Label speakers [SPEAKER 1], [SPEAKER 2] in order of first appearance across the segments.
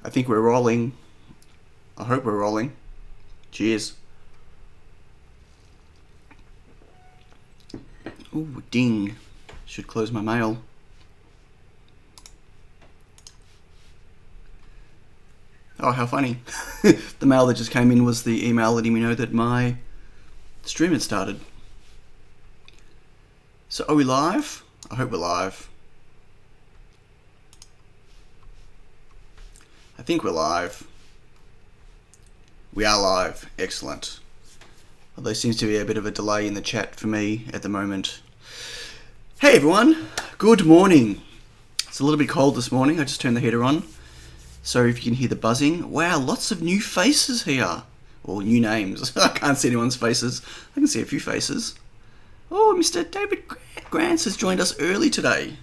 [SPEAKER 1] I think we're rolling. I hope we're rolling. Cheers. Ooh, ding. Should close my mail. Oh, how funny. The mail that just came in was the email letting me know that my stream had started. So are we live? I hope we're live. I think we're live. We are live. Excellent. Although there seems to be a bit of a delay in the chat for me at the moment. Hey everyone, good morning. It's a little bit cold this morning. I just turned the heater on. Sorry if you can hear the buzzing. Wow, lots of new faces here. Or new names. I can't see anyone's faces. I can see a few faces. Oh, Mr. David Grants has joined us early today.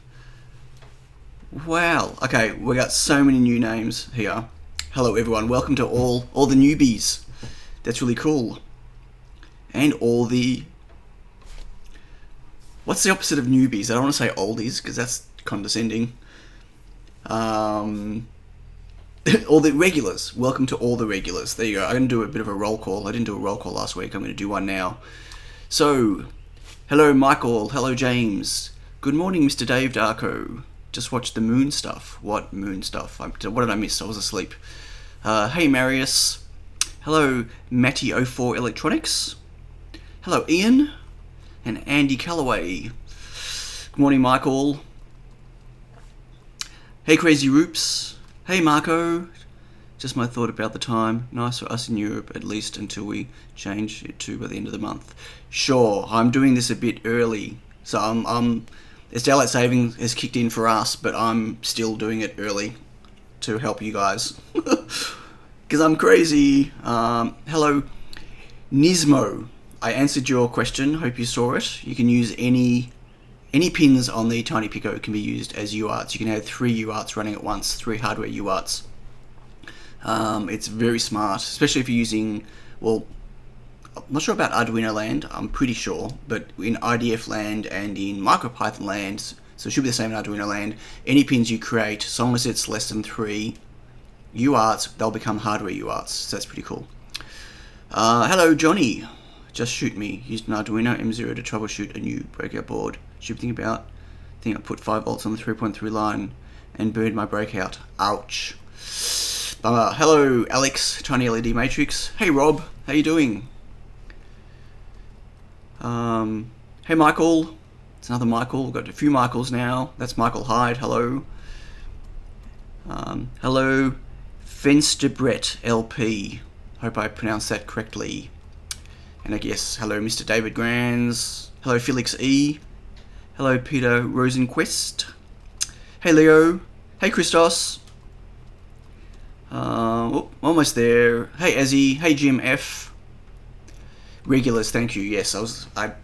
[SPEAKER 1] Wow. Okay, we got so many new names here. Hello everyone. Welcome to all the newbies. That's really cool. And all the... What's the opposite of newbies? I don't want to say oldies because that's condescending. All the regulars. Welcome to all the regulars. There you go. I'm going to do a bit of a roll call. I didn't do a roll call last week. I'm going to do one now. So, hello Michael. Hello James. Good morning, Mr. Dave Darko. Just watched the moon stuff. What moon stuff? What did I miss? I was asleep. Hey Marius. Hello Matty04 Electronics. Hello Ian. And Andy Calloway. Good morning, Michael. Hey Crazy Roops. Hey Marco, just my thought about the time. Nice for us in Europe, at least until we change it to by the end of the month. Sure, I'm doing this a bit early, so it's daylight saving has kicked in for us, but I'm still doing it early to help you guys because I'm crazy. Hello, Nismo. I answered your question. Hope you saw it. You can use any pins on the TinyPICO can be used as UARTs. You can have 3 UARTs running at once, 3 hardware UARTs. It's very smart, especially if you're using, well, I'm not sure about Arduino land, I'm pretty sure, but in IDF land and in MicroPython land, so it should be the same in Arduino land, any pins you create, as long as it's less than 3 UARTs, they'll become hardware UARTs, so that's pretty cool. Hello Johnny, just shoot me, used an Arduino M0 to troubleshoot a new breakout board. Should think about, I think I put 5 volts on the 3.3 line and burned my breakout. Ouch. Bummer. Hello, Alex, Tiny LED Matrix. Hey, Rob, how you doing? Hey, Michael. It's another Michael. We've got a few Michaels now. That's Michael Hyde. Hello. Hello, Fensterbrett LP. Hope I pronounced that correctly. And I guess, hello, Mr. David Grands. Hello, Felix E. Hello, Peter Rosenquist. Hey, Leo. Hey, Christos. Almost there. Hey, Azzy. Hey, Jim F. Regulars, thank you. Yes, I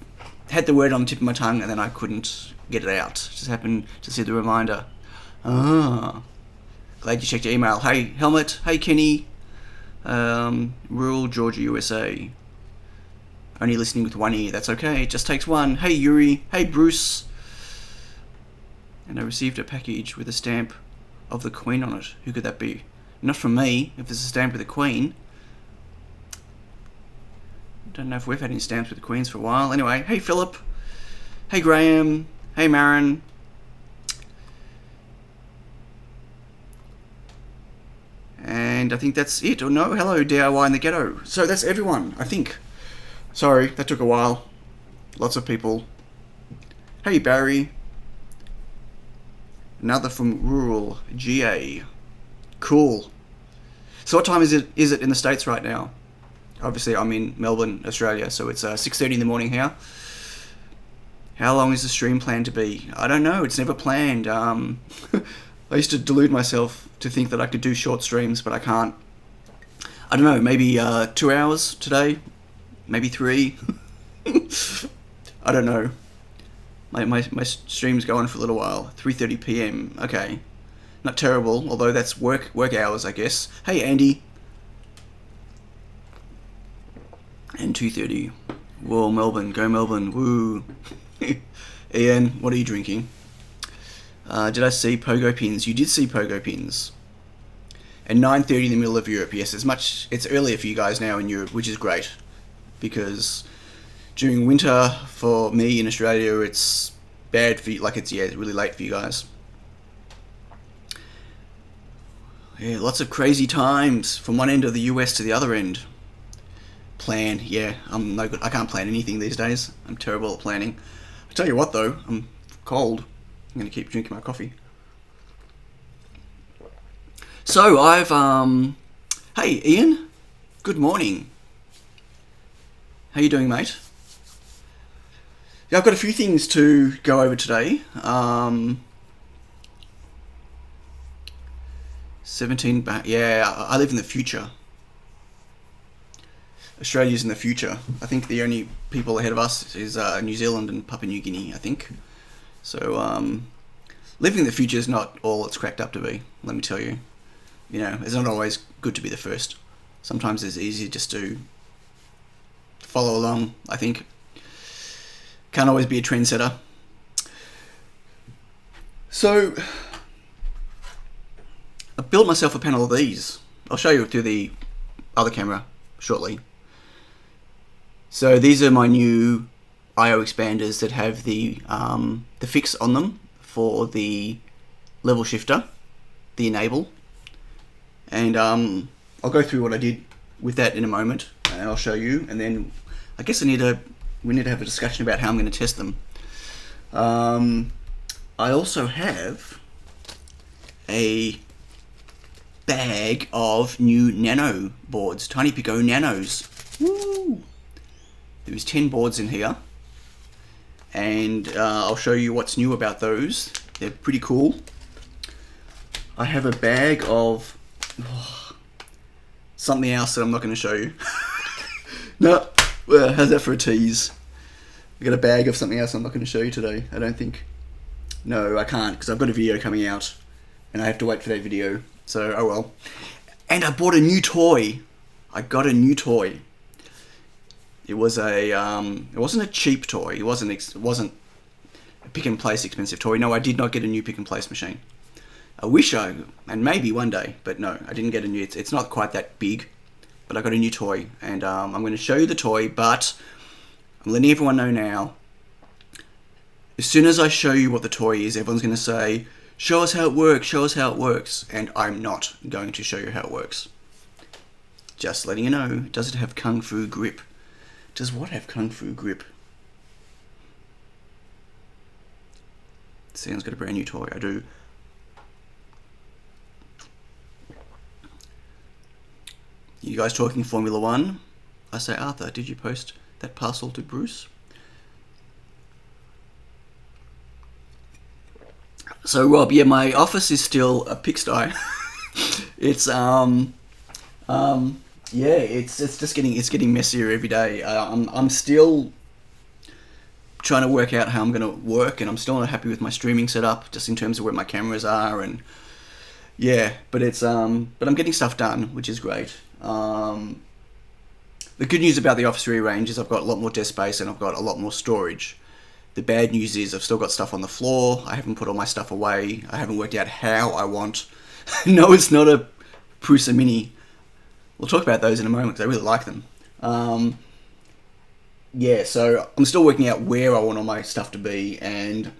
[SPEAKER 1] had the word on the tip of my tongue and then I couldn't get it out. Just happened to see the reminder. Glad you checked your email. Hey, Helmet. Hey, Kenny. Rural Georgia, USA. Only listening with one ear, that's okay, it just takes one. Hey Yuri, hey Bruce. And I received a package with a stamp of the Queen on it. Who could that be? Not from me, if there's a stamp with the Queen. Don't know if we've had any stamps with the Queens for a while. Anyway, hey Philip. Hey Graham. Hey Marin. And I think that's it, or no? Hello DIY in the Ghetto. So that's everyone, I think. Sorry, that took a while. Lots of people. Hey Barry. Another from rural GA. Cool. So what time is it in the States right now? Obviously I'm in Melbourne, Australia, so it's 6:30 in the morning here. How long is the stream planned to be? I don't know, it's never planned. I used to delude myself to think that I could do short streams, but I can't. I don't know, maybe 2 hours today? Maybe 3. I don't know. My streams go on for a little while. 3:30 PM. Okay. Not terrible, although that's work hours, I guess. Hey, Andy. And 2:30. Whoa, Melbourne. Go Melbourne. Woo. Ian, what are you drinking? Did I see pogo pins? You did see pogo pins. and 9:30 in the middle of Europe. Yes, it's earlier for you guys now in Europe, which is great, because during winter for me in Australia, it's bad for you, like it's really late for you guys. Yeah, lots of crazy times from one end of the US to the other end. Plan, yeah, I'm no good. I can't plan anything these days. I'm terrible at planning. I tell you what though, I'm cold. I'm gonna keep drinking my coffee. So hey Ian, good morning. How you doing, mate? Yeah, I've got a few things to go over today. 17 back. Yeah, I live in the future. Australia's in the future. I think the only people ahead of us is New Zealand and Papua New Guinea, I think. So, living in the future is not all it's cracked up to be, let me tell you. You know, it's not always good to be the first. Sometimes it's easier just to follow along, I think. Can't always be a trendsetter. So, I built myself a panel of these. I'll show you through the other camera shortly. So these are my new IO expanders that have the fix on them for the level shifter, the enable, and I'll go through what I did with that in a moment, and I'll show you. And then I guess we need to have a discussion about how I'm going to test them. I also have a bag of new nano boards, TinyPICO Nanos. Woo! There's 10 boards in here, and I'll show you what's new about those. They're pretty cool. I have a bag of something else that I'm not going to show you. No, well, how's that for a tease? I got a bag of something else I'm not going to show you today, I don't think. No, I can't, because I've got a video coming out, and I have to wait for that video. So, oh well. And I bought a new toy. I got a new toy. It was it wasn't a cheap toy. It wasn't a pick and place expensive toy. No, I did not get a new pick and place machine. I wish and maybe one day, but no, I didn't get a new. It's not quite that big, but I got a new toy, and I'm going to show you the toy. But I'm letting everyone know now. As soon as I show you what the toy is, everyone's going to say, "Show us how it works. Show us how it works." And I'm not going to show you how it works. Just letting you know. Does it have kung fu grip? Does what have kung fu grip? See, I've got a brand new toy. I do. You guys talking Formula One? I say, Arthur, did you post that parcel to Bruce? So Rob, yeah, my office is still a pigsty. It's yeah, it's just getting messier every day. I'm still trying to work out how I'm going to work, and I'm still not happy with my streaming setup, just in terms of where my cameras are, and yeah, but I'm getting stuff done, which is great. The good news about the Office Rearrange is I've got a lot more desk space and I've got a lot more storage. The bad news is I've still got stuff on the floor. I haven't put all my stuff away. I haven't worked out how I want. No, it's not a Prusa Mini. We'll talk about those in a moment because I really like them. Yeah, so I'm still working out where I want all my stuff to be and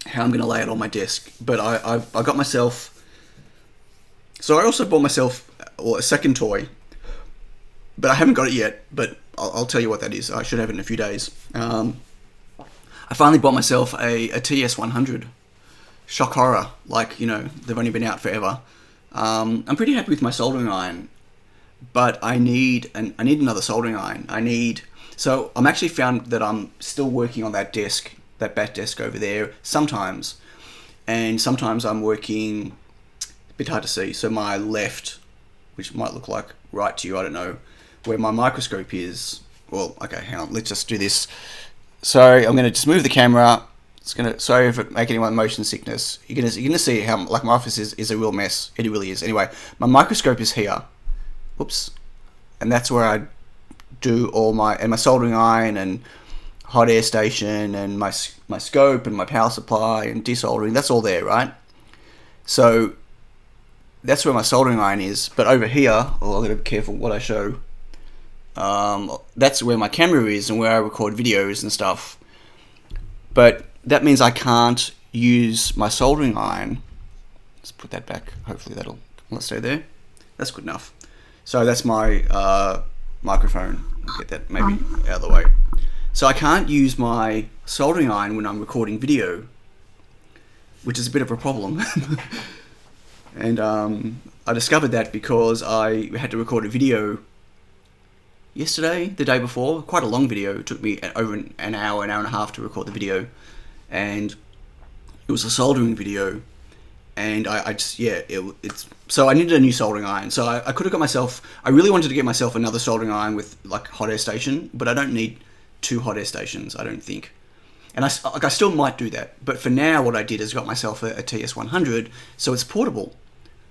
[SPEAKER 1] how I'm going to lay it on my desk. But I got myself... So I also bought myself a second toy, but I haven't got it yet, but I'll tell you what that is. I should have it in a few days. I finally bought myself a TS100. Shock horror, like, you know, they've only been out forever. I'm pretty happy with my soldering iron, but I need another soldering iron. So I'm actually found that I'm still working on that desk, that back desk over there sometimes, and sometimes I'm working, a bit hard to see, so my left, which might look like right to you, I don't know, where my microscope is. Well, okay, hang on, let's just do this. So I'm going to just move the camera. It's going to, sorry if it make anyone motion sickness. You're going to see how, like, my office is a real mess. It really is. Anyway, my microscope is here. Whoops. And that's where I do all my soldering iron and hot air station and my scope and my power supply and desoldering. That's all there, right? So that's where my soldering iron is. But over here, oh, I've got to be careful what I show. That's where my camera is and where I record videos and stuff. But that means I can't use my soldering iron. Let's put that back. Hopefully that'll stay there. That's good enough. So that's my microphone. I'll get that maybe out of the way. So I can't use my soldering iron when I'm recording video, which is a bit of a problem. And I discovered that because I had to record a video yesterday, the day before, quite a long video. It took me over an hour and a half to record the video, and it was a soldering video. And I just, yeah, it's so I needed a new soldering iron. So I could have got myself, I really wanted to get myself another soldering iron with like hot air station, but I don't need 2 hot air stations, I don't think. And I still might do that. But for now, what I did is got myself a TS100, so it's portable,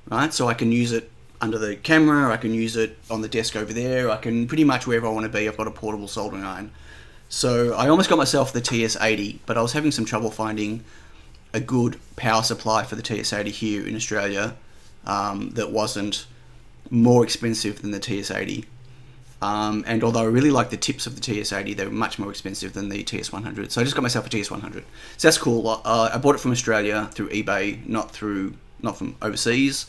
[SPEAKER 1] right? So I can use it under the camera, I can use it on the desk over there, I can pretty much wherever I want to be, I've got a portable soldering iron. So I almost got myself the TS80, but I was having some trouble finding a good power supply for the TS80 here in Australia that wasn't more expensive than the TS80. And although I really like the tips of the TS80, they were much more expensive than the TS100. So I just got myself a TS100. So that's cool. I bought it from Australia through eBay, not from overseas.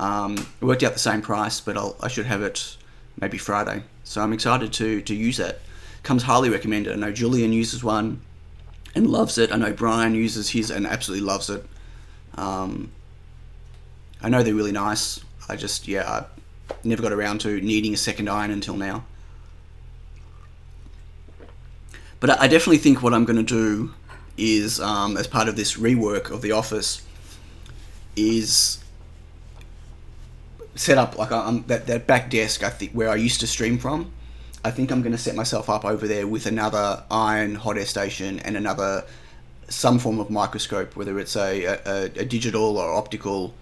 [SPEAKER 1] It worked out the same price, but I should have it maybe Friday. So I'm excited to use that. Comes highly recommended. I know Julian uses one and loves it. I know Brian uses his and absolutely loves it. I know they're really nice. I never got around to needing a second iron until now. But I definitely think what I'm going to do is, as part of this rework of the office, is set up like that back desk, I think, where I used to stream from. I think I'm going to set myself up over there with another iron hot air station and some form of microscope, whether it's a digital or optical.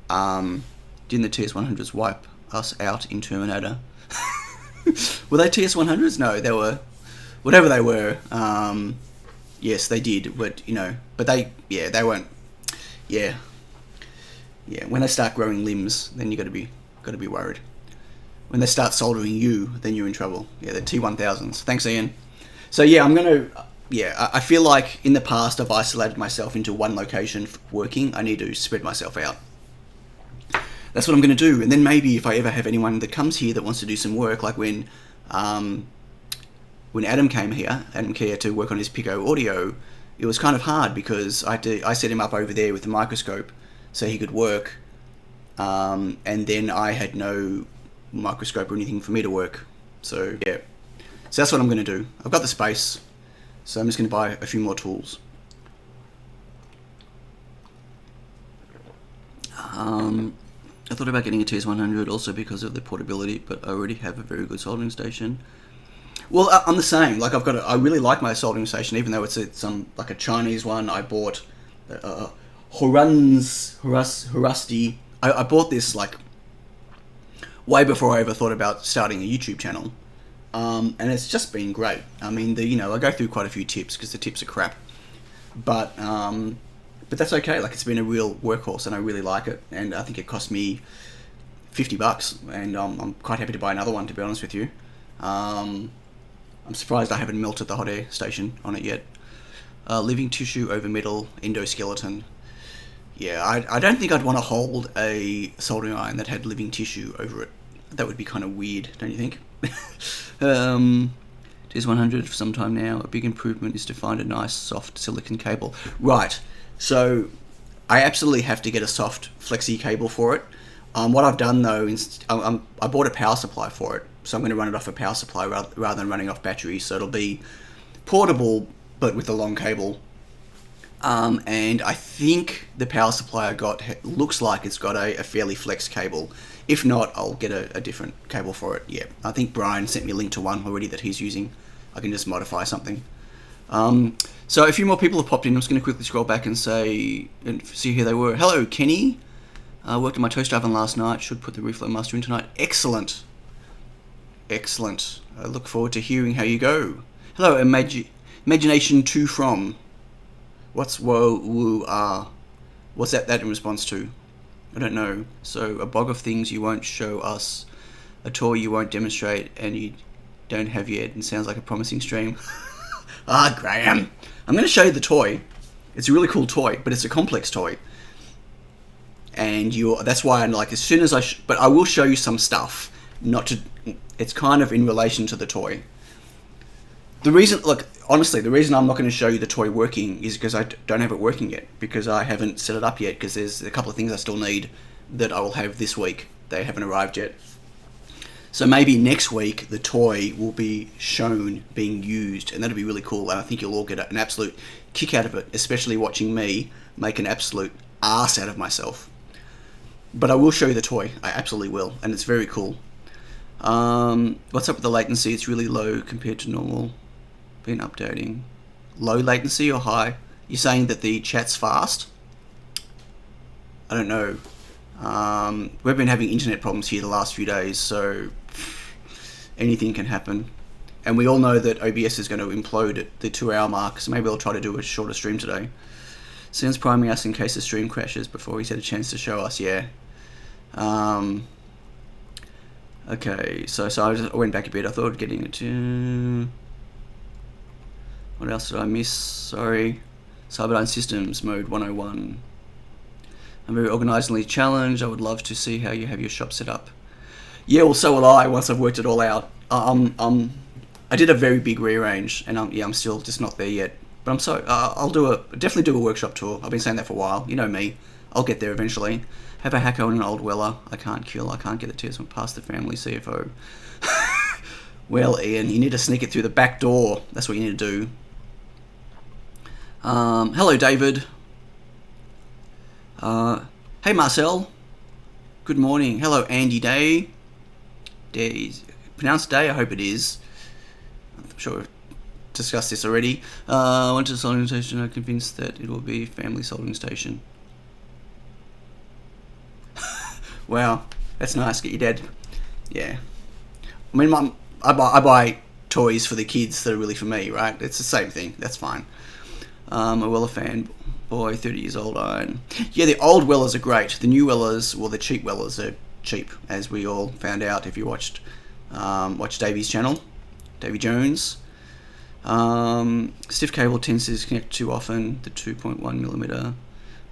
[SPEAKER 1] Didn't the TS100s wipe us out in Terminator? Were they TS100s? No, they were, whatever they were. Yes, they did, but they weren't. Yeah. When they start growing limbs, then you got to be worried. When they start soldering you, then you're in trouble. Yeah, the T1000s. Thanks, Ian. So yeah, I feel like in the past I've isolated myself into one location for working. I need to spread myself out. That's what I'm going to do. And then maybe if I ever have anyone that comes here that wants to do some work, like when Adam came here, to work on his Pico audio, it was kind of hard because I set him up over there with the microscope so he could work, and then I had no microscope or anything for me to work. So yeah, so that's what I'm going to do. I've got the space, so I'm just going to buy a few more tools. I thought about getting a TS100 also because of the portability, but I already have a very good soldering station. Well, I'm the same. Like I really like my soldering station, even though it's like a Chinese one. I bought Horusty. I bought this like way before I ever thought about starting a YouTube channel, and it's just been great. I mean, I go through quite a few tips because the tips are crap, but that's okay. Like, it's been a real workhorse, and I really like it. And I think it cost me $50, and I'm quite happy to buy another one. To be honest with you, I'm surprised I haven't melted the hot air station on it yet. Living tissue over metal endoskeleton. Yeah, I don't think I'd want to hold a soldering iron that had living tissue over it. That would be kind of weird, don't you think? TS100 for some time now. A big improvement is to find a nice soft silicon cable. Right, so I absolutely have to get a soft flexi cable for it. What I've done though is I bought a power supply for it, so I'm going to run it off a power supply rather than running off batteries. So it'll be portable, but with a long cable. And I think the power supply I got looks like it's got a fairly flex cable. If not, I'll get a different cable for it. Yeah, I think Brian sent me a link to one already that he's using. I can just modify something. So a few more people have popped in. I'm just going to quickly scroll back and see who they were. Hello, Kenny. Worked on my toaster oven last night. Should put the reflow master in tonight. Excellent. Excellent. I look forward to hearing how you go. Hello, Imagination 2 from. What's whoa, woo, ah? What's that in response to? I don't know. So a bog of things you won't show us, a toy you won't demonstrate, and you don't have yet, and sounds like a promising stream. Ah, Graham. I'm going to show you the toy. It's a really cool toy, but it's a complex toy. And that's why I'm like, as soon as but I will show you some stuff, it's kind of in relation to the toy. The reason, look, honestly, the reason I'm not going to show you the toy working is because I don't have it working yet, because I haven't set it up yet, because there's a couple of things I still need that I will have this week. They haven't arrived yet. So maybe next week the toy will be shown being used, and that'll be really cool, and I think you'll all get an absolute kick out of it, especially watching me make an absolute ass out of myself. But I will show you the toy. I absolutely will, and it's very cool. What's up with the latency? It's really low compared to normal. Been updating. Low latency or high? You're saying that the chat's fast? I don't know. We've been having internet problems here the last few days, so anything can happen. And we all know that OBS is going to implode at the 2-hour mark, so maybe I'll try to do a shorter stream today. Sam's priming us in case the stream crashes before he's had a chance to show us, yeah. Okay, so I went back a bit. I thought getting it to... What else did I miss? Sorry. Cyberdyne Systems, mode 101. I'm very organizingly challenged. I would love to see how you have your shop set up. Yeah, well, so will I, once I've worked it all out. I did a very big rearrange, and I'm still just not there yet. But I'll definitely do a workshop tour. I've been saying that for a while. You know me. I'll get there eventually. Have a hacker and an old Weller. I can't get the tears past the family CFO. Well, Ian, you need to sneak it through the back door. That's what you need to do. Hello, David. Hey, Marcel. Good morning. Hello, Andy Day. Pronounced Day? I hope it is. I'm sure we've discussed this already. I went to the soldering station. I'm convinced that it will be family soldering station. Wow, that's nice. Get your dad. Yeah. I mean, I buy toys for the kids that are really for me, right? It's the same thing. That's fine. A Weller fan boy, 30 years old. Yeah, the old Wellers are great. The new Wellers, well, the cheap Wellers are cheap, as we all found out if you watched Davey's channel, Davey Jones. Stiff cable tends to disconnect too often. The 2.1mm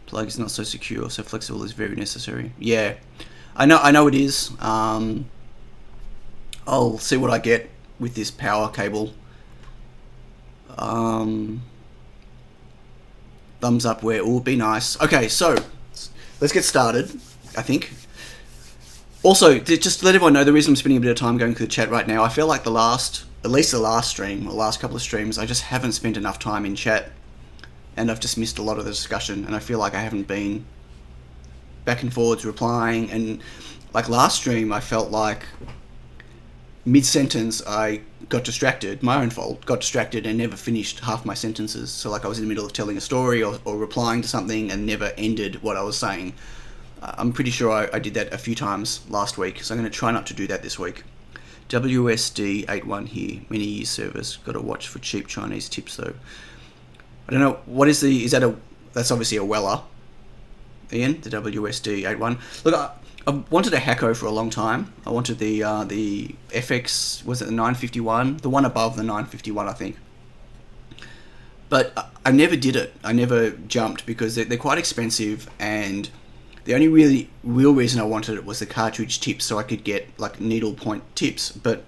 [SPEAKER 1] plug is not so secure, so flexible is very necessary. Yeah, I know it is. I'll see what I get with this power cable. Thumbs up where it will be nice. Okay, so let's get started, I think. Also, just to let everyone know, the reason I'm spending a bit of time going through the chat right now, I feel like at least the last stream, or last couple of streams, I just haven't spent enough time in chat, and I've just missed a lot of the discussion, and I feel like I haven't been back and forwards replying, and like last stream, I felt like mid-sentence I got distracted, my own fault, got distracted and never finished half my sentences. So like I was in the middle of telling a story or replying to something and never ended what I was saying. I'm pretty sure I did that a few times last week, so I'm going to try not to do that this week. WSD81 here, many years service, got to watch for cheap Chinese tips though. I don't know, what is that's obviously a Weller, Ian, the WSD81. Look, I wanted a Hacko for a long time. I wanted the FX, was it the 951? The one above the 951, I think. But I never did it. I never jumped because they're quite expensive, and the only real reason I wanted it was the cartridge tips, so I could get like needle point tips. But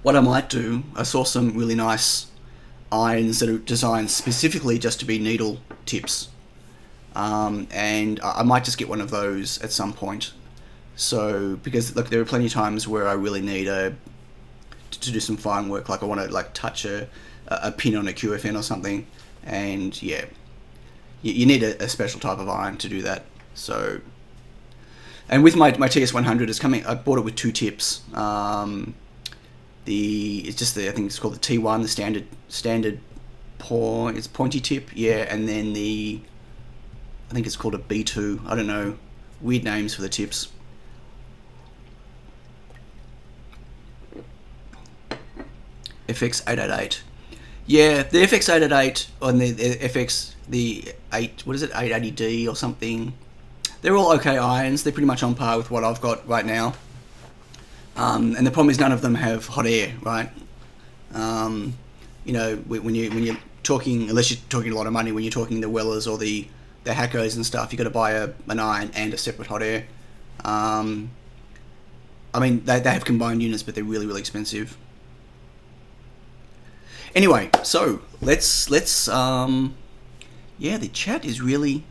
[SPEAKER 1] what I might do, I saw some really nice irons that are designed specifically just to be needle tips. And I might just get one of those at some point. So, because look, there are plenty of times where I really need to do some fine work, like I want to like touch a pin on a QFN or something, and yeah, you need a special type of iron to do that. So, and with my TS100 is coming, I bought it with two tips. It's just I think it's called the T1, the standard it's pointy tip, yeah, and then I think it's called a B2. I don't know. Weird names for the tips. FX888. Yeah, the FX888 on the FX, the 880D or something. They're all okay irons. They're pretty much on par with what I've got right now. And the problem is none of them have hot air, right? You know, when you're talking, unless you're talking a lot of money, when you're talking the Wellers or the Hackos and stuff, you've got to buy an iron and a separate hot air. I mean, they have combined units, but they're really, really expensive. Anyway, so let's yeah, the chat is really...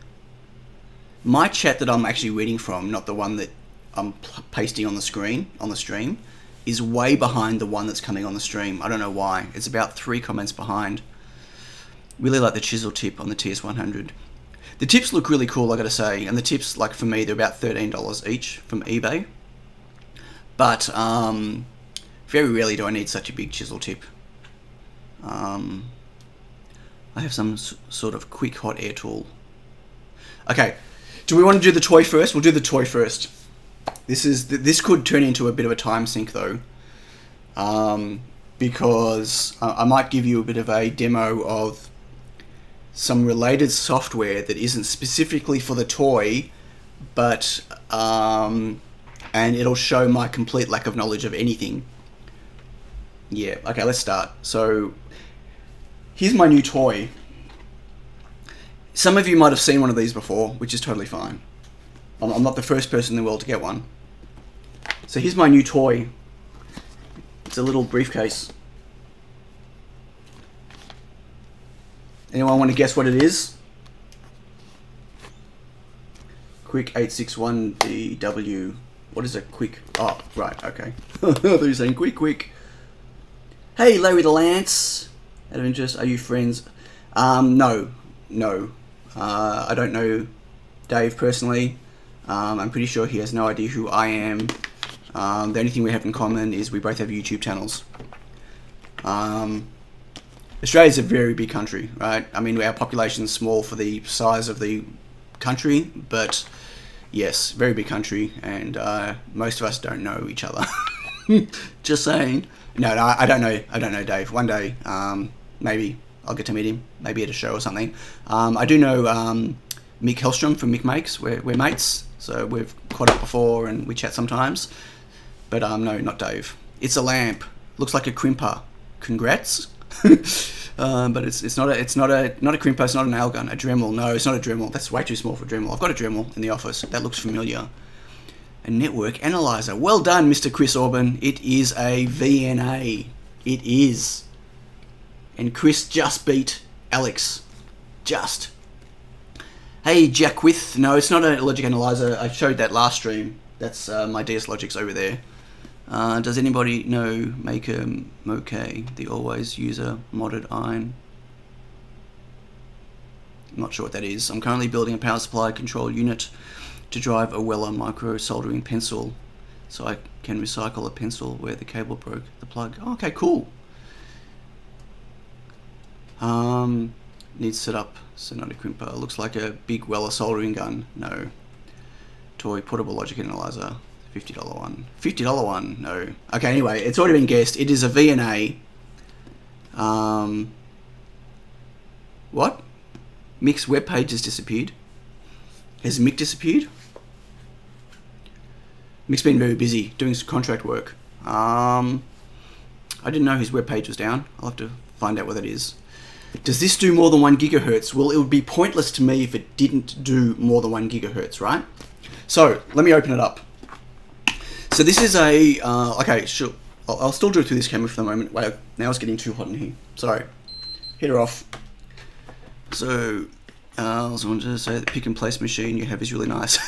[SPEAKER 1] My chat that I'm actually reading from, not the one that I'm pasting on the screen, on the stream, is way behind the one that's coming on the stream. I don't know why. It's about 3 comments behind. Really like the chisel tip on the TS100. The tips look really cool, I gotta say, and the tips, like for me, they're about $13 each from eBay. But very rarely do I need such a big chisel tip. I have some sort of quick hot air tool. Okay, do we want to do the toy first? We'll do the toy first. This could turn into a bit of a time sink though, because I might give you a bit of a demo of some related software that isn't specifically for the toy, but and it'll show my complete lack of knowledge of anything. Yeah, okay, let's start. So here's my new toy. Some of you might have seen one of these before, which is totally fine. I'm not the first person in the world to get one. So here's my new toy. It's a little briefcase. Anyone want to guess what it is? Quick 861DW. What is a quick? Oh, right, okay. I thought you were saying quick. Hey, Larry the Lance. Out of interest, are you friends? No. I don't know Dave personally. I'm pretty sure he has no idea who I am. The only thing we have in common is we both have YouTube channels. Australia's a very big country, right? I mean, our population's small for the size of the country, but yes, very big country, and most of us don't know each other. Just saying. No, I don't know Dave. One day, maybe I'll get to meet him, maybe at a show or something. I do know Mick Hellstrom from Mick Makes. We're mates, so we've caught up before and we chat sometimes. But no, not Dave. It's a lamp. Looks like a crimper. Congrats. But it's not a crimper. It's not a nail gun. A Dremel. No, it's not a Dremel. That's way too small for a Dremel. I've got a Dremel in the office. That looks familiar. A network analyzer. Well done, Mr. Chris Orban. It is a VNA. It is. And Chris just beat Alex. Just. Hey, Jack With. No, it's not a logic analyzer. I showed that last stream. That's my DS Logics over there. Does anybody know Maker Moke, the always user modded iron? I'm not sure what that is. I'm currently building a power supply control unit to drive a Weller micro soldering pencil, so I can recycle a pencil where the cable broke the plug. Oh, okay, cool. Needs set up, so not a crimper. Looks like a big Weller soldering gun. No. Toy portable logic analyzer. $50 one. $50 one? No. Okay, anyway, it's already been guessed. It is a VNA. What? Mick's webpage has disappeared. Has Mick disappeared? Mick's been very busy doing some contract work. I didn't know his webpage was down. I'll have to find out what that is. Does this do more than 1 gigahertz? Well, it would be pointless to me if it didn't do more than 1 gigahertz, right? So, let me open it up. So this is a, okay, sure. I'll still do it through this camera for the moment. Wait, now it's getting too hot in here. Sorry. Hit her off. So, I also wanted to say the pick and place machine you have is really nice.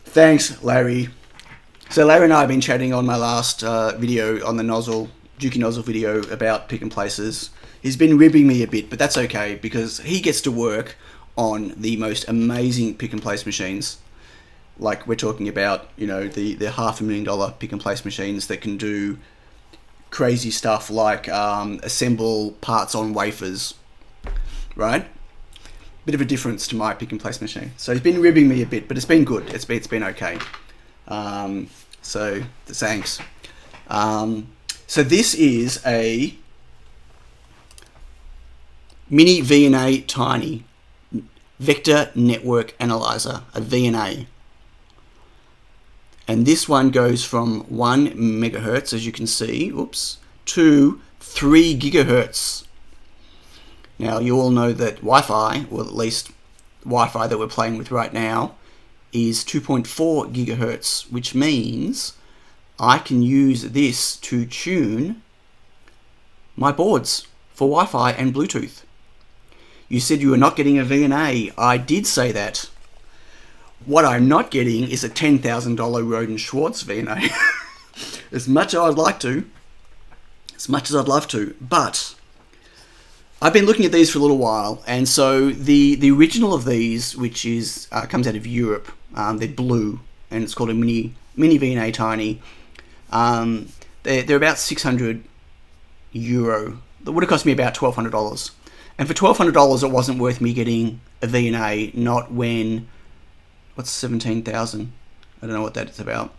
[SPEAKER 1] Thanks, Larry. So Larry and I have been chatting on my last video on the nozzle, Dukey nozzle video about pick and places. He's been ribbing me a bit, but that's okay because he gets to work on the most amazing pick and place machines. Like we're talking about, you know, the $500,000 pick and place machines that can do crazy stuff like assemble parts on wafers, right? Bit of a difference to my pick and place machine. So he's been ribbing me a bit, but it's been good. It's been okay. So thanks. So this is a mini VNA Tiny Vector Network Analyzer, a VNA. And this one goes from 1 megahertz, as you can see, to 3 gigahertz. Now, you all know that Wi-Fi, or at least Wi-Fi that we're playing with right now, is 2.4 gigahertz, which means I can use this to tune my boards for Wi-Fi and Bluetooth. You said you were not getting a VNA. I did say that. What I'm not getting is a $10,000 Roden Schwartz VNA. As much as I'd like to, as much as I'd love to, but I've been looking at these for a little while, and so the original of these, which is comes out of Europe, they're blue, and it's called a mini VNA Tiny. They're about €600. That would have cost me about $1,200, and for $1,200, it wasn't worth me getting a VNA. Not when what's 17,000? I don't know what that's about.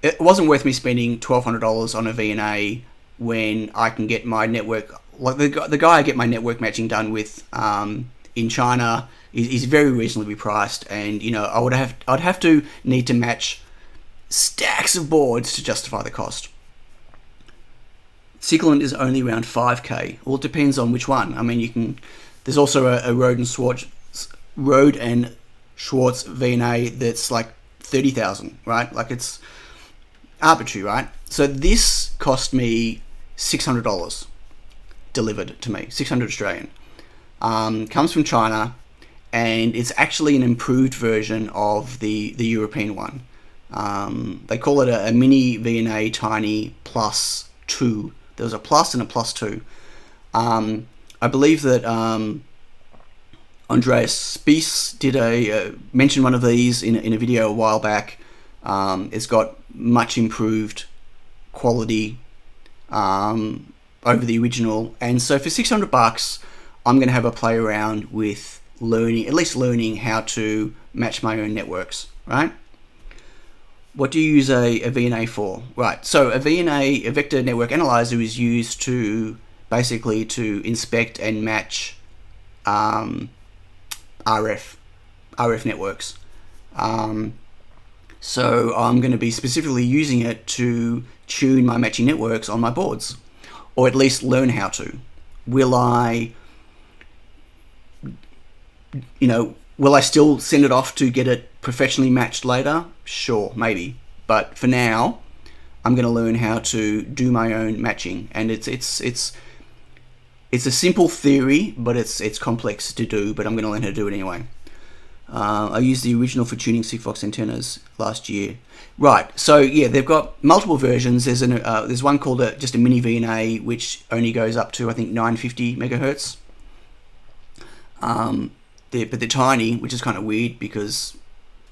[SPEAKER 1] It wasn't worth me spending $1,200 on a VNA when I can get my network, like the guy I get my network matching done with in China is very reasonably priced, and I'd have to need to match stacks of boards to justify the cost. Siglent is only around 5k. Well, it depends on which one. I mean, there's also a Rode and Schwartz VNA that's like 30,000, right? Like, it's arbitrary, right? So this cost me $600 delivered to me, 600 Australian. Comes from China, and it's actually an improved version of the European one. They call it a mini VNA Tiny Plus 2. There was a Plus and a Plus 2. I believe that Andreas Spiess did mention one of these in a video a while back. It's got much improved quality over the original, and so for $600, I'm going to have a play around with at least learning how to match my own networks, right? What do you use a VNA for? Right, so a VNA, a vector network analyzer, is used to basically to inspect and match RF networks. So I'm going to be specifically using it to tune my matching networks on my boards, or at least learn how to. Will I still send it off to get it professionally matched later? Sure, maybe. But for now, I'm going to learn how to do my own matching, and it's a simple theory, but it's complex to do. But I'm going to learn how to do it anyway. I used the original for tuning Sigfox antennas last year. Right, so yeah, they've got multiple versions. There's one called just a mini VNA, which only goes up to, I think, 950 megahertz. But they're tiny, which is kind of weird because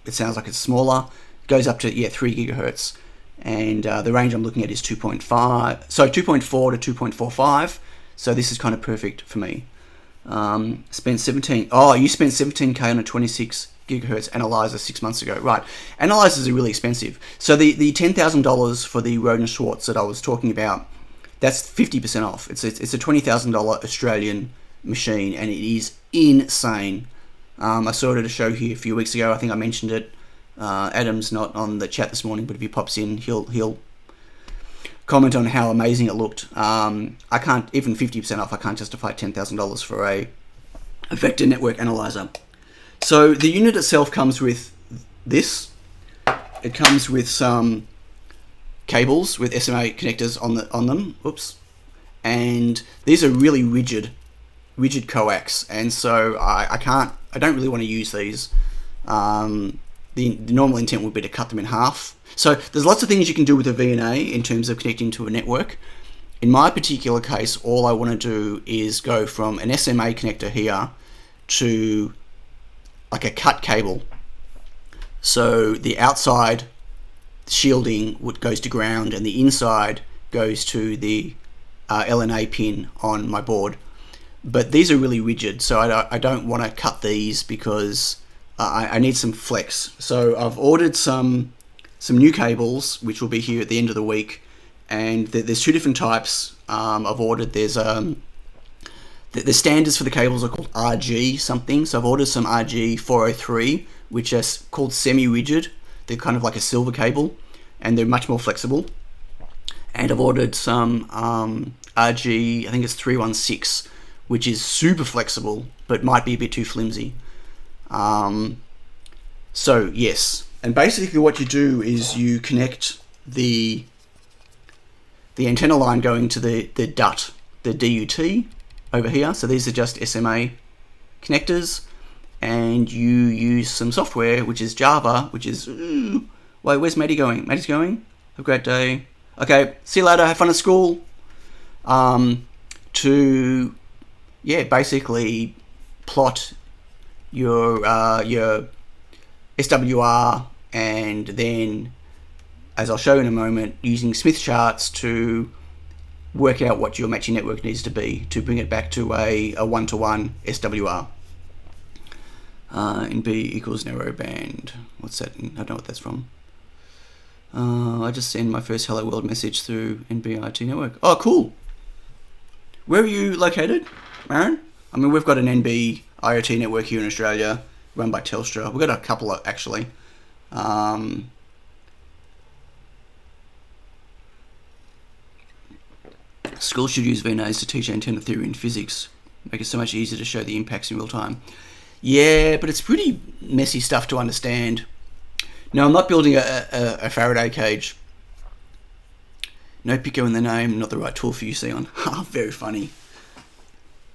[SPEAKER 1] it sounds like it's smaller. It goes up to 3 gigahertz, and the range I'm looking at is 2.4 to 2.45. So this is kind of perfect for me. You spent 17k on a 26 gigahertz analyzer 6 months ago. Right, analyzers are really expensive. So the $10,000 for the Rode and Schwartz that I was talking about, that's 50% off. It's a $20,000 Australian machine, and it is insane. I saw it at a show here a few weeks ago. I think I mentioned it. Adam's not on the chat this morning, but if he pops in, he'll comment on how amazing it looked. I can't, even 50% off, I can't justify $10,000 for a vector network analyzer. So the unit itself comes with this. It comes with some cables with SMA connectors on them. Oops. And these are really rigid coax, and so I don't really want to use these. The normal intent would be to cut them in half. So there's lots of things you can do with a VNA in terms of connecting to a network. In my particular case, all I want to do is go from an SMA connector here to like a cut cable. So the outside shielding goes to ground, and the inside goes to the LNA pin on my board. But these are really rigid, so I don't want to cut these because I need some flex. So I've ordered some new cables, which will be here at the end of the week, and there's two different types I've ordered. There's the standards for the cables are called RG something. So I've ordered some RG 403, which are called semi-rigid. They're kind of like a silver cable, and they're much more flexible. And I've ordered some RG, I think it's 316, which is super flexible, but might be a bit too flimsy. So yes, and basically what you do is you connect the antenna line going to the DUT, the DUT over here. So these are just SMA connectors, and you use some software, which is Java, which is, wait, where's Maddie going? Maddie's going? Have a great day. Okay, see you later, have fun at school. To, yeah, basically plot your SWR, and then, as I'll show in a moment, using Smith charts to work out what your matching network needs to be to bring it back to a one-to-one SWR. NB equals narrow band. What's that? I don't know what that's from. I just sent my first Hello World message through NB-IoT network. Oh, cool. Where are you located, Aaron? I mean, we've got an NB IoT network here in Australia, run by Telstra. We've got a couple of, actually. Schools should use VNAs to teach antenna theory and physics. Make it so much easier to show the impacts in real time. Yeah, but it's pretty messy stuff to understand. No, I'm not building a Faraday cage. No Pico in the name, not the right tool for you, Sion. Very funny.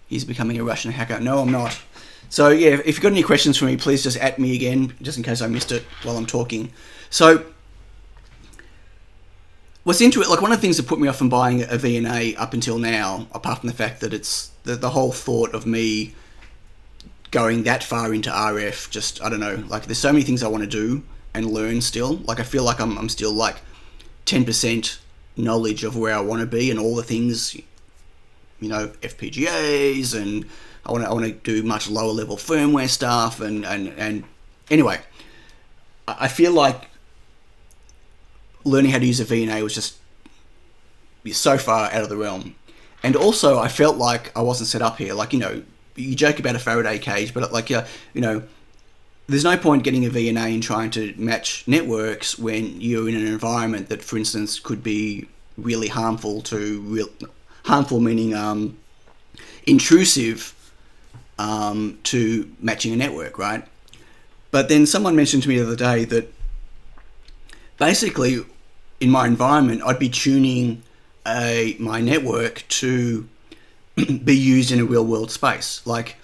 [SPEAKER 1] He's becoming a Russian hacker. No, I'm not. So yeah, if you've got any questions for me, please just at me again, just in case I missed it while I'm talking. So what's into it, like one of the things that put me off from buying a VNA up until now, apart from the fact that it's the whole thought of me going that far into RF, just, I don't know, like there's so many things I want to do and learn still. Like I feel like I'm still like 10% knowledge of where I want to be and all the things, you know, FPGAs, and I want to do much lower level firmware stuff, and anyway, I feel like learning how to use a VNA was just so far out of the realm. And also I felt like I wasn't set up here. Like, you know, you joke about a Faraday cage, but like, you know, there's no point getting a VNA and trying to match networks when you're in an environment that, for instance, could be really harmful harmful meaning intrusive to matching a network, right? But then someone mentioned to me the other day that basically in my environment, I'd be tuning my network to be used in a real world space. Like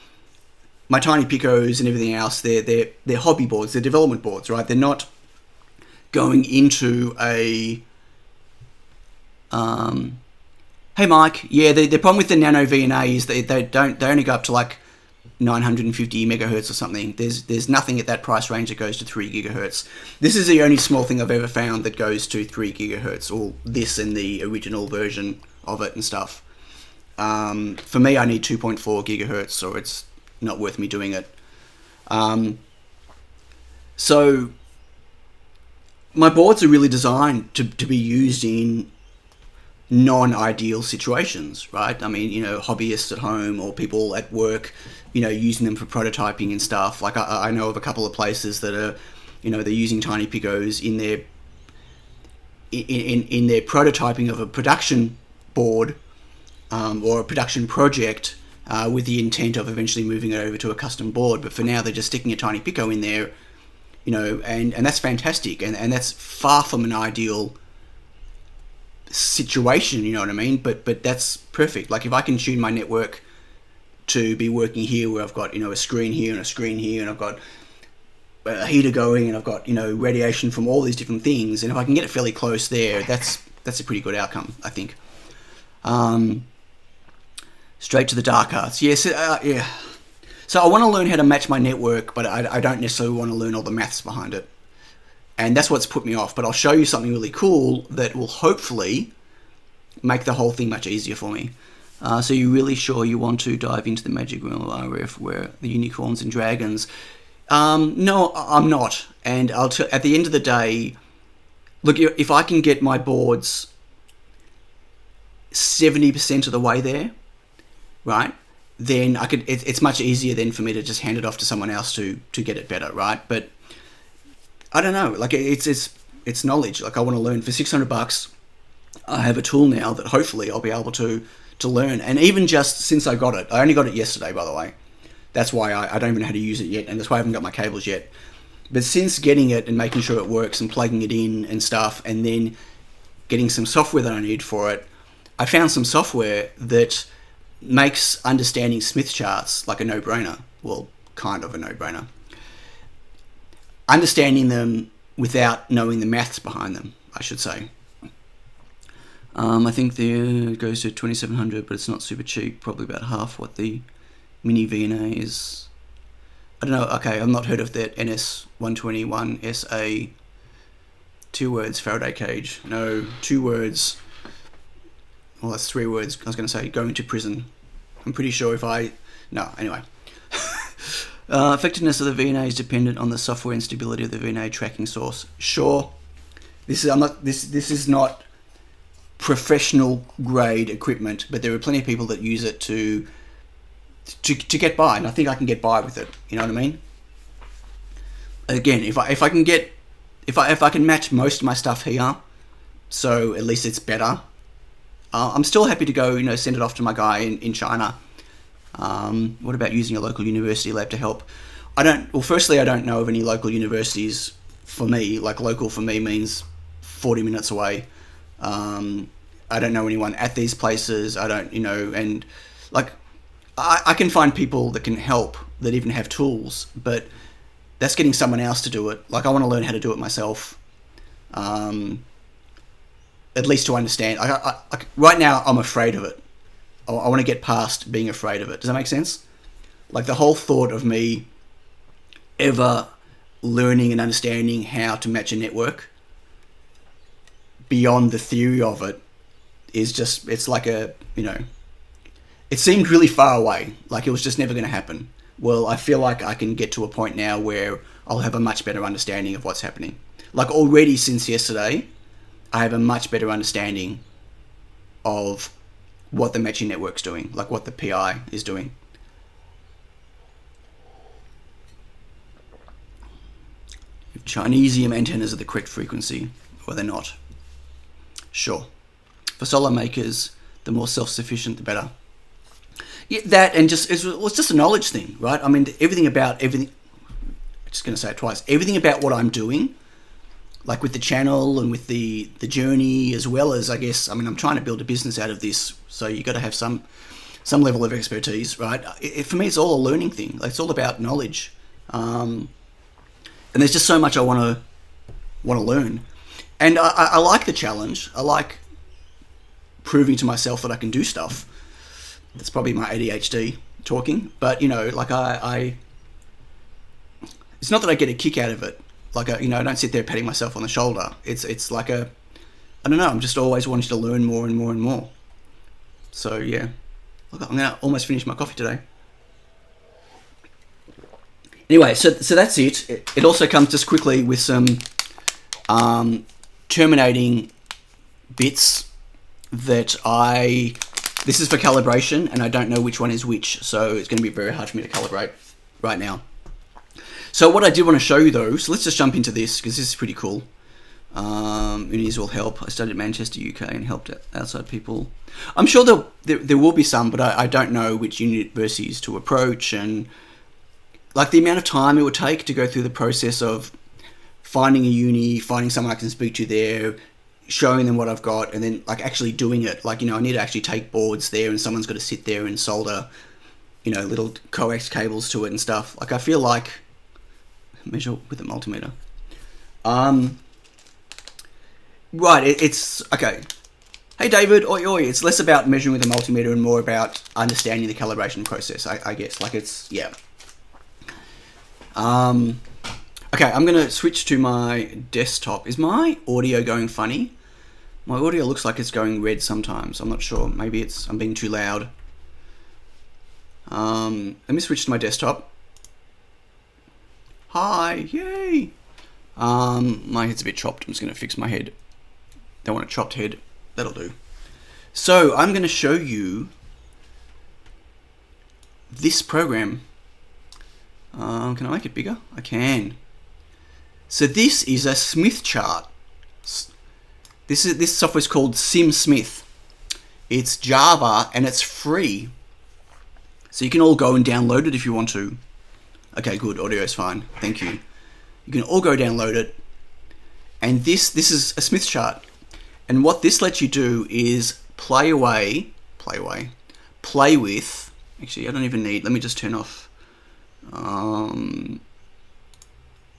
[SPEAKER 1] my TinyPICOs and everything else, they're hobby boards, they're development boards, right? They're not going into a hey Mike, yeah, the problem with the Nano VNA is they only go up to like 950 megahertz or something. There's nothing at that price range that goes to 3 gigahertz. This is the only small thing I've ever found that goes to 3 gigahertz, or this in the original version of it and stuff. For me, I need 2.4 gigahertz, or it's not worth me doing it. So my boards are really designed to be used in non-ideal situations, right? I mean, you know, hobbyists at home or people at work, you know, using them for prototyping and stuff. Like I know of a couple of places that are, you know, they're using TinyPICOs in their in their prototyping of a production board or a production project with the intent of eventually moving it over to a custom board. But for now, they're just sticking a TinyPICO in there, you know, and that's fantastic. And that's far from an ideal situation, you know what I mean? But that's perfect. Like if I can tune my network to be working here where I've got, you know, a screen here and a screen here, and I've got a heater going, and I've got, you know, radiation from all these different things, and if I can get it fairly close there, that's a pretty good outcome, I think. Straight to the dark arts. Yes, yeah. So I want to learn how to match my network, but I don't necessarily want to learn all the maths behind it. And that's what's put me off. But I'll show you something really cool that will hopefully make the whole thing much easier for me. So you're really sure you want to dive into the magic realm of RF where the unicorns and dragons? No, I'm not. And at the end of the day, look, if I can get my boards 70% of the way there, right? then it's much easier then for me to just hand it off to someone else to get it better, right? But I don't know, like it's knowledge. Like I want to learn for $600. I have a tool now that hopefully I'll be able to learn. And even just since I got it, I only got it yesterday, by the way. That's why I don't even know how to use it yet, and that's why I haven't got my cables yet. But since getting it and making sure it works and plugging it in and stuff, and then getting some software that I need for it, I found some software that makes understanding Smith charts like a no-brainer. Well, kind of a no-brainer. Understanding them without knowing the maths behind them, I should say. I think it goes to 2700, but it's not super cheap. Probably about half what the Mini VNA is. I don't know. Okay, I've not heard of that NS121 SA. 2 words Faraday cage. No, 2 words. Well, that's 3 words. I was going to say going to prison. I'm pretty sure no, anyway. Effectiveness of the VNA is dependent on the software and stability of the VNA tracking source. Sure. This is not professional grade equipment, but there are plenty of people that use it to get by, and I think I can get by with it. You know what I mean? Again, if I can match most of my stuff here, so at least it's better. I'm still happy to go, send it off to my guy in China. What about using a local university lab to help? Firstly, I don't know of any local universities for me. Like local for me means 40 minutes away. I don't know anyone at these places. I don't, and like I can find people that can help that even have tools, but that's getting someone else to do it. Like I want to learn how to do it myself. At least to understand. Right now, I'm afraid of it. I want to get past being afraid of it. Does that make sense? Like the whole thought of me ever learning and understanding how to match a network beyond the theory of it is just, it's like it seemed really far away. Like it was just never going to happen. Well, I feel like I can get to a point now where I'll have a much better understanding of what's happening. Like already since yesterday, I have a much better understanding of what the matching network's doing, like what the PI is doing. If Chinesium antennas are the correct frequency, or they're not. Sure. For solar makers, the more self-sufficient, the better. Yeah, that and it's just a knowledge thing, right? I mean, everything. I'm just going to say it twice. Everything about what I'm doing, like with the channel and with the journey, as well as, I guess, I'm trying to build a business out of this, so you got to have some level of expertise, right? For me, it's all a learning thing. Like, it's all about knowledge, and there's just so much I want to learn, and I like the challenge. I like proving to myself that I can do stuff. That's probably my ADHD talking, but like it's not that I get a kick out of it. Like I don't sit there patting myself on the shoulder. It's like I don't know. I'm just always wanting to learn more and more and more. So yeah, look, I'm gonna almost finish my coffee today. Anyway, so that's it. It also comes just quickly with some terminating bits that this is for calibration, and I don't know which one is which, so it's going to be very hard for me to calibrate right now. So what I did want to show you though, so let's just jump into this, because this is pretty cool. Unis will help. I studied at Manchester, UK, and helped outside people. I'm sure there will be some, but I don't know which universities to approach, and like the amount of time it would take to go through the process of finding a uni, finding someone I can speak to there, showing them what I've got, and then like actually doing it. Like, I need to actually take boards there, and someone's got to sit there and solder, little coax cables to it and stuff. Like, I feel like measure with a multimeter. Right, it's okay. Hey David, oi oi. It's less about measuring with a multimeter and more about understanding the calibration process, I guess. Like, it's, yeah. Okay, I'm gonna switch to my desktop. Is my audio going funny? My audio looks like it's going red sometimes. I'm not sure. Maybe I'm being too loud. Let me switch to my desktop. Hi, yay! My head's a bit chopped. I'm just gonna fix my head. Don't want a chopped head. That'll do. So I'm gonna show you this program. Can I make it bigger? I can. So this is a Smith chart. This software is called SimSmith. It's Java and it's free. So you can all go and download it if you want to. Okay, good. Audio is fine. Thank you. You can all go download it. And this is a Smith chart. And what this lets you do is play with. Actually, I don't even need. Let me just turn off. Don't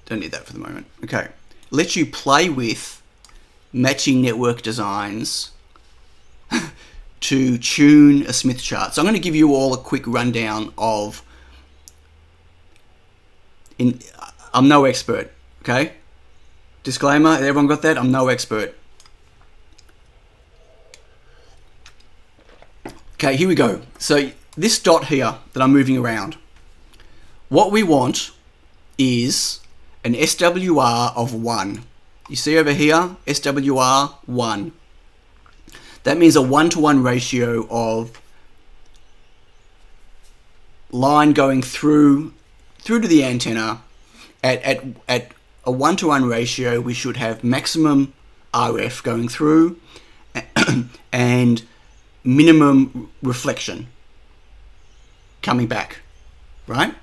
[SPEAKER 1] need that for the moment. Okay. Lets you play with matching network designs to tune a Smith chart. So I'm going to give you all a quick rundown of. I'm no expert. Okay. Disclaimer. Everyone got that? I'm no expert. Okay, here we go. So this dot here that I'm moving around, what we want is an SWR of 1. You see over here, SWR 1. That means a 1-to-1 ratio of line going through to the antenna. At a 1-to-1 ratio, we should have maximum RF going through and minimum reflection coming back, right?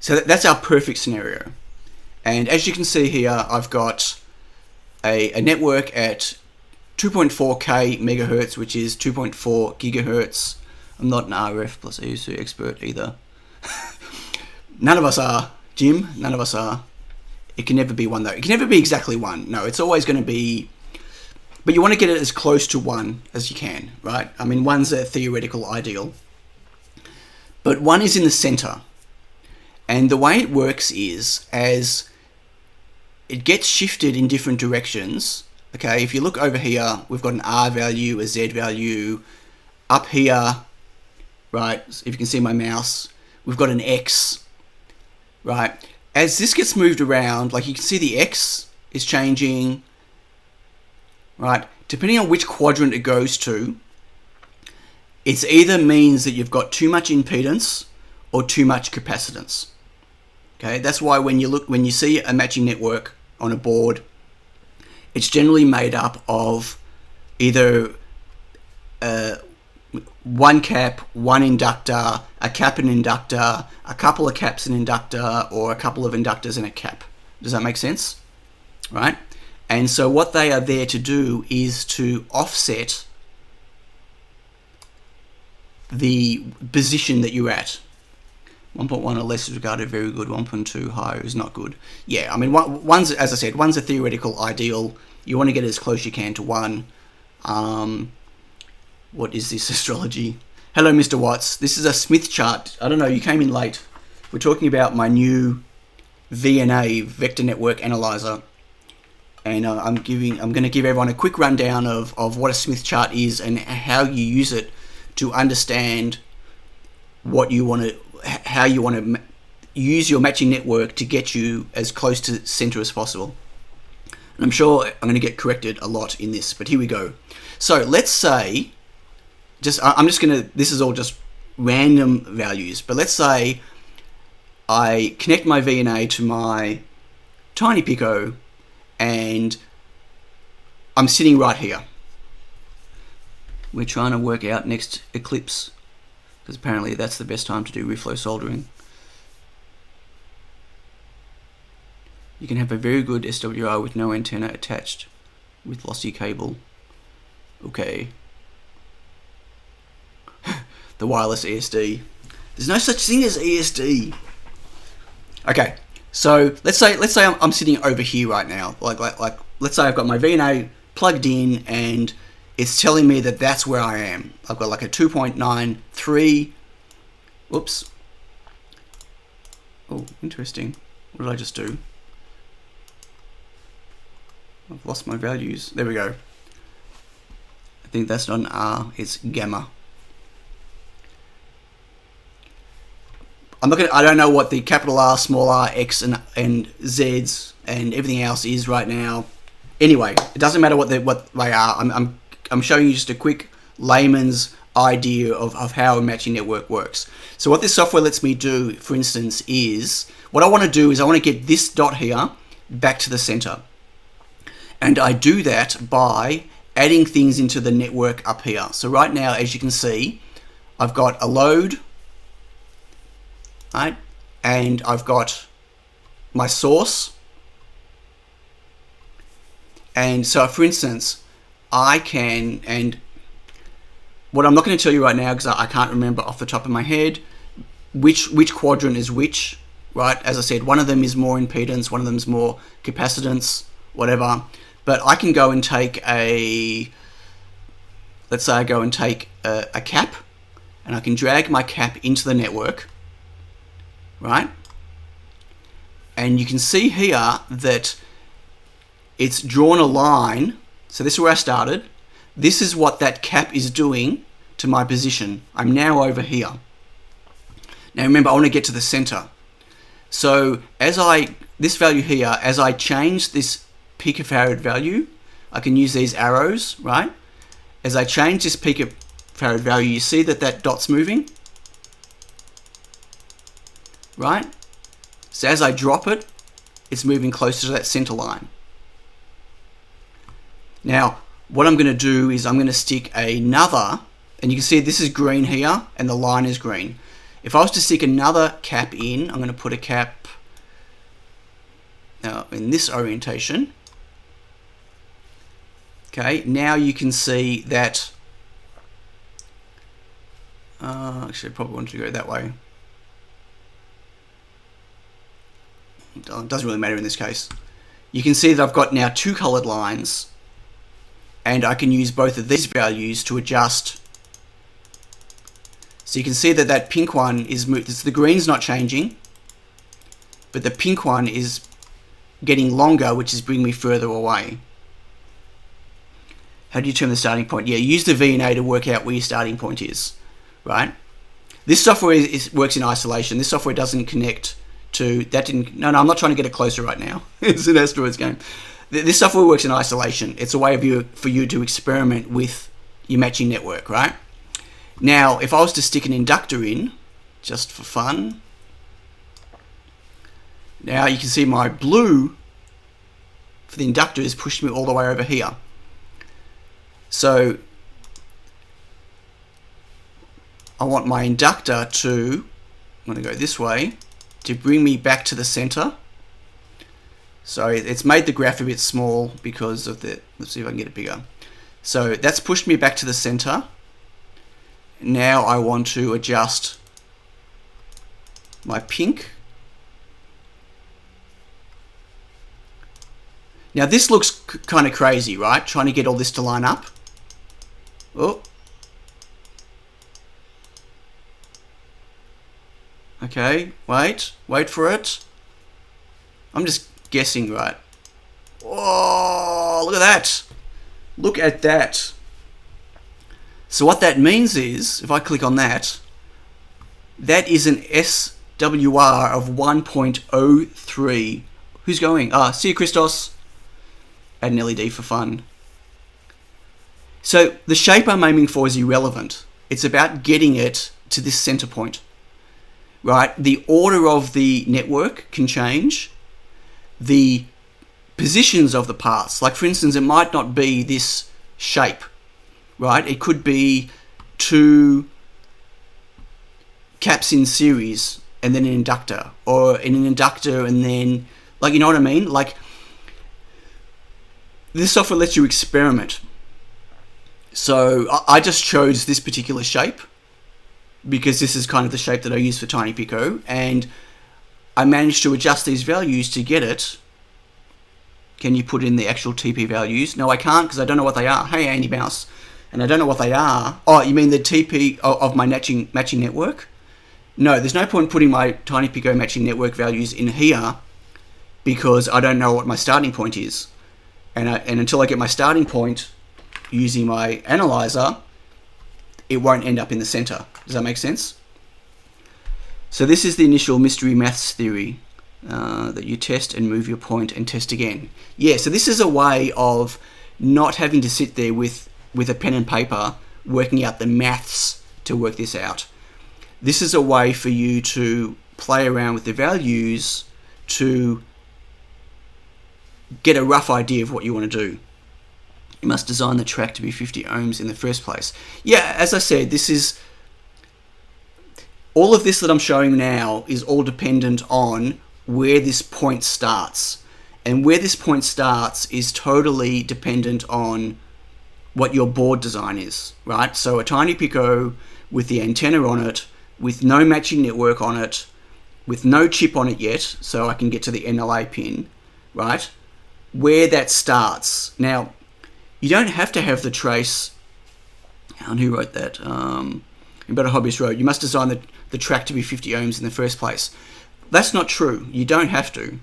[SPEAKER 1] So that's our perfect scenario. And as you can see here, I've got a network at 2.4K megahertz, which is 2.4 gigahertz. I'm not an RF plus AUC expert either. None of us are, Jim. None of us are. It can never be one though. It can never be exactly one. No, it's always going to be. But you want to get it as close to 1 as you can, right? I mean, 1's a theoretical ideal. But 1 is in the center. And the way it works is as it gets shifted in different directions. Okay, if you look over here, we've got an R value, a Z value. Up here, right, if you can see my mouse, we've got an X, right? As this gets moved around, like you can see the X is changing, right? Depending on which quadrant it goes to, it either means that you've got too much impedance or too much capacitance. Okay, that's why when you see a matching network on a board, it's generally made up of either one cap, one inductor, a cap and inductor, a couple of caps and inductor, or a couple of inductors and a cap. Does that make sense? Right? And so what they are there to do is to offset the position that you're at. 1.1 or less is regarded very good. 1.2 higher is not good. Yeah, I mean, one's, as I said, one's a theoretical ideal. You want to get as close as you can to 1. What is this astrology? Hello, Mr. Watts. This is a Smith chart. I don't know, you came in late. We're talking about my new VNA, Vector Network Analyzer. And I'm going to give everyone a quick rundown of what a Smith chart is and how you use it to understand what you want to, how you want to use your matching network to get you as close to center as possible. And I'm sure I'm going to get corrected a lot in this, but here we go. So let's say, this is all just random values, but let's say I connect my VNA to my TinyPICO and I'm sitting right here. We're trying to work out next eclipse, because apparently that's the best time to do reflow soldering. You can have a very good SWR with no antenna attached with lossy cable. Okay. The wireless ESD. There's no such thing as ESD. Okay, so let's say I'm sitting over here right now. Like let's say I've got my VNA plugged in and it's telling me that that's where I am. I've got like a 2.93. Whoops. Oh, interesting. What did I just do? I've lost my values. There we go. I think that's not an R, it's gamma. I don't know what the capital R, small r, X and Z's and everything else is right now. Anyway, it doesn't matter what they are. I'm showing you just a quick layman's idea of how a matching network works. So what this software lets me do, for instance, is what I want to do is I want to get this dot here back to the center. And I do that by adding things into the network up here. So right now, as you can see, I've got a load, right? And I've got my source. And so, for instance, I can, and what I'm not going to tell you right now because I can't remember off the top of my head which quadrant is which, right? As I said, one of them is more impedance, one of them is more capacitance, whatever. But I can go and take let's say I go and take a cap, and I can drag my cap into the network, right? And you can see here that it's drawn a line. So this is where I started. This is what that cap is doing to my position. I'm now over here. Now remember, I want to get to the center. So this value here, as I change this picofarad value, I can use these arrows, right? As I change this picofarad value, you see that dot's moving, right? So as I drop it, it's moving closer to that center line. Now, what I'm going to do is I'm going to stick another, and you can see this is green here, and the line is green. If I was to stick another cap in, I'm going to put a cap now in this orientation. Okay, now you can see that, actually I probably want to go that way. It doesn't really matter in this case. You can see that I've got now two colored lines, and I can use both of these values to adjust. So you can see that pink one is moved. The green's not changing, but the pink one is getting longer, which is bringing me further away. How do you determine the starting point? Yeah, use the VNA to work out where your starting point is, right? This software works in isolation. This software doesn't connect to that. No, I'm not trying to get it closer right now. It's an asteroids game. This software works in isolation. It's a way for you to experiment with your matching network, right? Now, if I was to stick an inductor in, just for fun, now you can see my blue for the inductor has pushed me all the way over here. So I want my inductor to, I'm going to go this way, to bring me back to the center. So it's made the graph a bit small because of the, let's see if I can get it bigger. So that's pushed me back to the center. Now I want to adjust my pink. Now this looks kind of crazy, right? Trying to get all this to line up. Oh. Okay, wait for it. I'm just guessing, right? Oh, look at that. Look at that. So what that means is, if I click on that, that is an SWR of 1.03. Who's going? See you, Christos. Add an LED for fun. So the shape I'm aiming for is irrelevant. It's about getting it to this center point, right? The order of the network can change. The positions of the paths, like for instance, it might not be this shape, right? It could be two caps in series and then an inductor, or in an inductor and then, like, you know what I mean? Like, this software lets you experiment. So I just chose this particular shape because this is kind of the shape that I use for TinyPICO, and I managed to adjust these values to get it. Can you put in the actual TP values? No, I can't because I don't know what they are. Hey, Andy Mouse. And I don't know what they are. Oh, you mean the TP of my matching network? No, there's no point putting my TinyPICO matching network values in here because I don't know what my starting point is. And until I get my starting point using my analyzer, it won't end up in the center. Does that make sense? So this is the initial mystery maths theory, that you test and move your point and test again. Yeah, so this is a way of not having to sit there with a pen and paper working out the maths to work this out. This is a way for you to play around with the values to get a rough idea of what you want to do. You must design the track to be 50 ohms in the first place. Yeah, as I said, this is all of this that I'm showing now is all dependent on where this point starts. And where this point starts is totally dependent on what your board design is, right? So a TinyPICO with the antenna on it, with no matching network on it, with no chip on it yet, so I can get to the NLA pin, right? Where that starts. Now, you don't have to have the trace, and who wrote that? Better Hobbyist wrote, you must design the track to be 50 ohms in the first place. That's not true. You don't have to.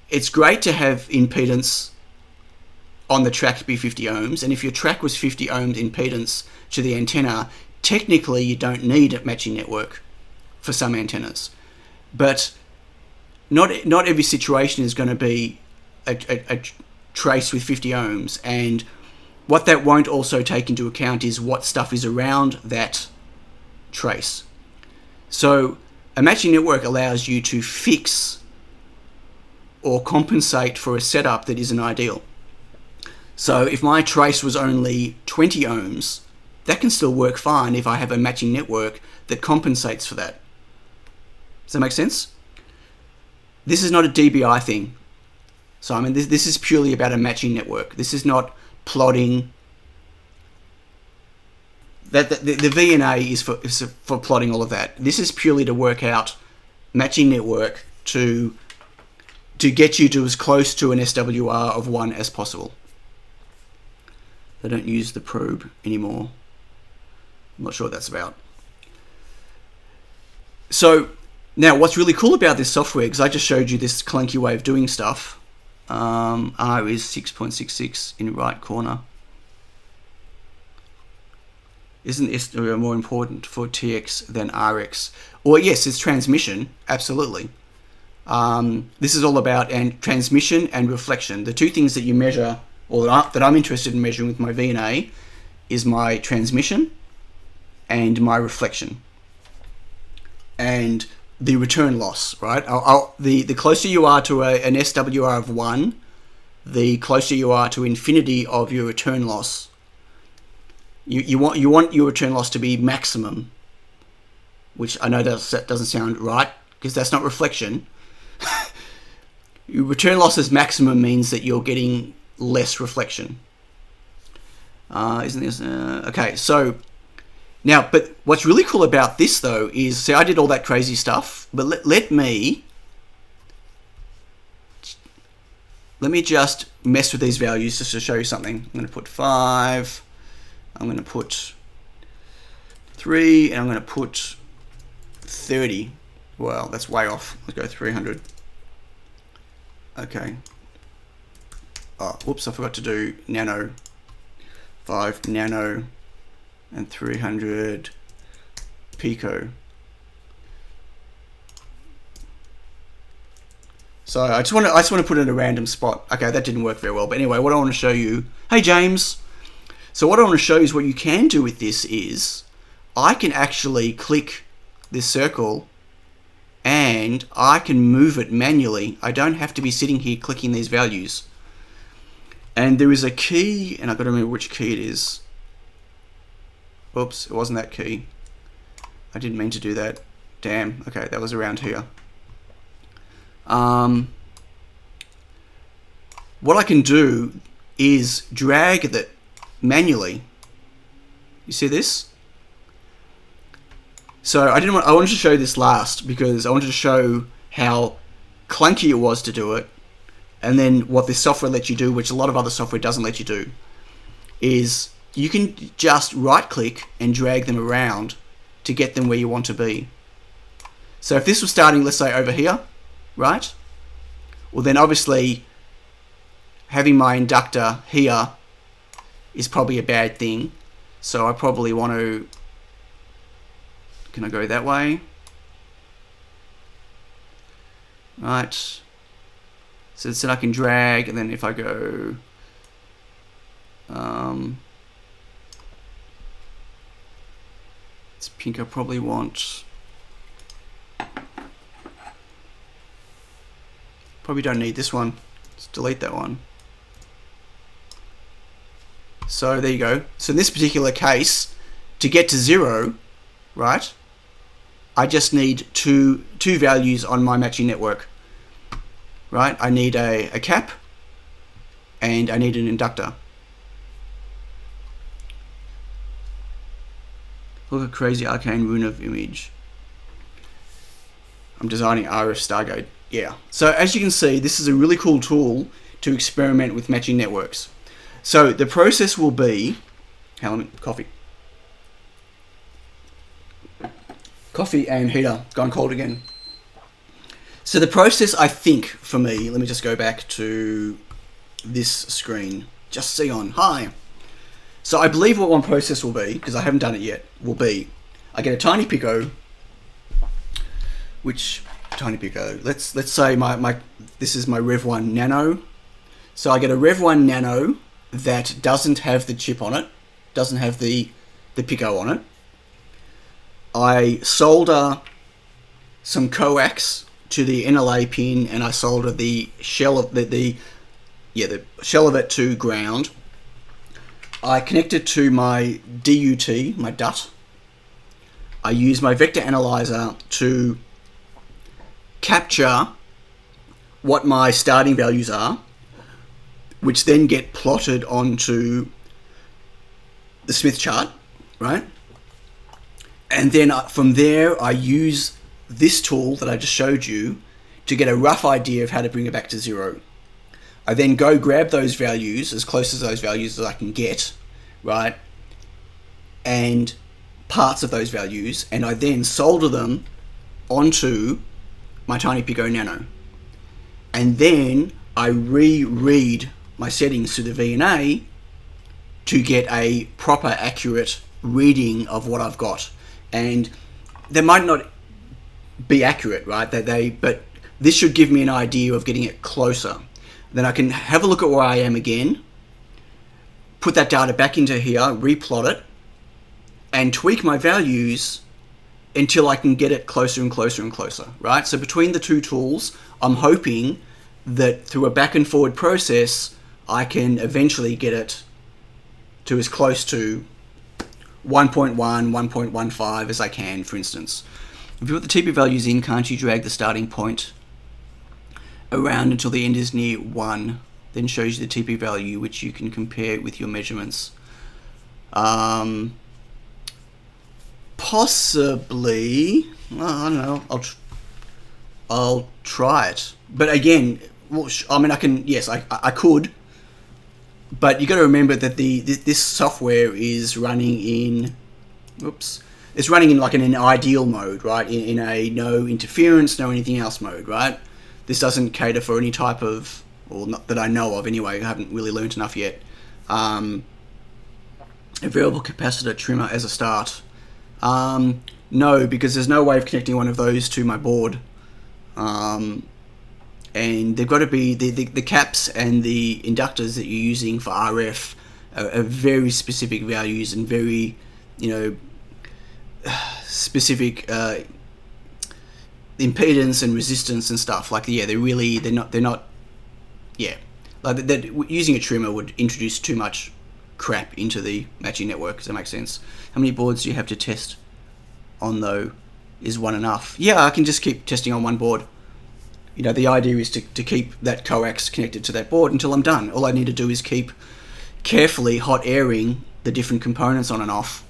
[SPEAKER 1] It's great to have impedance on the track to be 50 ohms, and if your track was 50 ohms impedance to the antenna, technically you don't need a matching network for some antennas. But not every situation is going to be a trace with 50 ohms, and what that won't also take into account is what stuff is around that trace. So a matching network allows you to fix or compensate for a setup that isn't ideal. So if my trace was only 20 ohms, that can still work fine if I have a matching network that compensates for that. Does that make sense? This is not a dBi thing. So I mean, this is purely about a matching network. This is not plotting. The VNA is for plotting all of that. This is purely to work out matching network to get you to as close to an SWR of 1 as possible. They don't use the probe anymore. I'm not sure what that's about. So now what's really cool about this software, because I just showed you this clunky way of doing stuff, R is 6.66 in the right corner. Isn't SWR more important for TX than RX? Well, yes, it's transmission, absolutely. This is all about transmission and reflection. The two things that you measure, or that I'm interested in measuring with my VNA, is my transmission and my reflection. And the return loss, right? The closer you are to an SWR of 1, the closer you are to infinity of your return loss. You want your return loss to be maximum, which I know that doesn't sound right, because that's not reflection. Your return loss as maximum means that you're getting less reflection. Isn't this okay? So now, but what's really cool about this though is, see, I did all that crazy stuff, but let me just mess with these values just to show you something. I'm going to put 5. I'm going to put 3, and I'm going to put 30. Well, that's way off. Let's go 300. Okay. Oh, whoops, I forgot to do nano. 5 nano and 300 pico. So I just want to put it in a random spot. Okay, that didn't work very well. But anyway, what I want to show you. Hey, James. So what I want to show you is what you can do with this is I can actually click this circle and I can move it manually. I don't have to be sitting here clicking these values. And there is a key, and I've got to remember which key it is. Oops, it wasn't that key. I didn't mean to do that. Damn, okay, that was around here. What I can do is drag that manually. You see this? So I wanted to show this last because I wanted to show how clunky it was to do it, and then what this software lets you do, which a lot of other software doesn't let you do, is you can just right click and drag them around to get them where you want to be. So if this was starting, let's say over here, right? Well, then obviously having my inductor here is probably a bad thing. So I probably want to, can I go that way? Right. So then I can drag, and then if I go, think I probably want... Probably don't need this one. Let's delete that one. So there you go. So in this particular case, to get to 0, right, I just need two values on my matching network. Right? I need a cap and I need an inductor. Look at crazy arcane rune of image. I'm designing RF Stargate. Yeah. So as you can see, this is a really cool tool to experiment with matching networks. So the process will be, hang on, coffee. Coffee and heater, gone cold again. So the process, I think, for me, let me just go back to this screen. Just see on, hi. So I believe what one process will be, because I haven't done it yet, will be, I get a TinyPICO, which, TinyPICO, let's say this is my Rev 1 Nano. So I get a Rev 1 Nano that doesn't have the chip on it, doesn't have the Pico on it. I solder some coax to the NLA pin, and I solder the shell of the shell of it to ground. I connect it to my DUT, my DUT. I use my vector analyzer to capture what my starting values are, which then get plotted onto the Smith chart, right? And then from there, I use this tool that I just showed you to get a rough idea of how to bring it back to 0. I then go grab those values, as close as those values as I can get, right? And parts of those values, and I then solder them onto my TinyPICO Nano. And then I reread my settings to the VNA to get a proper, accurate reading of what I've got. And they might not be accurate, right? But this should give me an idea of getting it closer. Then I can have a look at where I am again, put that data back into here, replot it, and tweak my values until I can get it closer and closer and closer, right? So between the two tools, I'm hoping that through a back and forward process, I can eventually get it to as close to 1.1, 1.15 as I can, for instance. If you put the TP values in, can't you drag the starting point around until the end is near 1, then shows you the TP value, which you can compare with your measurements? Possibly. I don't know. I'll try it. But again, well, I mean, I can. Yes, I could. But you got to remember that this software is running in. Oops. It's running in like in an ideal mode, right? In a no interference, no anything else mode, right? This doesn't cater for any type of, or not that I know of anyway. I haven't really learned enough yet. A variable capacitor trimmer as a start. No, because there's no way of connecting one of those to my board. And they've got to be, the caps and the inductors that you're using for RF are very specific values and very, specific impedance and resistance and stuff. Like, yeah, they're not, yeah. Like, using a trimmer would introduce too much crap into the matching network. Does that make sense? How many boards do you have to test on, though? Is one enough? Yeah, I can just keep testing on one board. The idea is to keep that coax connected to that board until I'm done. All I need to do is keep carefully hot airing the different components on and off.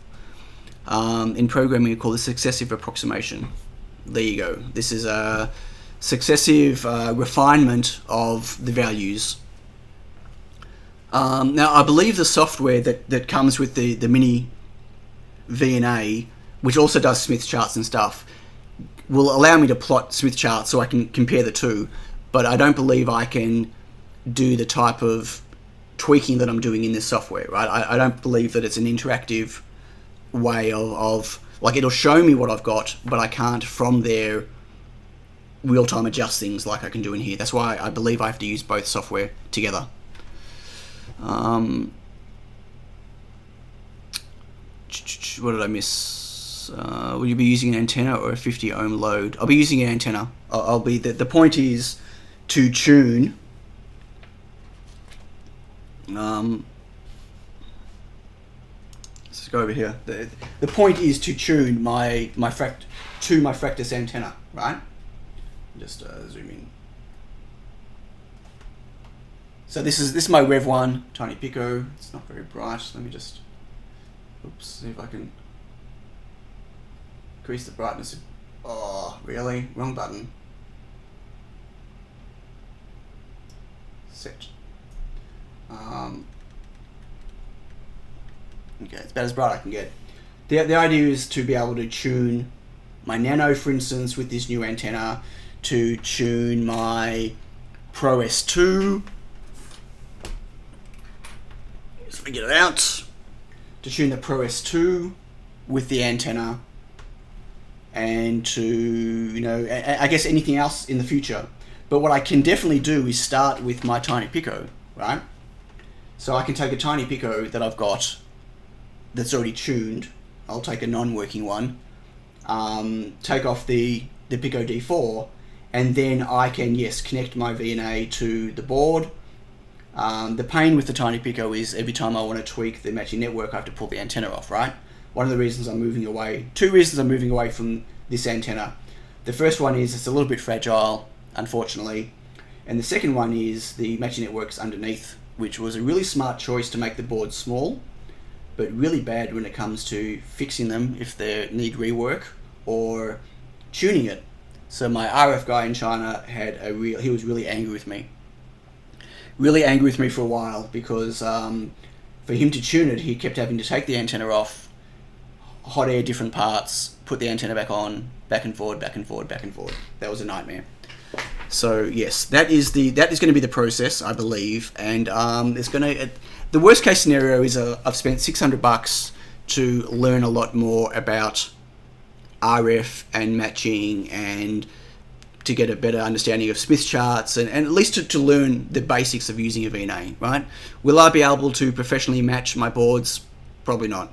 [SPEAKER 1] In programming, we call this successive approximation. There you go. This is a successive refinement of the values. Now, I believe the software that comes with the mini VNA, which also does Smith charts and stuff, will allow me to plot Smith charts so I can compare the two, but I don't believe I can do the type of tweaking that I'm doing in this software, right? I don't believe that it's an interactive way of like, it'll show me what I've got, but I can't from there real-time adjust things like I can do in here. That's why I believe I have to use both software together. What did I miss? Will you be using an antenna or a 50 ohm load? I'll be using an antenna. I'll be the point is to tune. Let's go over here. The point is to tune my Fractus antenna, right? Just zoom in. So this is my Rev 1 TinyPICO. It's not very bright. Let me just see if I can increase the brightness. Oh, really? Wrong button. Set. Okay, it's about as bright I can get. The idea is to be able to tune my Nano, for instance, with this new antenna, to tune my Pro S2. Let's figure it out. To tune the Pro S2 with the antenna, and to, you know, I guess anything else in the future. But what I can definitely do is start with my TinyPICO, right? So I can take a TinyPICO that I've got that's already tuned. I'll take a non-working one, take off the Pico D4, and then I can, yes, connect my VNA to the board. The pain with the TinyPICO is every time I want to tweak the matching network, I have to pull the antenna off, right? One of the reasons I'm moving away, two reasons I'm moving away from this antenna. The first one is it's a little bit fragile, unfortunately. And the second one is the matching network's underneath, which was a really smart choice to make the board small, but really bad when it comes to fixing them if they need rework or tuning it. So my RF guy in China he was really angry with me. Really angry with me for a while because for him to tune it, he kept having to take the antenna off, hot air different parts, put the antenna back on, back and forward, back and forward, back and forward. That was a nightmare. So yes, that is going to be the process, I believe, and the worst case scenario is I've spent $600 to learn a lot more about RF and matching and to get a better understanding of Smith charts and at least to learn the basics of using a VNA, right? Will I be able to professionally match my boards? Probably not.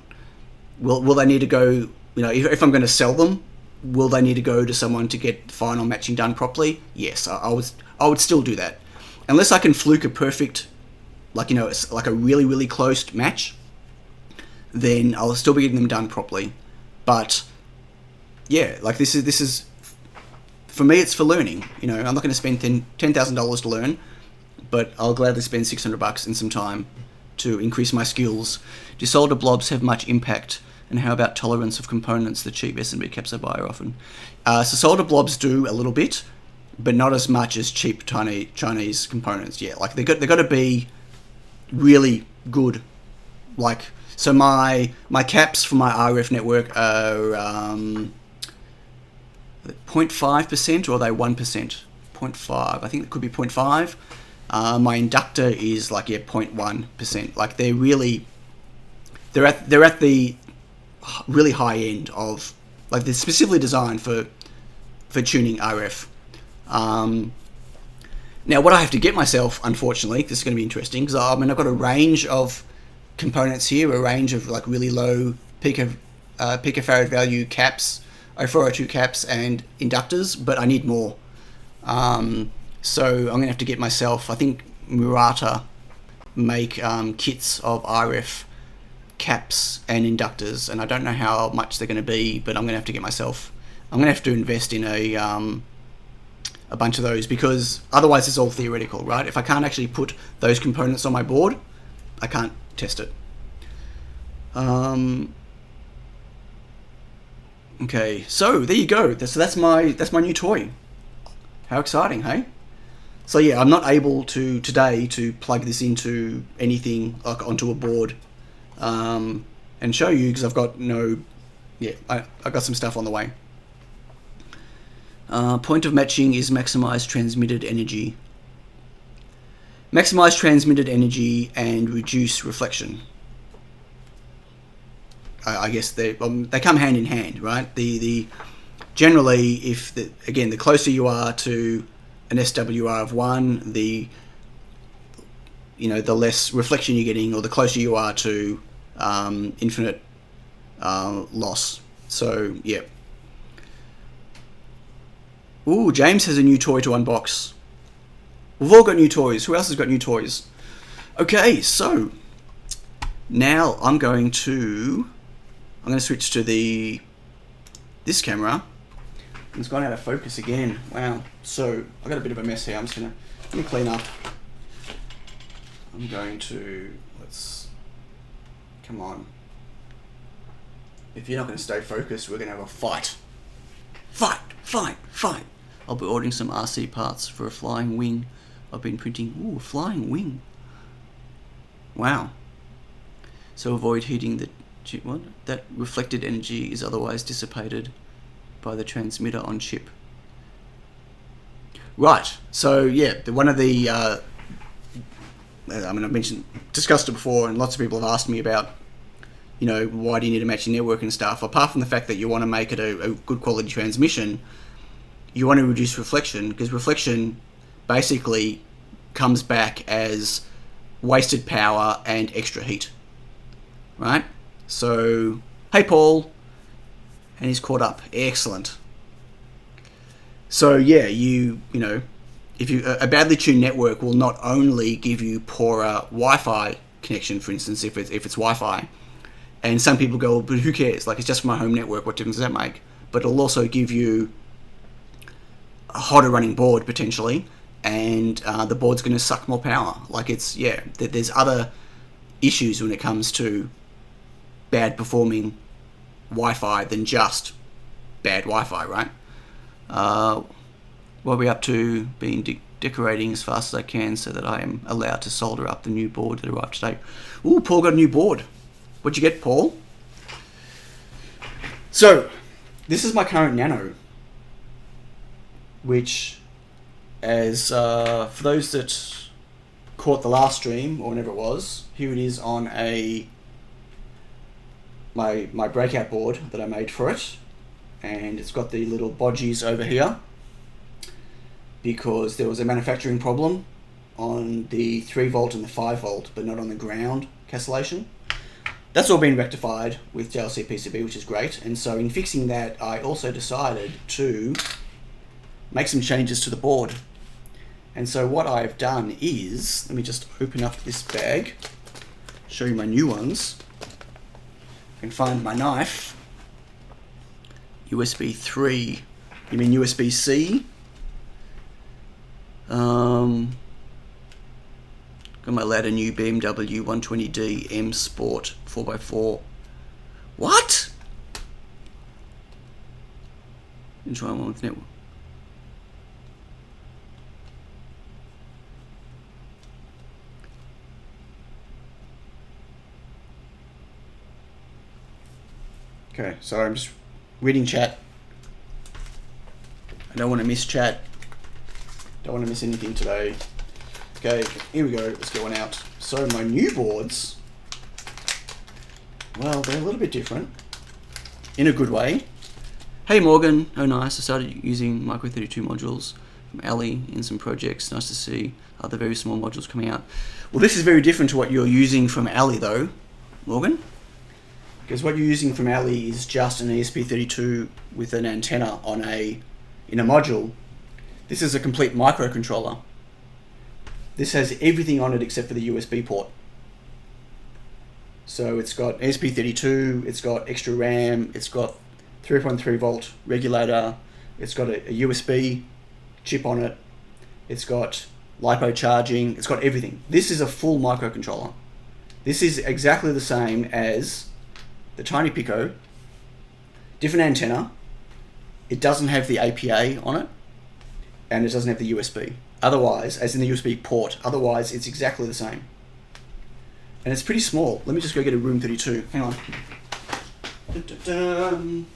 [SPEAKER 1] Will they need to go, you know, if I'm going to sell them, will they need to go to someone to get final matching done properly? Yes, I would still do that. Unless I can fluke a perfect, like, you know, like a really, really close match, then I'll still be getting them done properly. But yeah, like this is for me, it's for learning. You know, I'm not going to spend $10,000 to learn, but I'll gladly spend $600 and some time to increase my skills. Do solder blobs have much impact? And how about tolerance of components the cheap S&B caps I buy are often? So solder blobs do a little bit, but not as much as cheap tiny Chinese components. Yeah, like they got to be really good. Like, so my caps for my RF network are 0.5% or are they 1%? 0.5. I think it could be 0.5. My inductor is like 0.1%. Like they're at the really high end of, like, they're specifically designed for tuning RF. Now what I have to get myself, unfortunately, this is going to be interesting because I mean I've got a range of components here, a range of like really low picofarad value caps, 0402 caps and inductors, but I need more. So I'm going to have to get myself, I think Murata make kits of RF caps and inductors, and I don't know how much they're going to be, but I'm going to have to get myself, I'm going to have to invest in a bunch of those, because otherwise it's all theoretical, right? If I can't actually put those components on my board, I can't test it. Okay, so there you go. So that's my new toy. How exciting, hey? So yeah, I'm not able to today to plug this into anything, like onto a board, and show you, because I've got I've got some stuff on the way. Point of matching is maximize transmitted energy. Maximize transmitted energy and reduce reflection. I guess they come hand in hand, right? Generally, if the closer you are to an SWR of 1, the less reflection you're getting, or the closer you are to infinite loss. So yeah. Ooh, James has a new toy to unbox. We've all got new toys. Who else has got new toys? Okay, so now I'm going to switch to this camera. It's gone out of focus again. Wow. So I got a bit of a mess here. I'm just gonna let me clean up. I'm going to come on. If you're not going to stay focused, we're going to have a fight. Fight! I'll be ordering some RC parts for a flying wing. I've been printing. Ooh, a flying wing. Wow. So avoid heating the chip. What? That reflected energy is otherwise dissipated by the transmitter on chip. Right. So yeah, one of the I've discussed it before, and lots of people have asked me about, why do you need a matching network and stuff. Apart from the fact that you want to make it a good quality transmission, you want to reduce reflection, because reflection basically comes back as wasted power and extra heat. Right? So, hey Paul, and he's caught up. Excellent. So yeah, if a badly tuned network will not only give you poorer Wi-Fi connection, for instance, if it's Wi-Fi, and some people go, but who cares? Like, it's just for my home network. What difference does that make? But it'll also give you a hotter running board potentially, and the board's going to suck more power. Like, there's other issues when it comes to bad performing Wi-Fi than just bad Wi-Fi, right? What are we up to? Been decorating as fast as I can so that I am allowed to solder up the new board that arrived today. Ooh, Paul got a new board. What'd you get, Paul? So, this is my current Nano, which, as for those that caught the last stream or whenever it was, here it is on my breakout board that I made for it, and it's got the little bodgies over here because there was a manufacturing problem on the 3 volt and the 5 volt, but not on the ground cancellation. That's all been rectified with JLC PCB, which is great. And so in fixing that, I also decided to make some changes to the board. And so what I've done is, let me just open up this bag, show you my new ones. I can find my knife. USB 3, you mean USB-C? Got my ladder new BMW 120D M Sport 4x4. What? And try one with network. Okay, sorry, I'm just reading chat. I don't want to miss chat. Don't want to miss anything today. Okay, here we go. Let's get one out. So my new boards, well, they're a little bit different in a good way. Hey Morgan, oh nice. I started using Micro 32 modules from Ali in some projects. Nice to see other very small modules coming out. Well, this is very different to what you're using from Ali though, Morgan. Because what you're using from Ali is just an ESP32 with an antenna in a module. This is a complete microcontroller. This has everything on it except for the USB port. So it's got ESP32, it's got extra RAM, it's got 3.3 volt regulator, it's got a USB chip on it, it's got LiPo charging, it's got everything. This is a full microcontroller. This is exactly the same as the TinyPICO, different antenna. It doesn't have the APA on it, and it doesn't have the USB. Otherwise, as in the USB port, otherwise it's exactly the same. And it's pretty small. Let me just go get a room 32. Hang on. Dun-dun-dun.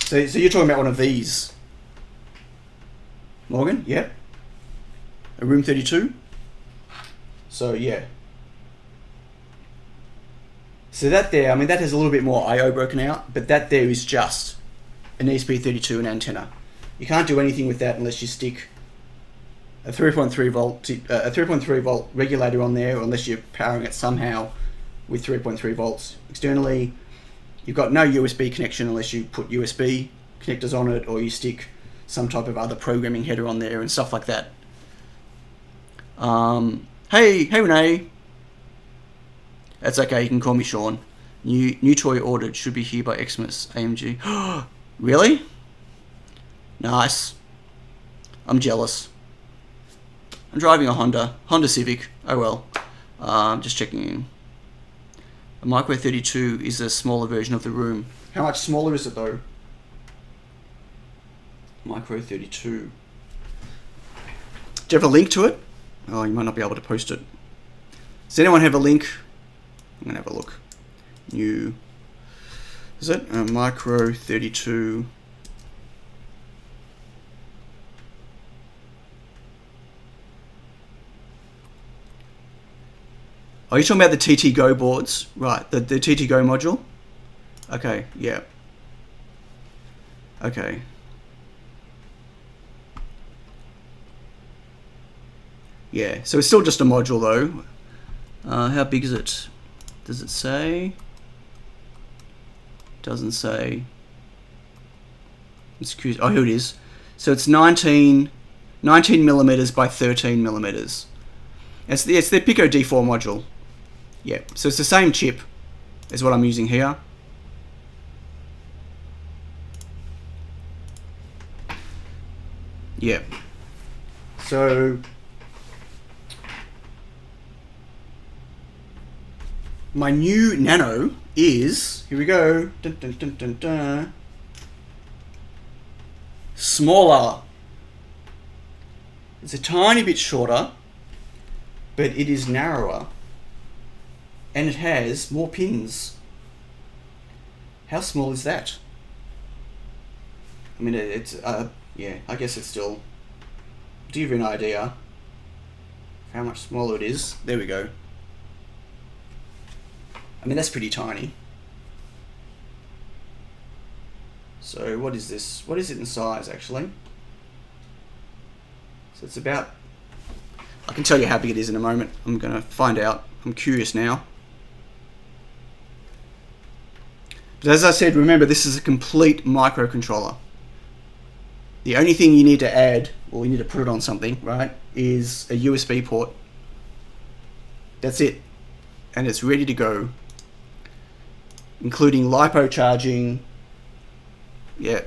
[SPEAKER 1] So you're talking about one of these, Morgan? Yep. A room 32. So yeah. So that there, I mean, that has a little bit more I/O broken out, but that there is just an ESP32 and antenna. You can't do anything with that unless you stick a 3.3 volt regulator on there, or unless you're powering it somehow with 3.3 volts externally. You've got no USB connection unless you put USB connectors on it, or you stick some type of other programming header on there and stuff like that. Hey Renee. That's okay, you can call me Sean. New toy ordered, should be here by Xmas, AMG. Really? Nice. I'm jealous. I'm driving a Honda Civic. Oh well. Just checking in. A Micro 32 is a smaller version of the room. How much smaller is it though? Micro 32. Do you have a link to it? Oh, you might not be able to post it. Does anyone have a link? I'm gonna have a look. New. Is it a Micro 32? Oh, you're talking about the TT Go boards? Right, the TT Go module? Okay, yeah. Okay. Yeah, so it's still just a module though. How big is it? Does it say? Doesn't say. Excuse. Oh, here it is. So it's 19 millimeters by 13 millimeters. It's the Pico D4 module. Yeah, so it's the same chip as what I'm using here. Yeah. So my new Nano is, here we go, dun, dun, dun, dun, dun, smaller. It's a tiny bit shorter, but it is narrower. And it has more pins. How small is that? I mean, yeah, I guess it's still... Do you have an idea of how much smaller it is? There we go. I mean, that's pretty tiny. So what is this? What is it in size, actually? So it's about... I can tell you how big it is in a moment. I'm going to find out. I'm curious now. But as I said, remember, this is a complete microcontroller. The only thing you need to add, or you need to put it on something, right, is a USB port. That's it. And it's ready to go. Including LiPo charging. Yeah.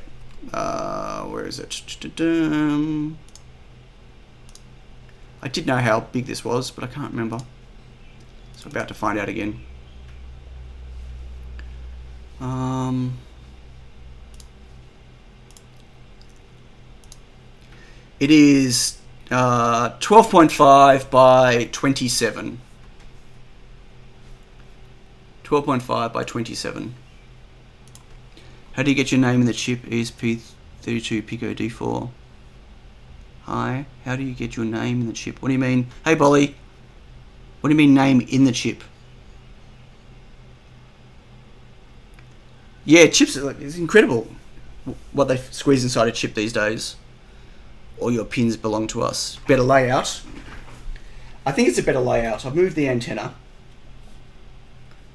[SPEAKER 1] Where is it? I did know how big this was, but I can't remember. So I'm about to find out again. It is 12.5 by 27. 12.5 by 27. How do you get your name in the chip? ESP32 Pico D4. Hi, how do you get your name in the chip? What do you mean? Hey, Bolly. What do you mean name in the chip? Yeah, chips, it's incredible what they squeeze inside a chip these days. All your pins belong to us. Better layout. I think it's a better layout. I've moved the antenna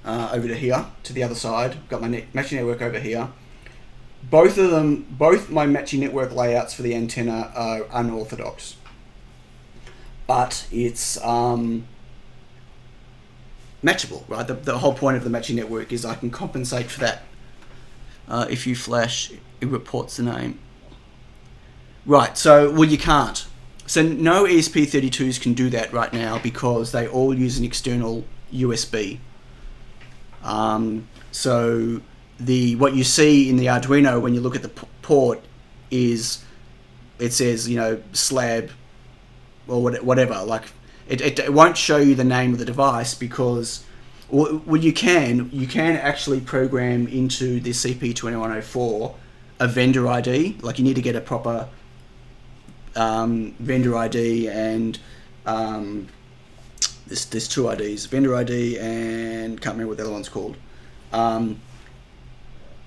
[SPEAKER 1] over to here, to the other side. Got my matching network over here. Both my matching network layouts for the antenna are unorthodox. But it's matchable, right? The whole point of the matching network is I can compensate for that. If you flash, it reports the name. Right, so, well, you can't. So no ESP32s can do that right now because they all use an external USB. So what you see in the Arduino when you look at the port is, it says, you know, slab or whatever. Like, it won't show you the name of the device because, well, you can actually program into the CP2104 a vendor ID. Like, you need to get a proper vendor ID and there's two IDs, vendor ID and can't remember what the other one's called.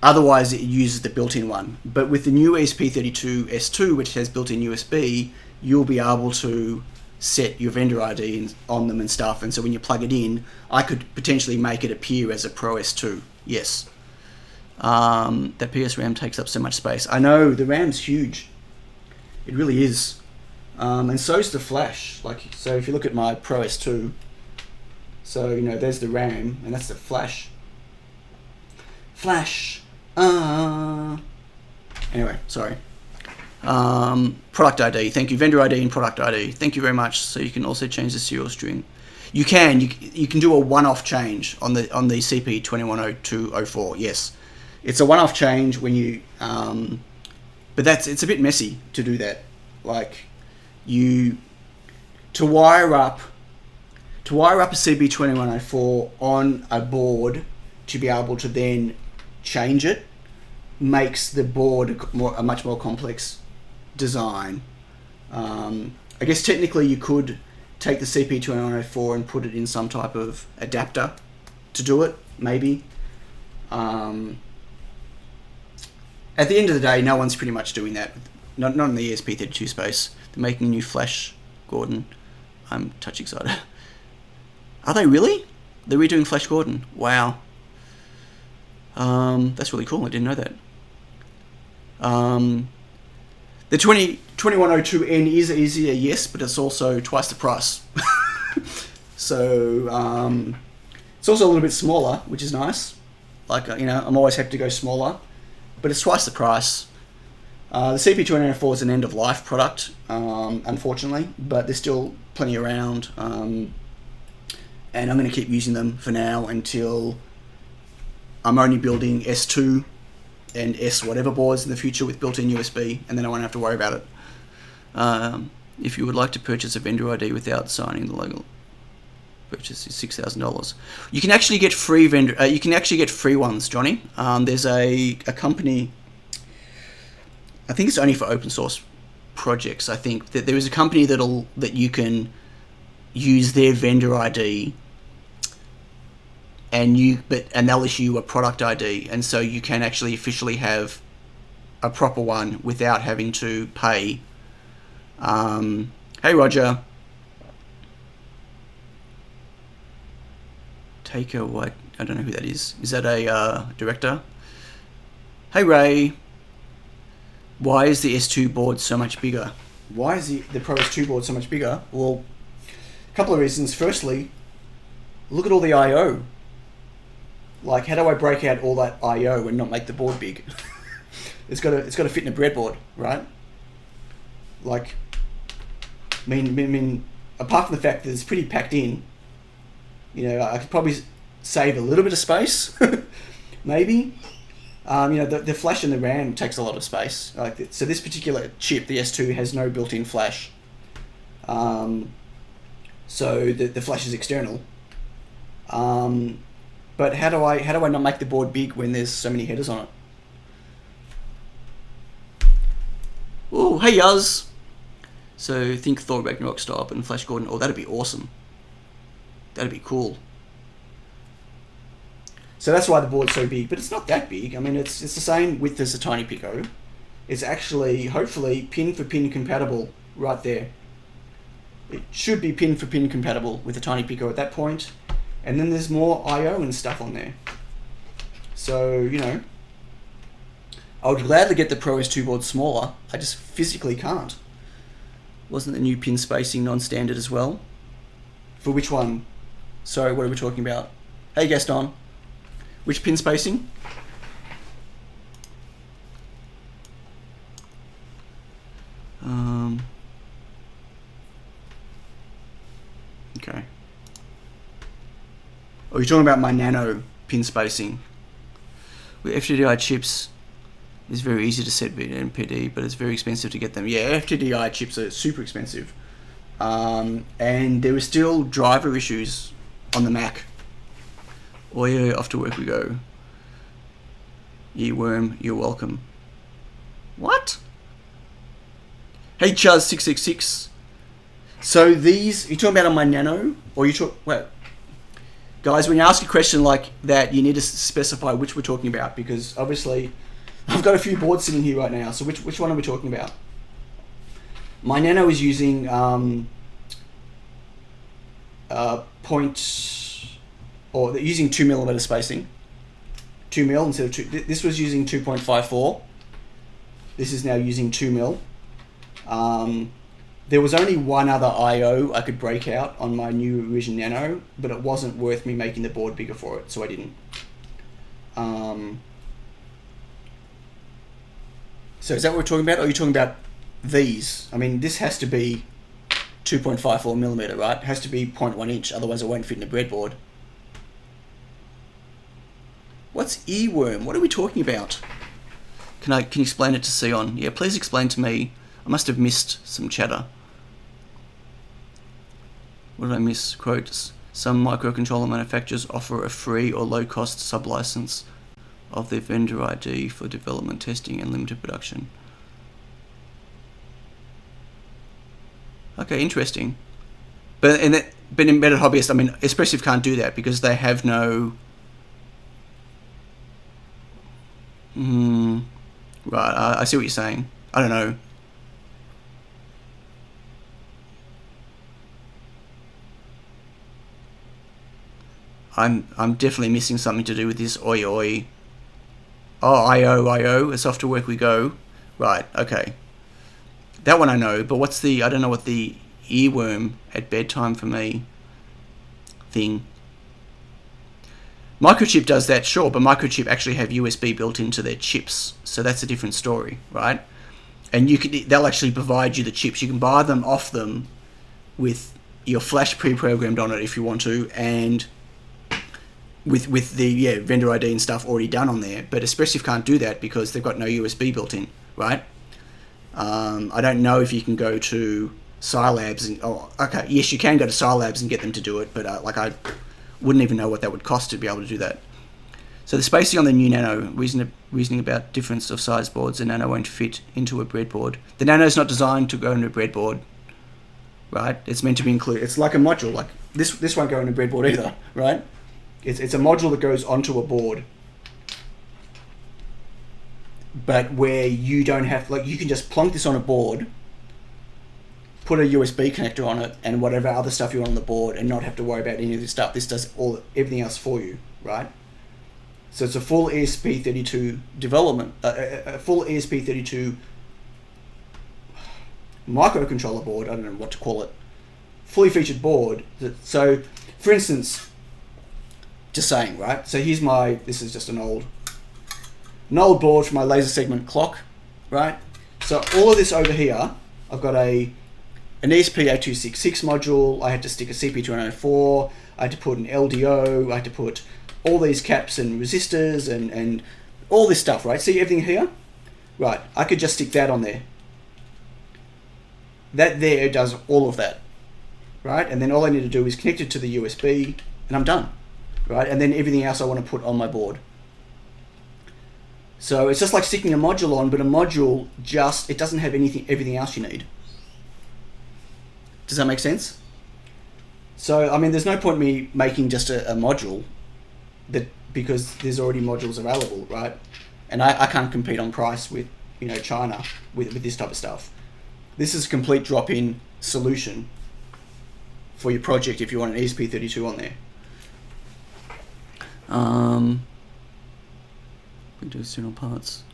[SPEAKER 1] Otherwise, it uses the built-in one. But with the new ESP32 S2, which has built-in USB, you'll be able to set your vendor ID on them and stuff. And so when you plug it in, I could potentially make it appear as a Pro S2. Yes. That PS RAM takes up so much space. I know, the RAM's huge. It really is. And so's the flash. Like, so if you look at my Pro S2, so, you know, there's the RAM, and that's the flash. Flash. Anyway, sorry. Product ID. Thank you. Vendor ID and product ID. Thank you very much. So you can also change the serial string. You can do a one-off change on the CP210204. Yes, it's a one-off change when you. But it's a bit messy to do that. Like, to wire up a CP2104 on a board to be able to then change it makes the board a much more complex design. I guess technically you could take the CP2104 and put it in some type of adapter to do it, maybe. At the end of the day, no one's pretty much doing that. Not in the ESP32 space. They're making a new Flash Gordon. I'm touch excited. Are they really? They're redoing Flash Gordon. Wow. That's really cool. I didn't know that. The 2102N is easier, yes, but it's also twice the price. So it's also a little bit smaller, which is nice. Like, you know, I'm always happy to go smaller, but it's twice the price. The CP2104 is an end-of-life product, unfortunately, but there's still plenty around, and I'm going to keep using them for now until I'm only building S2 and S whatever boards in the future with built-in USB, and then I won't have to worry about it. If you would like to purchase a vendor ID without signing the logo, purchase is $6,000. You can actually get free you can actually get free ones, Johnny. There's a company. I think it's only for open source projects. I think that there is a company that you can use their vendor ID, and they'll issue you a product ID, and so you can actually officially have a proper one without having to pay. Hey Roger. Taker White. I don't know who that is. Is that a director? Hey Ray. Why is the S2 board so much bigger? Why is the Pro S2 board so much bigger? Well, a couple of reasons. Firstly, look at all the I/O. Like, how do I break out all that I/O and not make the board big? It's got to fit in a breadboard, right? Like, I mean, apart from the fact that it's pretty packed in, you know, I could probably save a little bit of space, maybe. You know, the flash and the RAM takes a lot of space. Like, so this particular chip, the S2, has no built-in flash. So the flash is external. But how do I not make the board big when there's so many headers on it? Oh, hey Yuz. So think Thor Ragnarok style and Flash Gordon. Oh, that'd be awesome. That'd be cool. So that's why the board's so big, but it's not that big. I mean, it's the same width as a TinyPICO. It's actually, hopefully, pin for pin compatible right there. It should be pin for pin compatible with a TinyPICO at that point. And then there's more I/O and stuff on there. So, you know, I would gladly get the Pro S2 board smaller. I just physically can't. Wasn't the new pin spacing non-standard as well? For which one? Sorry, what are we talking about? Hey Gaston. Which pin spacing? Okay. Oh, you're talking about my Nano pin spacing. With FTDI chips, it's very easy to set NPD, but it's very expensive to get them. Yeah, FTDI chips are super expensive. And there are still driver issues on the Mac. Oh yeah, off to work we go. Earworm, you're welcome. What? Hey Chuz666. So these, you talking about on my Nano? Or you talk, wait. Guys, when you ask a question like that, you need to specify which we're talking about, because obviously I've got a few boards sitting here right now. So which one are we talking about? My Nano is using using 2mm spacing. 2mm instead of 2. This was using 2.54. This is now using 2mm. There was only one other I/O I could break out on my new Revision Nano, but it wasn't worth me making the board bigger for it, so I didn't. So is that what we're talking about, or are you talking about these? I mean, this has to be 2.54mm, right? It has to be 0.1 inch, otherwise it won't fit in a breadboard. What's earworm? What are we talking about? Can you explain it to Sion? Yeah, please explain to me. I must have missed some chatter. What did I miss? Quotes. Some microcontroller manufacturers offer a free or low-cost sublicense of their vendor ID for development, testing, and limited production. Okay, interesting. But embedded hobbyists, I mean, Espressive can't do that because they have no. Right, I see what you're saying. I don't know. I'm definitely missing something to do with this oi oi. Oh, IO, it's off to work we go. Right, okay. That one I know, but what's the, I don't know what the earworm at bedtime for me thing. Microchip does that, sure, but Microchip actually have USB built into their chips, so that's a different story, right? And they'll actually provide you the chips. You can buy them off them with your flash pre-programmed on it if you want to, and with the vendor ID and stuff already done on there. But Espressive can't do that because they've got no USB built in, right? I don't know if you can go to Scilabs and okay, yes, you can go to Scilabs and get them to do it, but I wouldn't even know what that would cost to be able to do that. So the spacing on the new Nano, reasoning about difference of size boards, the Nano won't fit into a breadboard. The Nano is not designed to go into a breadboard, right? It's meant to be included. It's like a module. Like this won't go into a breadboard either, right? It's a module that goes onto a board, but where you don't have, like, you can just plonk this on a board, put a USB connector on it, and whatever other stuff you want on the board, and not have to worry about any of this stuff. This does everything else for you, right? So it's a full ESP32 development, a full ESP32 microcontroller board. I don't know what to call it. Fully featured board. So, for instance, just saying, right? So here's this is just an old board for my laser segment clock, right? So all of this over here, I've got an ESP8266 module. I had to stick a CP204. I had to put an LDO. I had to put all these caps and resistors and all this stuff, right? See everything here? Right, I could just stick that on there. That there does all of that, right? And then all I need to do is connect it to the USB and I'm done, right? And then everything else I want to put on my board. So it's just like sticking a module on, but a module it doesn't have everything else you need. Does that make sense? So, I mean, there's no point me making just a module because there's already modules available, right? And I can't compete on price with, China with this type of stuff. This is a complete drop-in solution for your project if you want an ESP32 on there. We do external parts.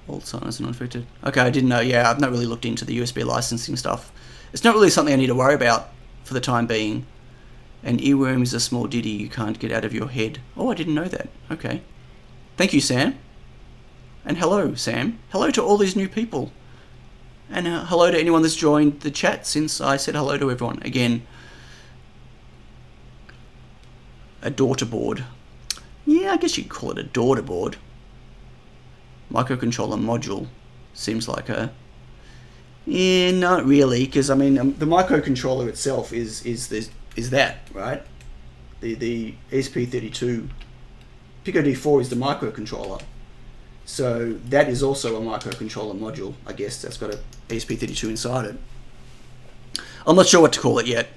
[SPEAKER 1] Alt signers are not affected. Okay, I didn't know. Yeah, I've not really looked into the USB licensing stuff. It's not really something I need to worry about for the time being. An earworm is a small ditty you can't get out of your head. Oh, I didn't know that. Okay. Thank you, Sam. And hello, Sam. Hello to all these new people. And hello to anyone that's joined the chat since I said hello to everyone. Again, a daughter board. Yeah, I guess you'd call it a daughter board. Microcontroller module seems like a... Yeah, not really, because I mean the microcontroller itself is that, right? The ESP32 Pico D4 is the microcontroller, so that is also a microcontroller module. I guess that's got a ESP32 inside it. I'm not sure what to call it yet.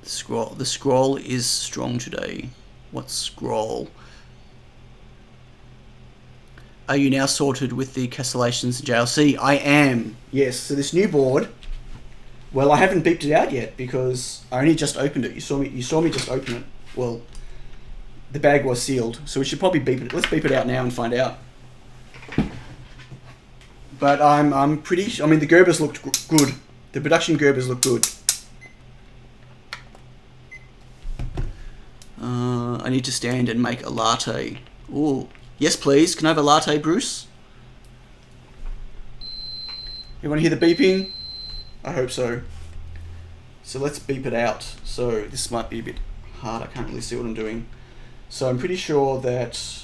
[SPEAKER 1] The scroll is strong today. What scroll? Are you now sorted with the castellations JLC? I am. Yes. So this new board. Well, I haven't beeped it out yet because I only just opened it. You saw me just open it. Well, the bag was sealed, so we should probably beep it. Let's beep it out now and find out. But I'm pretty. I mean, the Gerbers looked good. The production Gerbers look good. I need to stand and make a latte. Ooh, yes, please. Can I have a latte, Bruce? You want to hear the beeping? I hope so. So let's beep it out. So this might be a bit hard. I can't really see what I'm doing. So I'm pretty sure that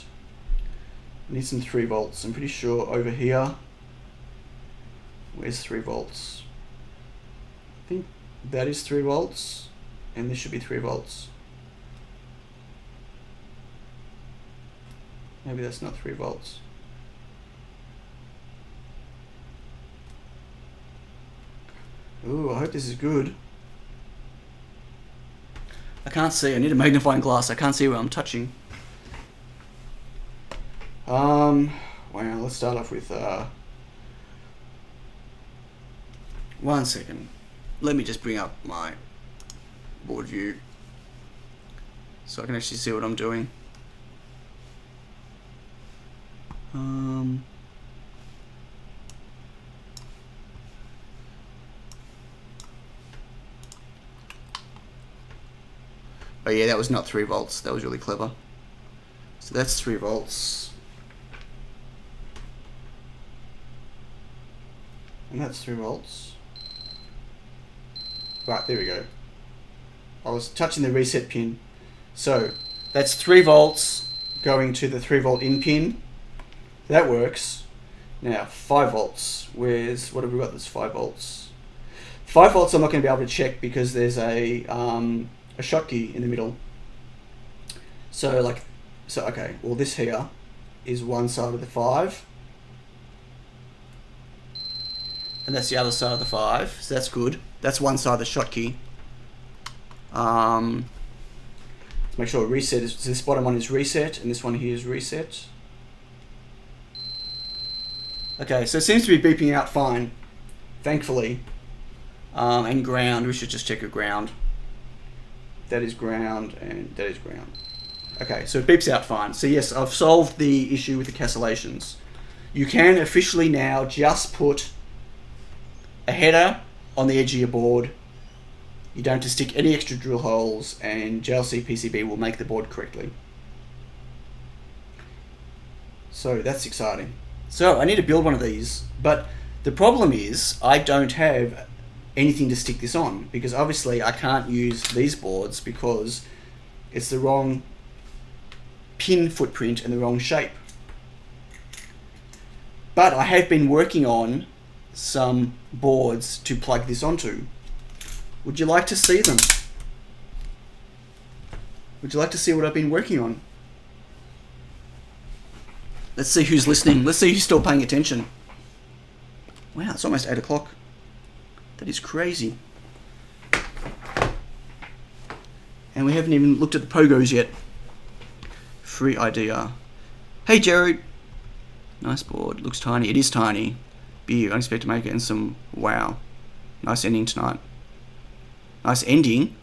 [SPEAKER 1] I need some 3 volts. I'm pretty sure over here. Where's 3 volts? I think that is 3 volts, and this should be 3 volts. Maybe that's not 3 volts. Ooh, I hope this is good. I can't see. I need a magnifying glass. I can't see where I'm touching. Wow, let's start off with 1 second. Let me just bring up my board view so I can actually see what I'm doing. Oh yeah, that was not 3 volts. That was really clever. So that's 3 volts. And that's 3 volts. Right, there we go. I was touching the reset pin. So that's 3 volts going to the 3 volt in pin. That works. Now 5 volts. What have we got that's 5 volts? 5 volts I'm not going to be able to check because there's a Schottky in the middle. So okay, well this here is one side of the 5. And that's the other side of the 5, so that's good. That's one side of the Schottky. Let's make sure reset is, this bottom one is reset, and this one here is reset. Okay, so it seems to be beeping out fine, thankfully. And ground, we should just check a ground. That is ground, and that is ground. Okay, so it beeps out fine. So yes, I've solved the issue with the castellations. You can officially now just put a header on the edge of your board. You don't have to stick any extra drill holes, and JLC PCB will make the board correctly. So that's exciting. So I need to build one of these, but the problem is I don't have anything to stick this on, because obviously I can't use these boards because it's the wrong pin footprint and the wrong shape. But I have been working on some boards to plug this onto. Would you like to see them? Would you like to see what I've been working on? Let's see who's listening. Let's see who's still paying attention. Wow, it's almost 8 o'clock. That is crazy. And we haven't even looked at the pogos yet. Free idea. Hey Jared. Nice board. Looks tiny. It is tiny. Beer, unexpected maker, and some wow. Nice ending tonight. Nice ending?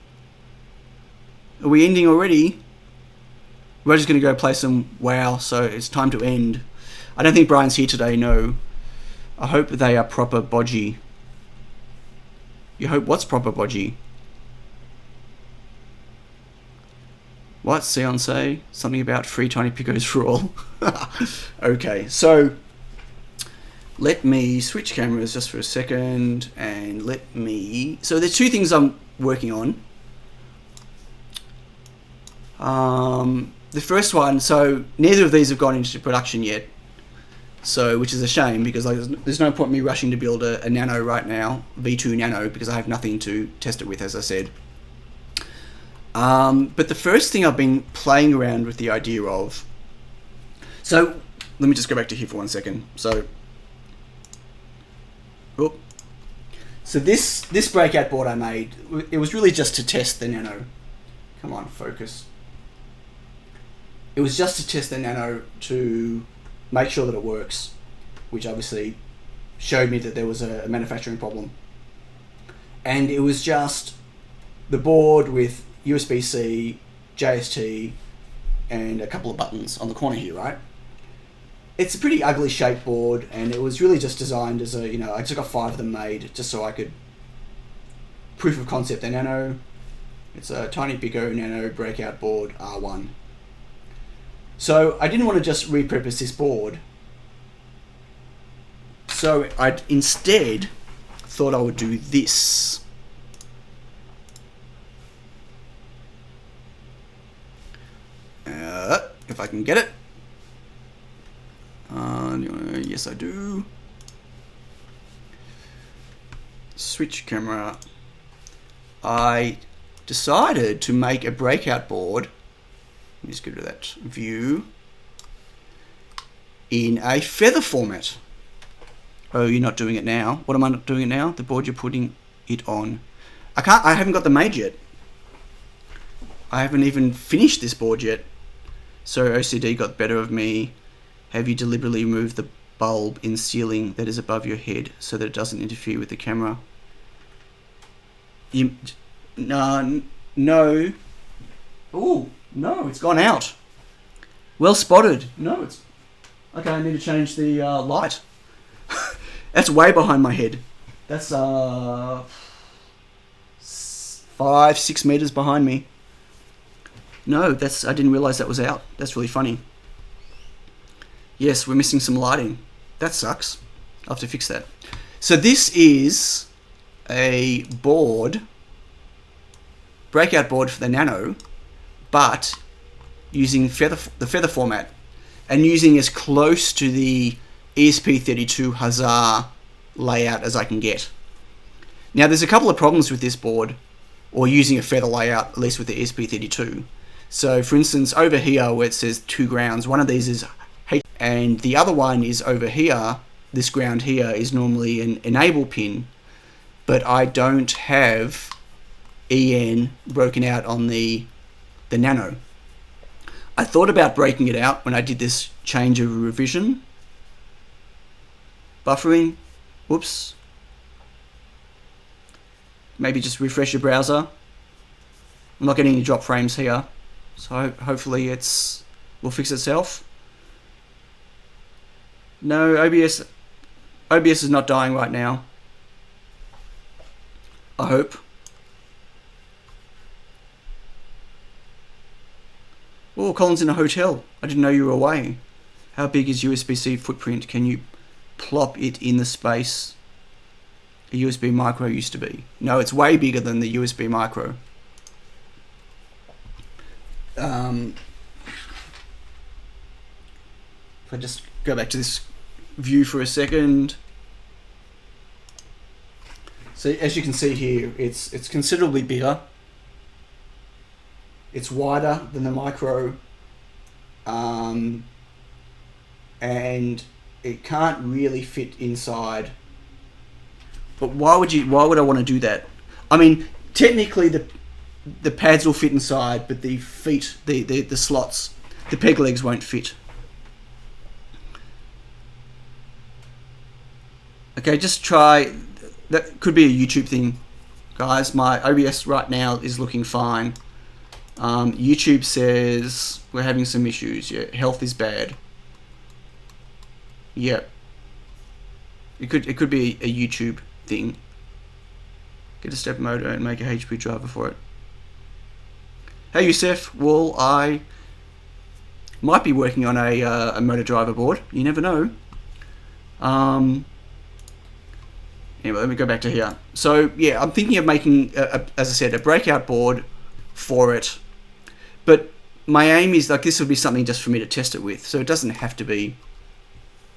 [SPEAKER 1] Are we ending already? We're just going to go play some wow, so it's time to end. I don't think Brian's here today, no. I hope they are proper bodgy. You hope what's proper bodgy? What? Sion say? Something about free TinyPICOs for all. Okay, so let me switch cameras just for a second, and let me... So there's 2 things I'm working on. The first one, so neither of these have gone into production yet, so which is a shame, because like, there's no point me rushing to build a Nano right now, V2 Nano, because I have nothing to test it with, as I said. But the first thing I've been playing around with the idea of, so let me just go back to here for 1 second. So So this breakout board I made, it was really just to test the Nano. Come on, focus. It was just to test the Nano to make sure that it works, which obviously showed me that there was a manufacturing problem. And it was just the board with USB-C, JST, and a couple of buttons on the corner here, right? It's a pretty ugly shaped board, and it was really just designed as a, I just got 5 of them made just so I could proof of concept the Nano. It's a TinyPICO Nano breakout board R1. So I didn't want to just repurpose this board. So I instead thought I would do this. If I can get it. Yes, I do. Switch camera. I decided to make a breakout board. Let me just go to that view. In a feather format. Oh, you're not doing it now. What am I not doing it now? The board you're putting it on. I haven't got them made yet. I haven't even finished this board yet. So OCD got the better of me. Have you deliberately removed the bulb in ceiling that is above your head so that it doesn't interfere with the camera? No. Oh, no, it's gone out. Well spotted. No, it's... Okay, I need to change the light. That's way behind my head. That's 5-6 meters behind me. No, I didn't realize that was out. That's really funny. Yes, we're missing some lighting. That sucks. I'll have to fix that. So this is a board, breakout board for the Nano, but using the feather format and using as close to the ESP32 Huzzah layout as I can get. Now there's a couple of problems with this board, or using a feather layout, at least with the ESP32. So for instance, over here where it says 2 grounds, one of these is H, and the other one is over here, this ground here is normally an enable pin, but I don't have EN broken out on the Nano. I thought about breaking it out when I did this change of revision. Buffering, whoops. Maybe just refresh your browser. I'm not getting any drop frames here, so hopefully will fix itself. No, OBS is not dying right now. I hope. Oh, Colin's in a hotel. I didn't know you were away. How big is USB-C footprint? Can you plop it in the space a USB micro used to be? No, it's way bigger than the USB micro. If I just go back to this view for a second. So as you can see here, it's considerably bigger. It's wider than the micro, and it can't really fit inside. But why would I want to do that? I mean, technically the pads will fit inside, but the feet, the slots, the peg legs won't fit. Okay, just try. That could be a YouTube thing, guys. My OBS right now is looking fine. YouTube says we're having some issues. Yeah, health is bad. Yep. It could be a YouTube thing. Get a step motor and make a HP driver for it. Hey Youssef, well I might be working on a motor driver board. You never know. Anyway, let me go back to here. So yeah, I'm thinking of making, as I said, a breakout board for it. But my aim is like this would be something just for me to test it with. So it doesn't have to be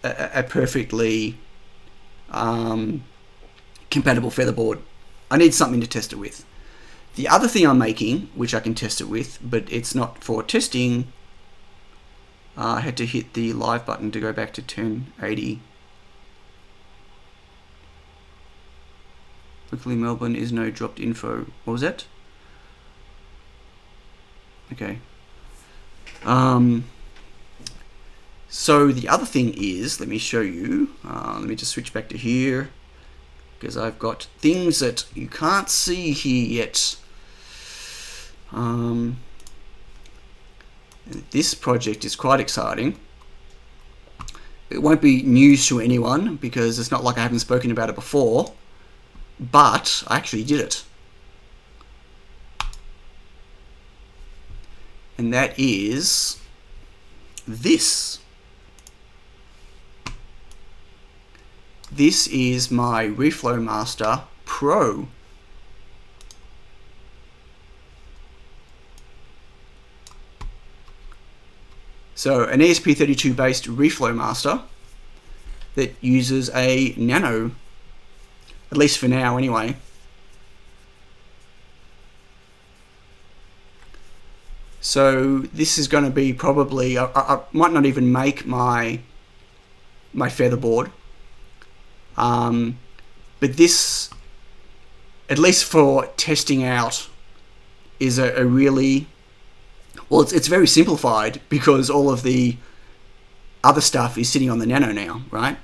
[SPEAKER 1] a perfectly compatible feather board. I need something to test it with. The other thing I'm making, which I can test it with, but it's not for testing, I had to hit the live button to go back to 1080. Quickly, Melbourne is no dropped info. What was that? Okay. So the other thing is, let me show you. Let me just switch back to here, because I've got things that you can't see here yet. This project is quite exciting. It won't be news to anyone because it's not like I haven't spoken about it before, but I actually did it. And that is this. This is my Reflow Master Pro. So an ESP32 based Reflow Master that uses a Nano, at least for now anyway. So this is going to be probably, I might not even make my featherboard, but this, at least for testing out, is a really, well, it's very simplified because all of the other stuff is sitting on the Nano now, right?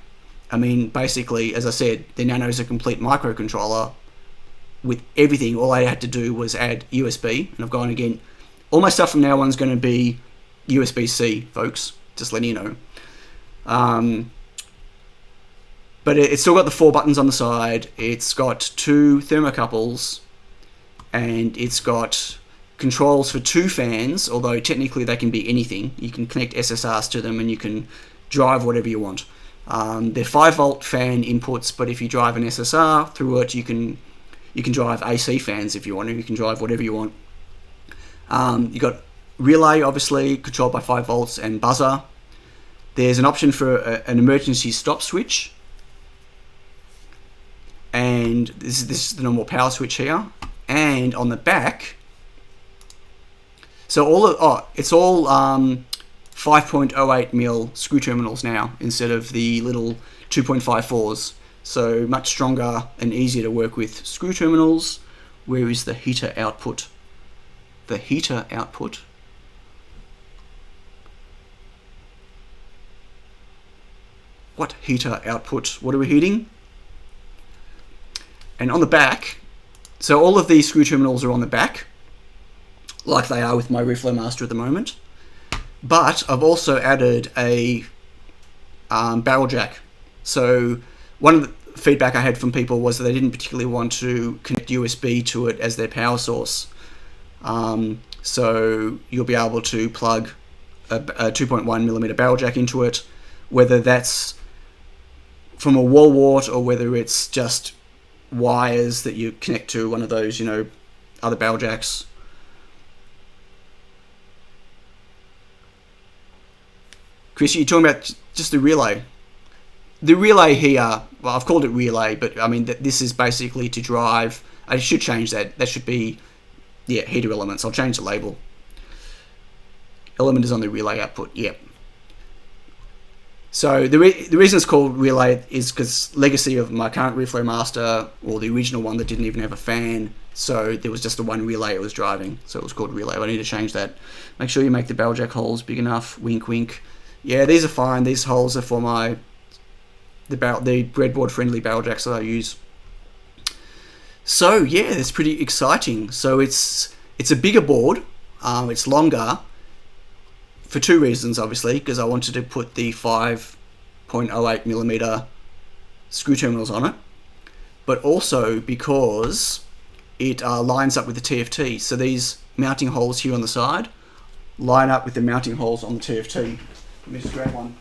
[SPEAKER 1] I mean, basically, as I said, the Nano is a complete microcontroller with everything. All I had to do was add USB, and I've gone again. All my stuff from now on is going to be USB-C, folks, just letting you know. But it's still got the 4 buttons on the side. It's got 2 thermocouples, and it's got controls for 2 fans, although technically they can be anything. You can connect SSRs to them and you can drive whatever you want. They're 5-volt fan inputs, but if you drive an SSR through it, you can drive AC fans if you want to. You can drive whatever you want. You've got relay, obviously, controlled by 5 volts, and buzzer. There's an option for an emergency stop switch. And this is the normal power switch here. And on the back, so it's all 5.08mm screw terminals now instead of the little 2.54s. So much stronger and easier to work with screw terminals. Where is the heater output? The heater output. What heater output? What are we heating? And on the back, so all of these screw terminals are on the back, like they are with my Reflow Master at the moment. But I've also added a barrel jack. So one of the feedback I had from people was that they didn't particularly want to connect USB to it as their power source. So you'll be able to plug a 2.1mm barrel jack into it, whether that's from a wall wart or whether it's just wires that you connect to one of those, other barrel jacks. Chris, you're talking about just the relay. The relay here, well, I've called it relay, but I mean, this is basically to drive. I should change that. That should be, heater elements. I'll change the label. Element is on the relay output, yep. So the reason it's called relay is because legacy of my current Reflow Master, or the original one that didn't even have a fan, so there was just the one relay it was driving, so it was called relay. I need to change that. Make sure you make the barrel jack holes big enough. Wink, wink. Yeah, these are fine. These holes are for the breadboard friendly barrel jacks that I use. So yeah, it's pretty exciting. So it's a bigger board. It's longer. For 2 reasons, obviously, because I wanted to put the 5.08mm screw terminals on it, but also because it lines up with the TFT. So these mounting holes here on the side line up with the mounting holes on the TFT. Let me just grab one.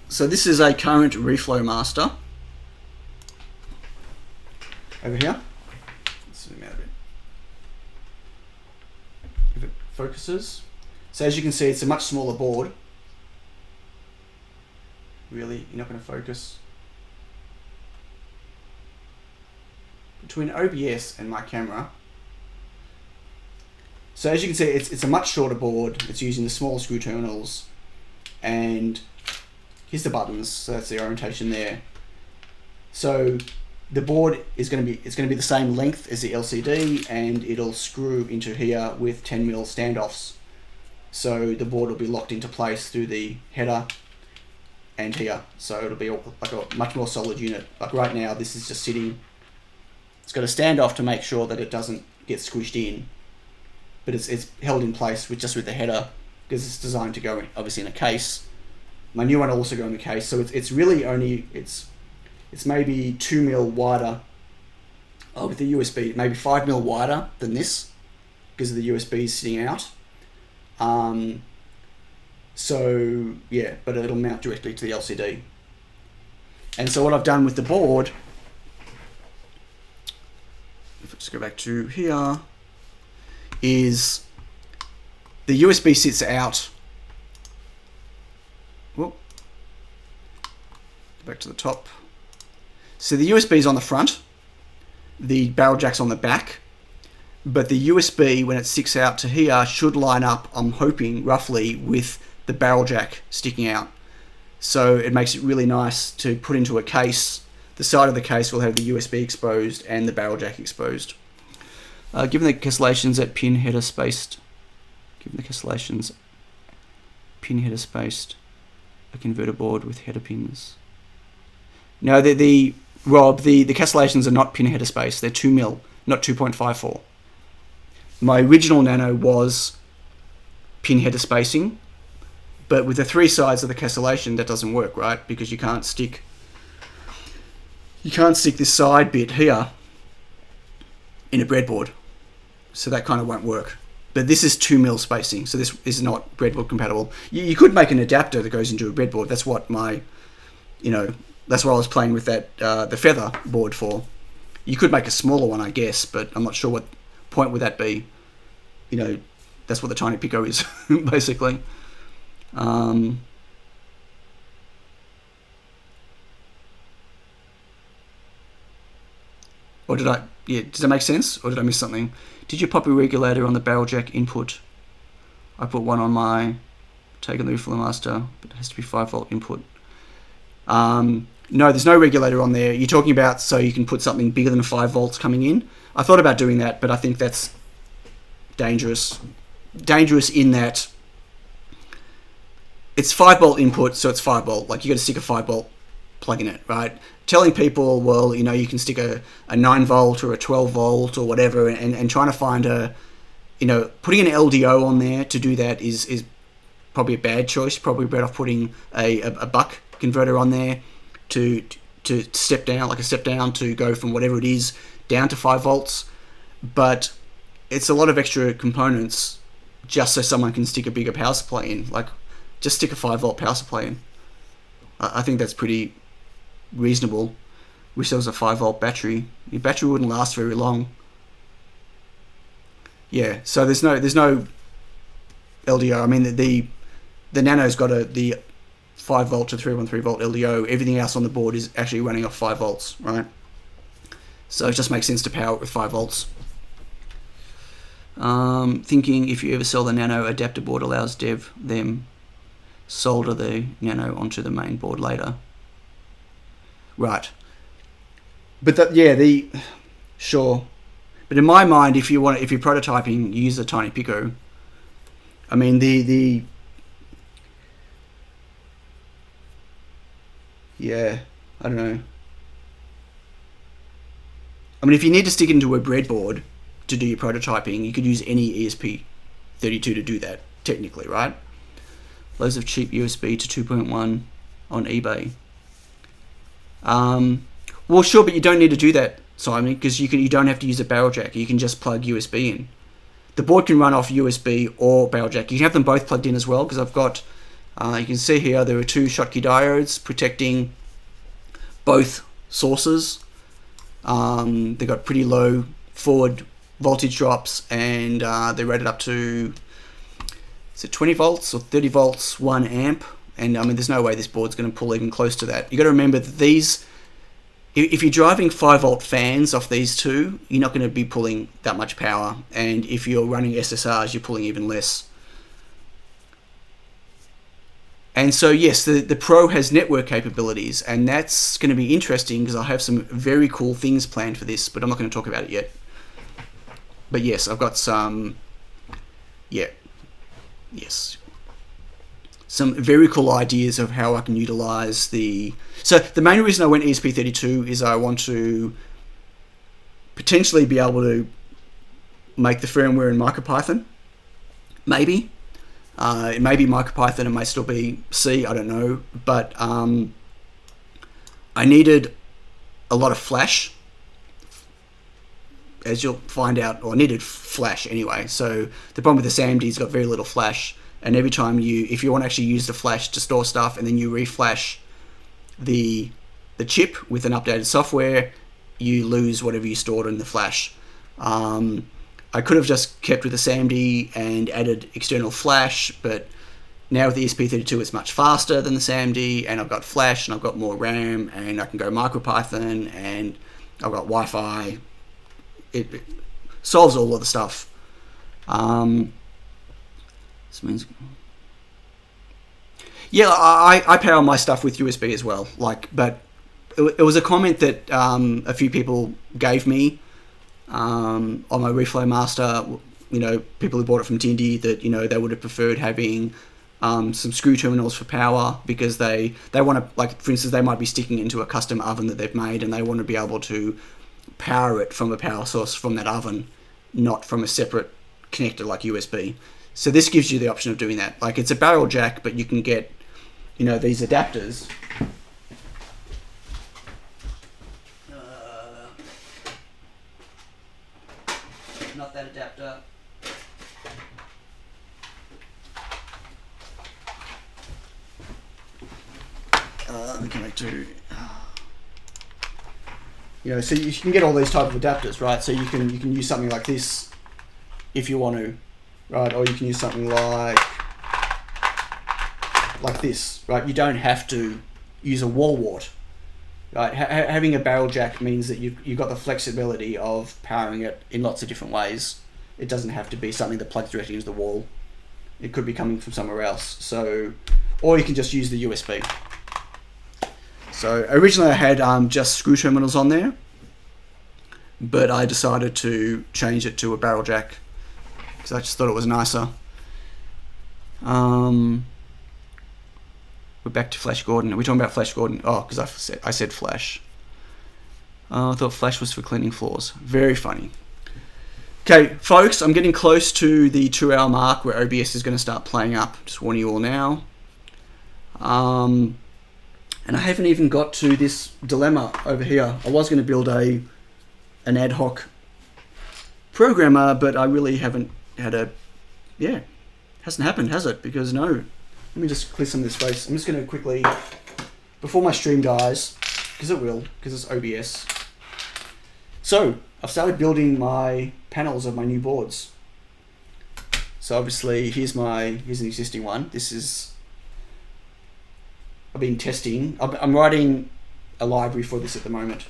[SPEAKER 1] So this is a current Reflow Master. Over here. Let's zoom out a bit. If it focuses. So as you can see, it's a much smaller board. Really, you're not going to focus. Between OBS and my camera, So as you can see, it's a much shorter board. It's using the smaller screw terminals, and here's the buttons. So that's the orientation there. So the board is going to be the same length as the LCD, and it'll screw into here with 10mm standoffs. So the board will be locked into place through the header and here. So it'll be like a much more solid unit. Like right now, this is just sitting. It's got a standoff to make sure that it doesn't get squished in, but it's held in place with just with the header, because it's designed to go obviously in a case. My new one will also go in the case, so it's really only it's maybe 2mm wider with the USB, maybe 5mm wider than this because of the USB sitting out. So yeah, but it'll mount directly to the LCD. And so what I've done with the board, if I just go back to here, is the USB sits out. Whoop. Back to the top. So the USB is on the front, the barrel jack's on the back, but the USB, when it sticks out to here, should line up, I'm hoping, roughly with the barrel jack sticking out. So it makes it really nice to put into a case. The side of the case will have the USB exposed and the barrel jack exposed. Given the castellations at pin header spaced, a converter board with header pins. No, Rob, the castellations are not pin header space. They're 2mm, not 2.54. My original Nano was pin header spacing, but with the three sides of the castellation, that doesn't work, right? Because you can't stick this side bit here in a breadboard, so that kind of won't work. But this is 2mm spacing, so this is not breadboard compatible. You could make an adapter that goes into a breadboard. That's what that's what I was playing with that the feather board for. You could make a smaller one, I guess, but I'm not sure what point would that be. That's what the TinyPICO is, basically. Or does that make sense? Or did I miss something? Did you pop a regulator on the barrel jack input? I put one on my taken the refill master, but it has to be 5V input. No, there's no regulator on there. You're talking about so you can put something bigger than 5V coming in. I thought about doing that, but I think that's dangerous. Dangerous in that it's 5V input, so it's 5V. Like, you got to stick a 5V plug in it, right? Telling people, well, you can stick a 9V or a 12V or whatever, and trying to find putting an LDO on there to do that is probably a bad choice. Probably better off putting a buck converter on there to step down, like a step down to go from whatever it is down to 5V. But it's a lot of extra components just so someone can stick a bigger power supply in. Like, just stick a 5V power supply in. I think that's pretty reasonable. Wish there was a 5V battery. Your battery wouldn't last very long. Yeah, so there's no LDO. I mean, the Nano's got the 5V to 313V LDO. Everything else on the board is actually running off 5V, right? So it just makes sense to power it with 5V. Thinking if you ever sell the Nano, adapter board allows them solder the Nano onto the main board later. Right. But sure. But in my mind, if you're prototyping, you use the TinyPICO. I mean, yeah, I don't know. I mean, if you need to stick it into a breadboard to do your prototyping, you could use any ESP32 to do that, technically, right? Loads of cheap USB to 2.1 on eBay. Well, sure, but you don't need to do that, Simon, because you don't have to use a barrel jack. You can just plug USB in. The board can run off USB or barrel jack. You can have them both plugged in as well, because I've got, you can see here, there are two Schottky diodes protecting both sources. They've got pretty low forward voltage drops, and they're rated up to, is it 20V or 30V, 1 amp? And I mean, there's no way this board's going to pull even close to that. You got to remember that these if you're driving 5-volt fans off these two, you're not going to be pulling that much power, and if you're running SSRs, you're pulling even less. And so yes, the Pro has network capabilities, and that's going to be interesting because I have some very cool things planned for this, but I'm not going to talk about it yet. But yes, I've got some, some very cool ideas of how I can utilize the... So the main reason I went ESP32 is I want to potentially be able to make the firmware in MicroPython. Maybe. It may be MicroPython, it may still be C, I don't know. But I needed a lot of flash, as you'll find out, or I needed flash anyway. So the problem with the SAMD's got very little flash, and every time if you want to actually use the flash to store stuff, and then you reflash the chip with an updated software, you lose whatever you stored in the flash. I could have just kept with the SAMD and added external flash, but now with the ESP32 it's much faster than the SAMD, and I've got flash, and I've got more RAM, and I can go MicroPython, and I've got Wi-Fi. It solves all of the stuff. This means... Yeah, I power my stuff with USB as well. But it was a comment that a few people gave me on my Reflow Master. You know, people who bought it from Tindy, that they would have preferred having some screw terminals for power, because they want to, like, for instance, they might be sticking into a custom oven that they've made, and they want to be able to power it from a power source from that oven, not from a separate connector like USB. So this gives you the option of doing that. Like, it's a barrel jack, but you can get, these adapters. Not that adapter. We can make two. So you can get all these type of adapters, right? So you can use something like this if you want to, right? Or you can use something like this, right? You don't have to use a wall wart, right? Having a barrel jack means that you've got the flexibility of powering it in lots of different ways. It doesn't have to be something that plugs directly into the wall. It could be coming from somewhere else. So, or you can just use the USB. So originally I had just screw terminals on there, but I decided to change it to a barrel jack because I just thought it was nicer. We're back to Flash Gordon. Are we talking about Flash Gordon? Oh, because I said Flash. I thought Flash was for cleaning floors. Very funny. Okay, folks, I'm getting close to the 2-hour mark where OBS is going to start playing up. Just warning you all now. And I haven't even got to this dilemma over here. I was going to build an ad hoc programmer, but I really haven't had hasn't happened, has it? Because no. Let me just clear some of this space. I'm just going to quickly, before my stream dies, because it will, because it's OBS. So, I've started building my panels of my new boards. So obviously, here's an existing one. This is... I've been testing. I'm writing a library for this at the moment.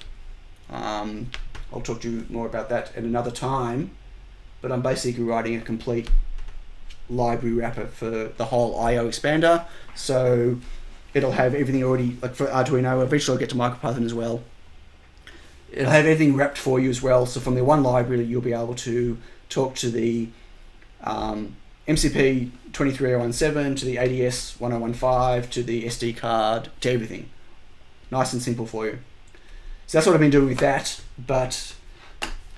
[SPEAKER 1] I'll talk to you more about that at another time. But I'm basically writing a complete library wrapper for the whole IO expander. So it'll have everything already, like for Arduino. Eventually I'll get to MicroPython as well. It'll have everything wrapped for you as well. So from the one library, you'll be able to talk to the MCP 23017, to the ADS 1015, to the SD card, to everything. Nice and simple for you. So that's what I've been doing with that, but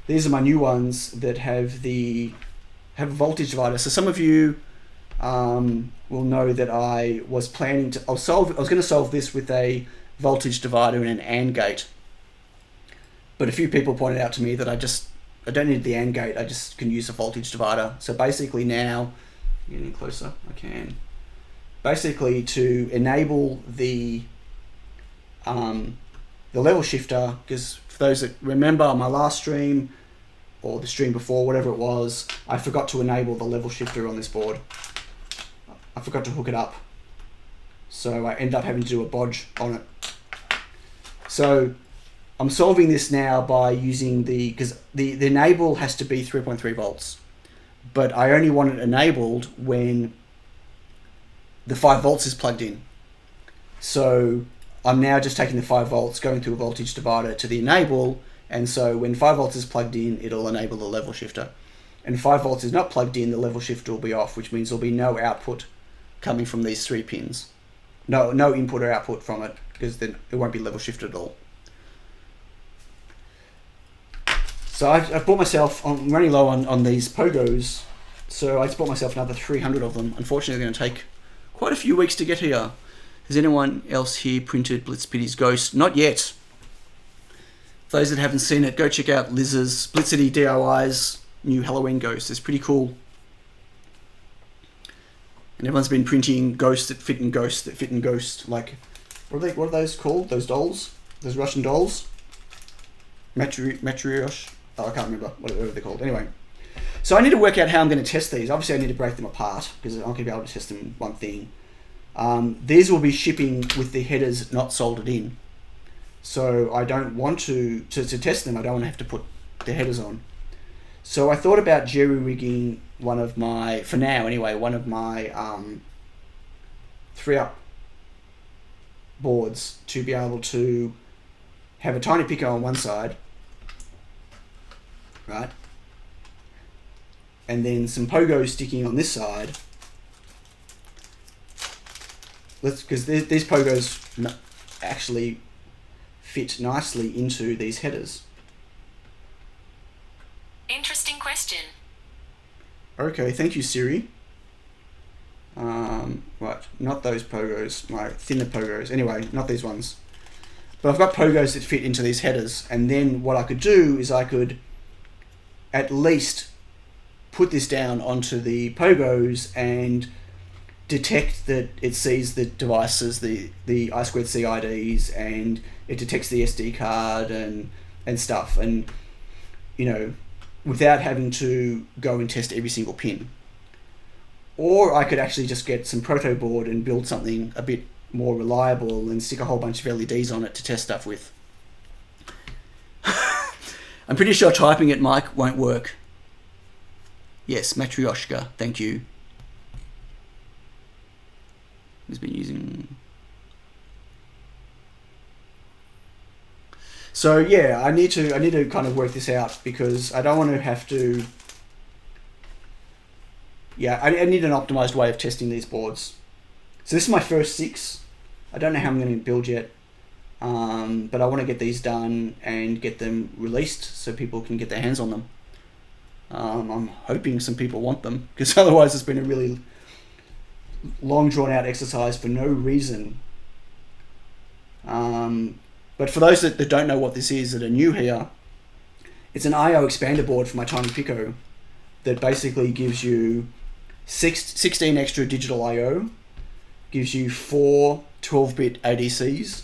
[SPEAKER 1] these are my new ones that have a voltage divider. So some of you will know that I was planning to, I was going to solve this with a voltage divider and an AND gate. But a few people pointed out to me that I don't need the AND gate, I just can use a voltage divider. So basically now, getting closer, I can. Basically to enable the level shifter, because for those that remember my last stream, or the stream before, whatever it was, I forgot to enable the level shifter on this board. I forgot to hook it up. So I ended up having to do a bodge on it. So
[SPEAKER 2] I'm solving this now by using because the enable has to be 3.3 volts, but I only want it enabled when the 5 volts is plugged in. So I'm now just taking the 5 volts, going through a voltage divider to the enable, and so when 5 volts is plugged in, it'll enable the level shifter. And if 5 volts is not plugged in, the level shifter will be off, which means there'll be no output coming from these 3 pins. No input or output from it, because then it won't be level shifted at all. So I've bought myself, I'm running low on these pogos, so I just bought myself another 300 of them. Unfortunately, they're going to take quite a few weeks to get here. Has anyone else here printed Blitzpity's Ghost? Not yet. For those that haven't seen it, go check out Liz's Blitzity DIY's new Halloween Ghost. It's pretty cool. And everyone's been printing ghosts that fit in ghosts that fit in ghost. Like, what are those called? Those dolls? Those Russian dolls? Matryosh? Oh, I can't remember whatever they're called. Anyway. So I need to work out how I'm going to test these. Obviously, I need to break them apart because I'm going to be able to test them one thing. These will be shipping with the headers not soldered in. So I don't want to test them, I don't want to have to put the headers on. So I thought about jerry-rigging one of my, for now anyway, one of my 3-up boards to be able to have a TinyPICO on one side, right? And then some pogos sticking on this side. Because these pogos actually fit nicely into these headers.
[SPEAKER 3] Interesting question.
[SPEAKER 2] Okay, thank you, Siri. Right, not those pogos, my thinner pogos. Anyway, not these ones. But I've got pogos that fit into these headers, and then what I could do is I could at least put this down onto the pogos and detect that it sees the devices, the I2C IDs, and it detects the SD card and stuff, and you know, without having to go and test every single pin. Or I could actually just get some proto board and build something a bit more reliable and stick a whole bunch of LEDs on it to test stuff with. I'm pretty sure typing it, Mike, won't work. Yes, Matryoshka, thank you. He's been using... So yeah, I need to kind of work this out because I don't want to have to... Yeah, I need an optimized way of testing these boards. So this is my first 6. I don't know how I'm going to build yet, but I want to get these done and get them released so people can get their hands on them. I'm hoping some people want them because otherwise it's been a really long drawn out exercise for no reason. But for those that don't know what this is, that are new here, it's an IO expander board for my TinyPICO that basically gives you 16 extra digital IO, gives you 4 12-bit ADCs,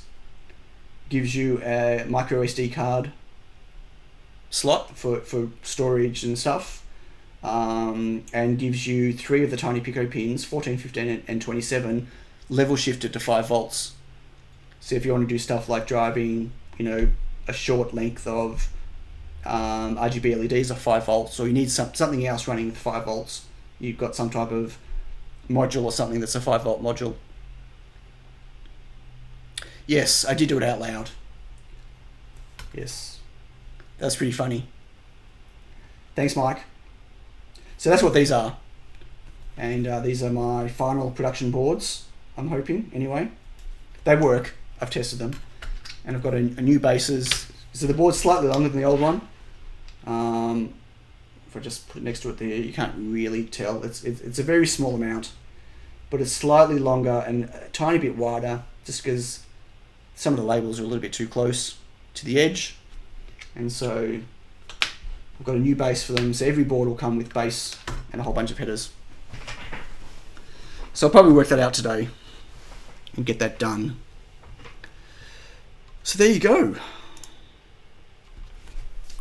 [SPEAKER 2] gives you a micro SD card slot for storage and stuff, and gives you 3 of the TinyPICO pins, 14, 15, and 27, level shifted to 5 volts. So if you want to do stuff like driving, you know, a short length of RGB LEDs are 5 volts, or you need something else running with 5 volts, you've got some type of module or something that's a 5 volt module. Yes, I did do it out loud. Yes, that's pretty funny. Thanks, Mike. So that's what these are, and these are my final production boards, I'm hoping, anyway. They work, I've tested them, and I've got a new bases. So the board's slightly longer than the old one. If I just put it next to it there, you can't really tell. It's a very small amount, but it's slightly longer and a tiny bit wider, just because some of the labels are a little bit too close to the edge. And so I've got a new base for them, so every board will come with base and a whole bunch of headers. So I'll probably work that out today and get that done. So there you go.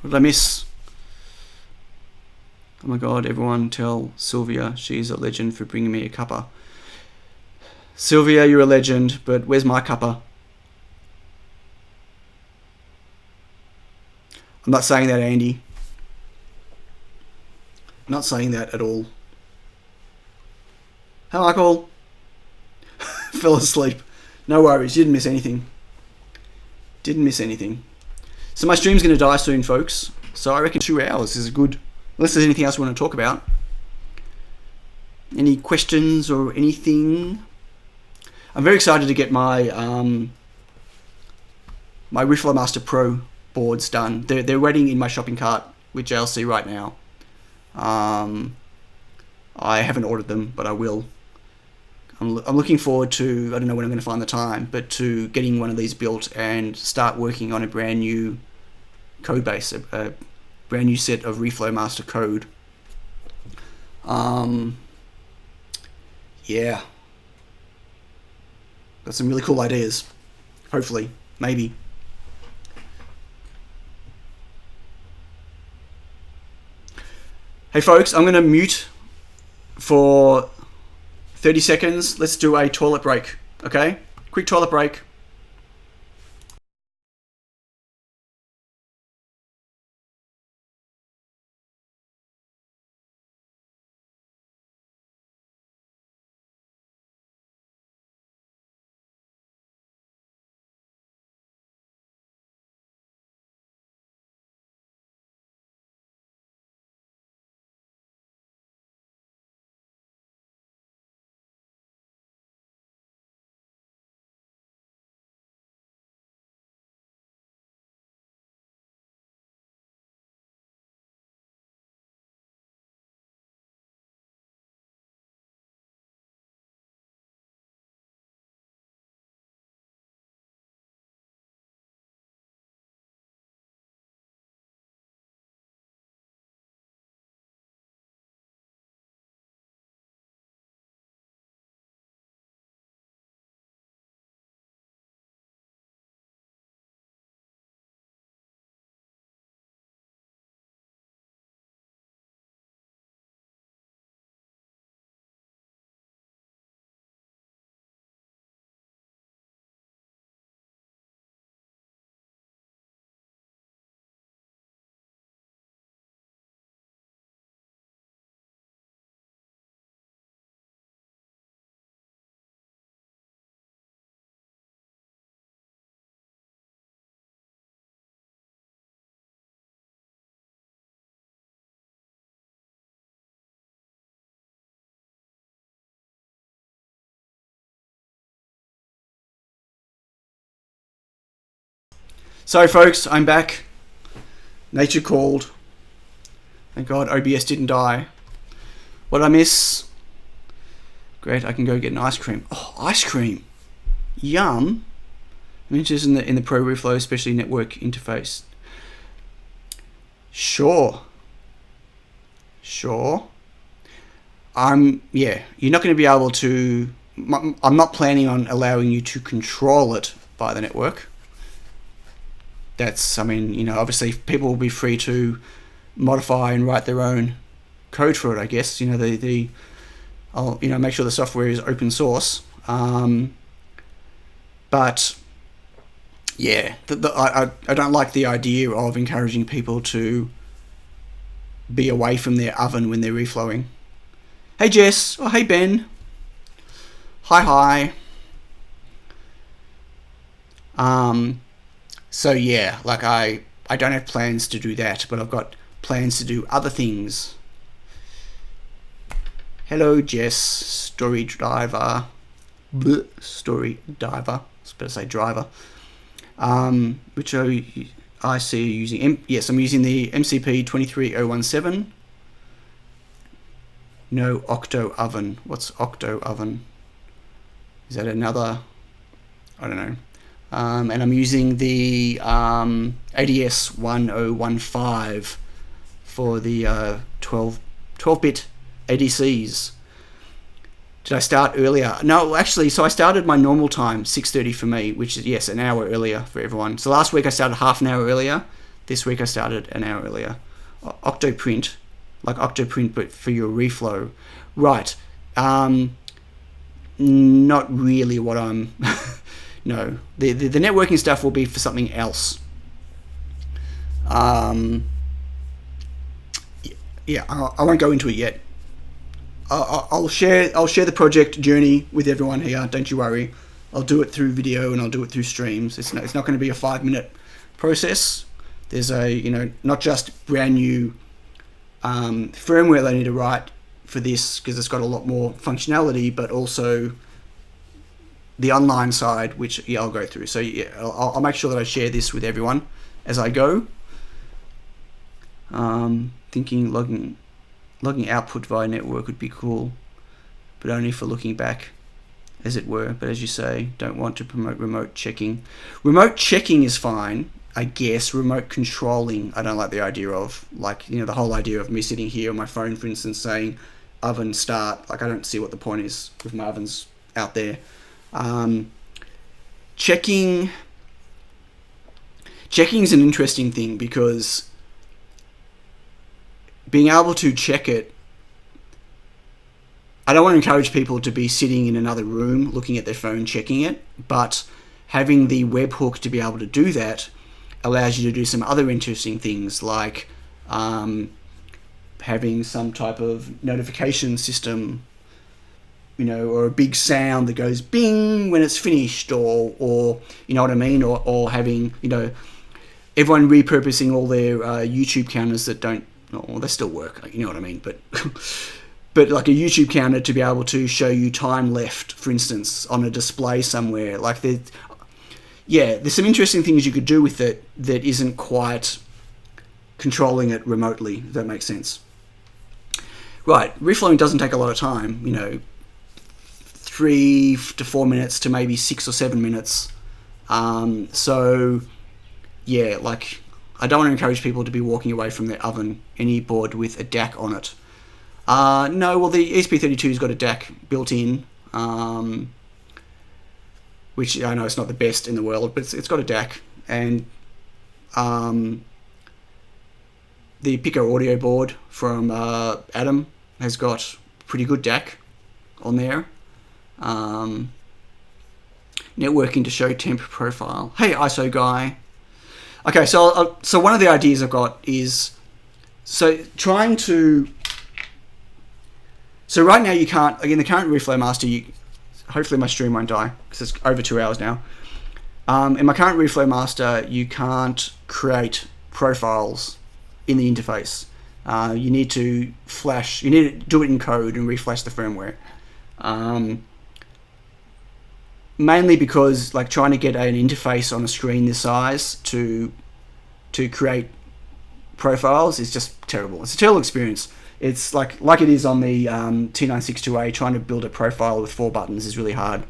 [SPEAKER 2] What did I miss? Oh my god, everyone tell Sylvia she's a legend for bringing me a cuppa. Sylvia, you're a legend, but where's my cuppa? I'm not saying that, Andy. I'm not saying that at all. Hi, Michael. Fell asleep. No worries, you didn't miss anything. Didn't miss anything. So my stream's going to die soon, folks. So I reckon 2 hours is good. Unless there's anything else we want to talk about. Any questions or anything? I'm very excited to get my my Reflow Master Pro boards done. They're waiting in my shopping cart with JLC right now. I haven't ordered them, but I will. I'm looking forward to, I don't know when I'm going to find the time, but to getting one of these built and start working on a brand new code base, a brand new set of Reflow Master code. Yeah. Got some really cool ideas. Hopefully. Maybe. Hey folks, I'm going to mute for 30 seconds. Let's do a toilet break, okay? Quick toilet break. So folks, I'm back. Nature called. Thank God OBS didn't die. What did I miss? Great, I can go get an ice cream. Oh, ice cream. Yum. I'm interested in the Pro Reflow, especially network interface. Sure. Yeah, you're not going to be able to, I'm not planning on allowing you to control it by the network. That's, I mean, you know, obviously people will be free to modify and write their own code for it, I guess. You know, I'll, you know, make sure the software is open source. But yeah, I don't like the idea of encouraging people to be away from their oven when they're reflowing. Hey Jess, oh hey Ben. Hi. So yeah, like I don't have plans to do that, but I've got plans to do other things. Hello Jess, story diver. Bleh, story diver. I was better say driver. Which I see you using. Yes, I'm using the MCP 23017. No Octo oven. What's Octo oven? Is that another? I don't know. And I'm using the ADS 1015 for the 12-bit ADCs. Did I start earlier? No, actually, so I started my normal time, 6:30 for me, which is, yes, an hour earlier for everyone. So last week I started half an hour earlier. This week I started an hour earlier. Octoprint, like Octoprint, but for your reflow. Right. Not really what I'm... No. The networking stuff will be for something else. Yeah, I won't go into it yet. I'll share the project journey with everyone here. Don't you worry. I'll do it through video and I'll do it through streams. It's not going to be a 5-minute process. There's not just brand new firmware they need to write for this because it's got a lot more functionality, but also the online side, which I'll go through. So yeah, I'll make sure that I share this with everyone as I go. Thinking logging output via network would be cool, but only for looking back, as it were. But as you say, don't want to promote remote checking. Remote checking is fine, I guess. Remote controlling, I don't like the idea of. Like, the whole idea of me sitting here on my phone, for instance, saying oven start. Like, I don't see what the point is with my ovens out there. Checking is an interesting thing because being able to check it, I don't want to encourage people to be sitting in another room looking at their phone checking it, but having the webhook to be able to do that allows you to do some other interesting things, like having some type of notification system, or a big sound that goes bing when it's finished, or you know what I mean, or having, everyone repurposing all their YouTube counters that don't, well, they still work, you know what I mean, but but like a YouTube counter to be able to show you time left, for instance, on a display somewhere. Like, there's some interesting things you could do with it that isn't quite controlling it remotely, if that makes sense. Right, reflowing doesn't take a lot of time, 3 to 4 minutes to maybe 6 or 7 minutes. So yeah, like, I don't want to encourage people to be walking away from their oven any board with a DAC on it. No, well, the ESP32's got a DAC built in, which I know it's not the best in the world, but it's got a DAC. And the Pico audio board from Adam has got pretty good DAC on there. Networking to show temp profile. Hey, ISO guy. Okay, so one of the ideas I've got is, right now you can't, again, the current Reflow Master, hopefully my stream won't die because it's over 2 hours now. In my current Reflow Master, you can't create profiles in the interface. You need to do it in code and reflash the firmware. Mainly because, like, trying to get an interface on a screen this size to create profiles is just terrible. It's a terrible experience. It's like it is on the T962A. Trying to build a profile with 4 buttons is really hard.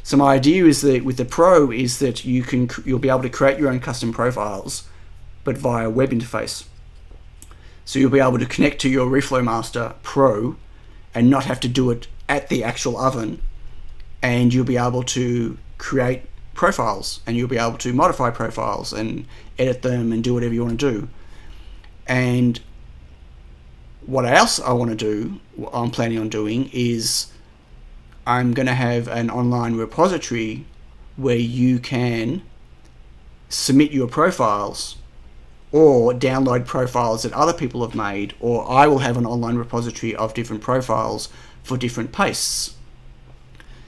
[SPEAKER 2] So my idea is that with the Pro is that you'll be able to create your own custom profiles, but via web interface. So you'll be able to connect to your Reflow Master Pro and not have to do it at the actual oven. And you'll be able to create profiles, and you'll be able to modify profiles and edit them and do whatever you want to do. And what else I want to do, what I'm planning on doing, is I'm going to have an online repository where you can submit your profiles or download profiles that other people have made, or I will have an online repository of different profiles for different pastes.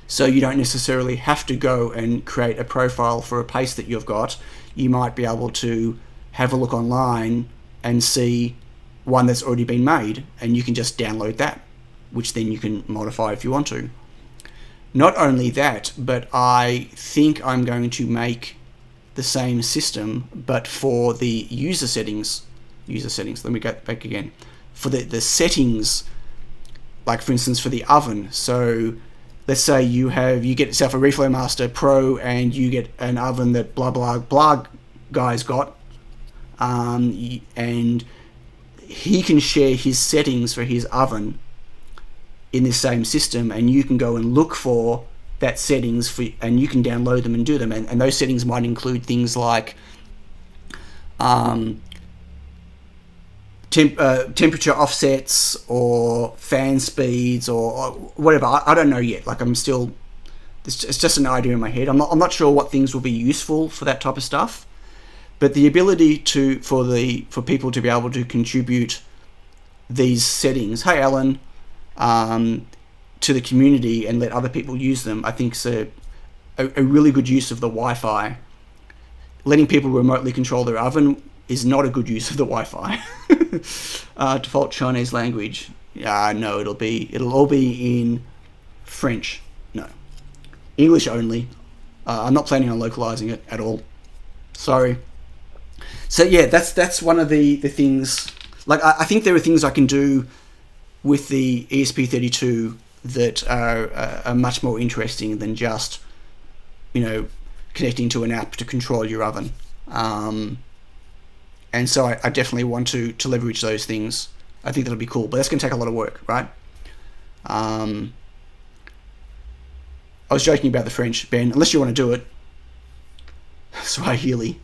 [SPEAKER 2] So you don't necessarily have to go and create a profile for a paste that you've got. You might be able to have a look online and see one that's already been made, and you can just download that, which then you can modify if you want to. Not only that, but I think I'm going to make the same system, but for the user settings, let me go back again, for the settings, like for instance for the oven. So let's say you get yourself a Reflow Master Pro and you get an oven that blah blah blah guy's got, and he can share his settings for his oven in this same system, and you can go and look for that settings and you can download them and do them, and those settings might include things like temperature offsets or fan speeds or whatever. I don't know yet. Like, it's just an idea in my head. I'm not sure what things will be useful for that type of stuff, But the ability for people to be able to contribute these settings, hey Alan, to the community and let other people use them, I think is a really good use of the Wi-Fi. Letting people remotely control their oven is not a good use of the Wi-Fi. Default Chinese language. No, it'll all be in French. No, English only. I'm not planning on localizing it at all. Sorry. So yeah, that's one of the things. Like I think there are things I can do with the ESP32 that are much more interesting than just, connecting to an app to control your oven. And so I definitely want to leverage those things. I think that'll be cool, but that's going to take a lot of work, right? I was joking about the French, Ben, unless you want to do it. Swahili.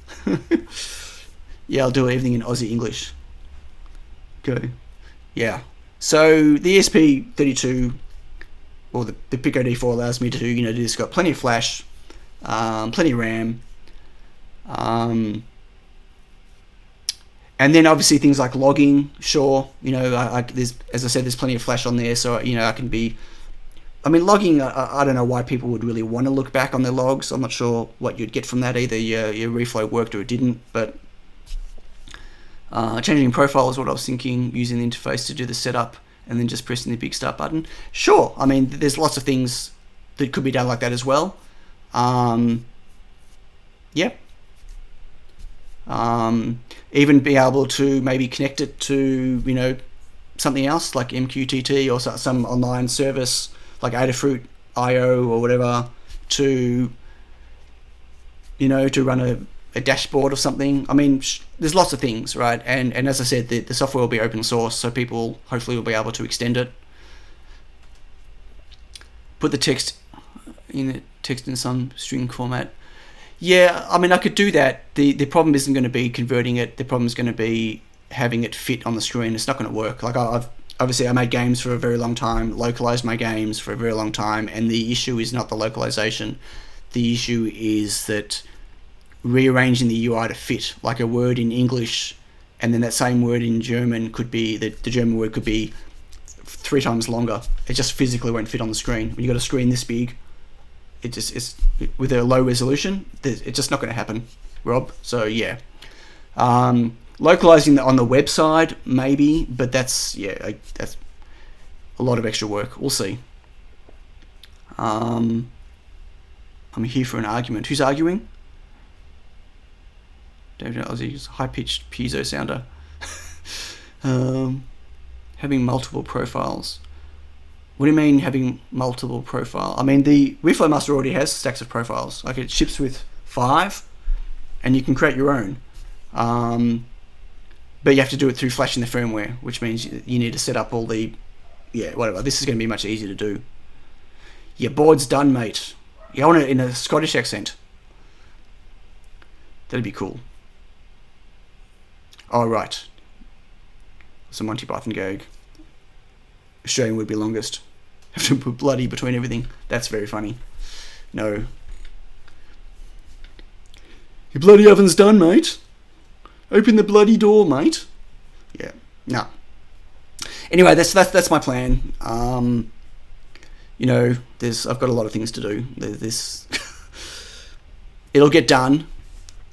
[SPEAKER 2] Yeah, I'll do everything in Aussie English. Go. Yeah. So the ESP32, or the Pico D4 allows me to do this. It's got plenty of flash, plenty of RAM, and then obviously things like logging. Sure, there's, as I said, there's plenty of flash on there, so I can be. Logging. I don't know why people would really want to look back on their logs. I'm not sure what you'd get from that. Either your reflow worked or it didn't, but. Changing profile is what I was thinking, using the interface to do the setup and then just pressing the big start button. Sure, there's lots of things that could be done like that as well. Yep. Even be able to maybe connect it to, something else like MQTT or some online service like Adafruit IO or whatever to run a dashboard or something. There's lots of things, right? And as I said, the software will be open source, so people hopefully will be able to extend it. Put the text in some string format. Yeah, I could do that. The problem isn't going to be converting it. The problem is going to be having it fit on the screen. It's not going to work. Like I made games for a very long time, localized my games for a very long time, and the issue is not the localization. The issue is that rearranging the UI to fit, like a word in English and then that same word in German could be, the German word could be 3 times longer. It just physically won't fit on the screen. When you've got a screen this big, it's with a low resolution, it's just not going to happen, Rob. So yeah, localizing on the website maybe, but that's a lot of extra work. We'll see. I'm here for an argument. Who's arguing? David Aussie's high-pitched piezo sounder. Having multiple profiles. What do you mean having multiple profile? The Reflow Master already has stacks of profiles. Like it ships with 5, and you can create your own. But you have to do it through flashing the firmware, which means you need to set up all the, whatever. This is going to be much easier to do. Your board's done, mate. I want it in a Scottish accent. That'd be cool. Oh, right. It's a Monty Python gag. Australian would be longest. Have to put bloody between everything. That's very funny. No. Your bloody oven's done, mate. Open the bloody door, mate. Yeah. No. Anyway, that's my plan. I've got a lot of things to do. It'll get done.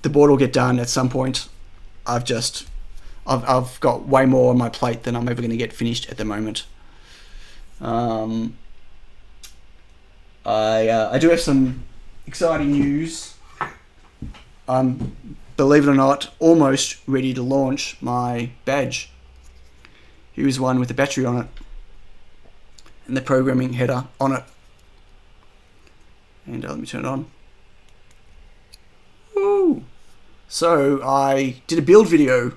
[SPEAKER 2] The board will get done at some point. I've got way more on my plate than I'm ever going to get finished at the moment. I do have some exciting news. Believe it or not, almost ready to launch my badge. Here's one with the battery on it and the programming header on it. And let me turn it on. Woo! So I did a build video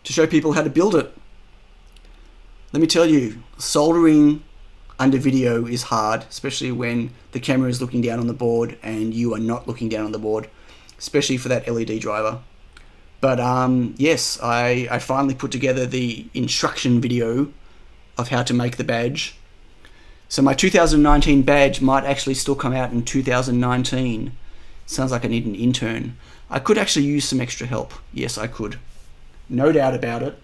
[SPEAKER 2] to show people how to build it. Let me tell you, soldering under video is hard, especially when the camera is looking down on the board and you are not looking down on the board, especially for that LED driver. But yes, I finally put together the instruction video of how to make the badge. So my 2019 badge might actually still come out in 2019. Sounds like I need an intern. I could actually use some extra help. Yes, I could. No doubt about it.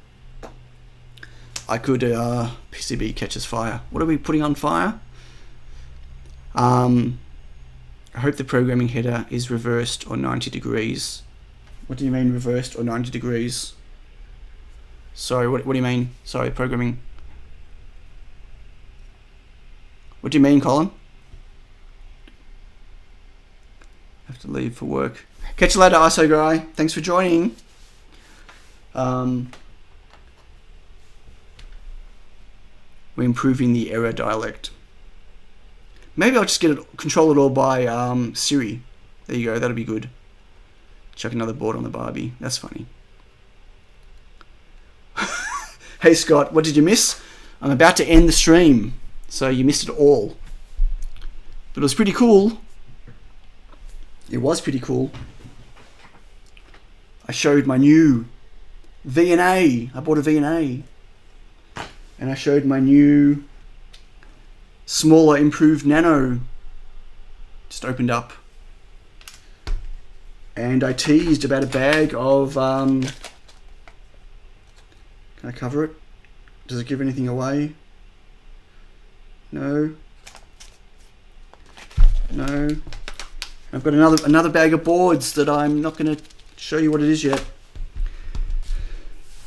[SPEAKER 2] I could, PCB catches fire. What are we putting on fire? I hope the programming header is reversed or 90 degrees. What do you mean reversed or 90 degrees? Sorry, what do you mean? Sorry, programming. What do you mean, Colin? Have to leave for work. Catch you later, ISO guy. Thanks for joining. We're improving the error dialect. Maybe I'll just control it all by Siri. There you go, that'll be good. Chuck another board on the Barbie. That's funny. Hey Scott, what did you miss? I'm about to end the stream, so you missed it all. But it was pretty cool. It was pretty cool. I showed my new V&A. I bought a V&A. And I showed my new smaller improved Nano. Just opened up. And I teased about a bag of can I cover it? Does it give anything away? No. No. I've got another bag of boards that I'm not going to show you what it is yet.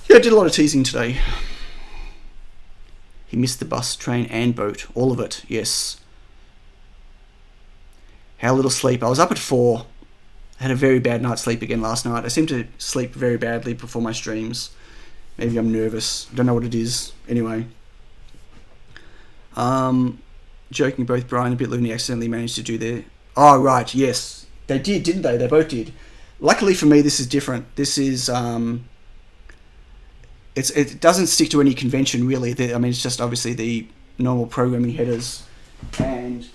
[SPEAKER 2] Yeah, I did a lot of teasing today. He missed the bus, train and boat. All of it, yes. How little sleep. I was up at 4. I had a very bad night's sleep again last night. I seem to sleep very badly before my streams. Maybe I'm nervous. I don't know what it is. Anyway. Joking, both Brian and Bitlooney accidentally managed to do their... Oh, right, yes. They did, didn't they? They both did. Luckily for me, this is different. This is... It doesn't stick to any convention, really. I mean, it's just obviously the normal programming headers. And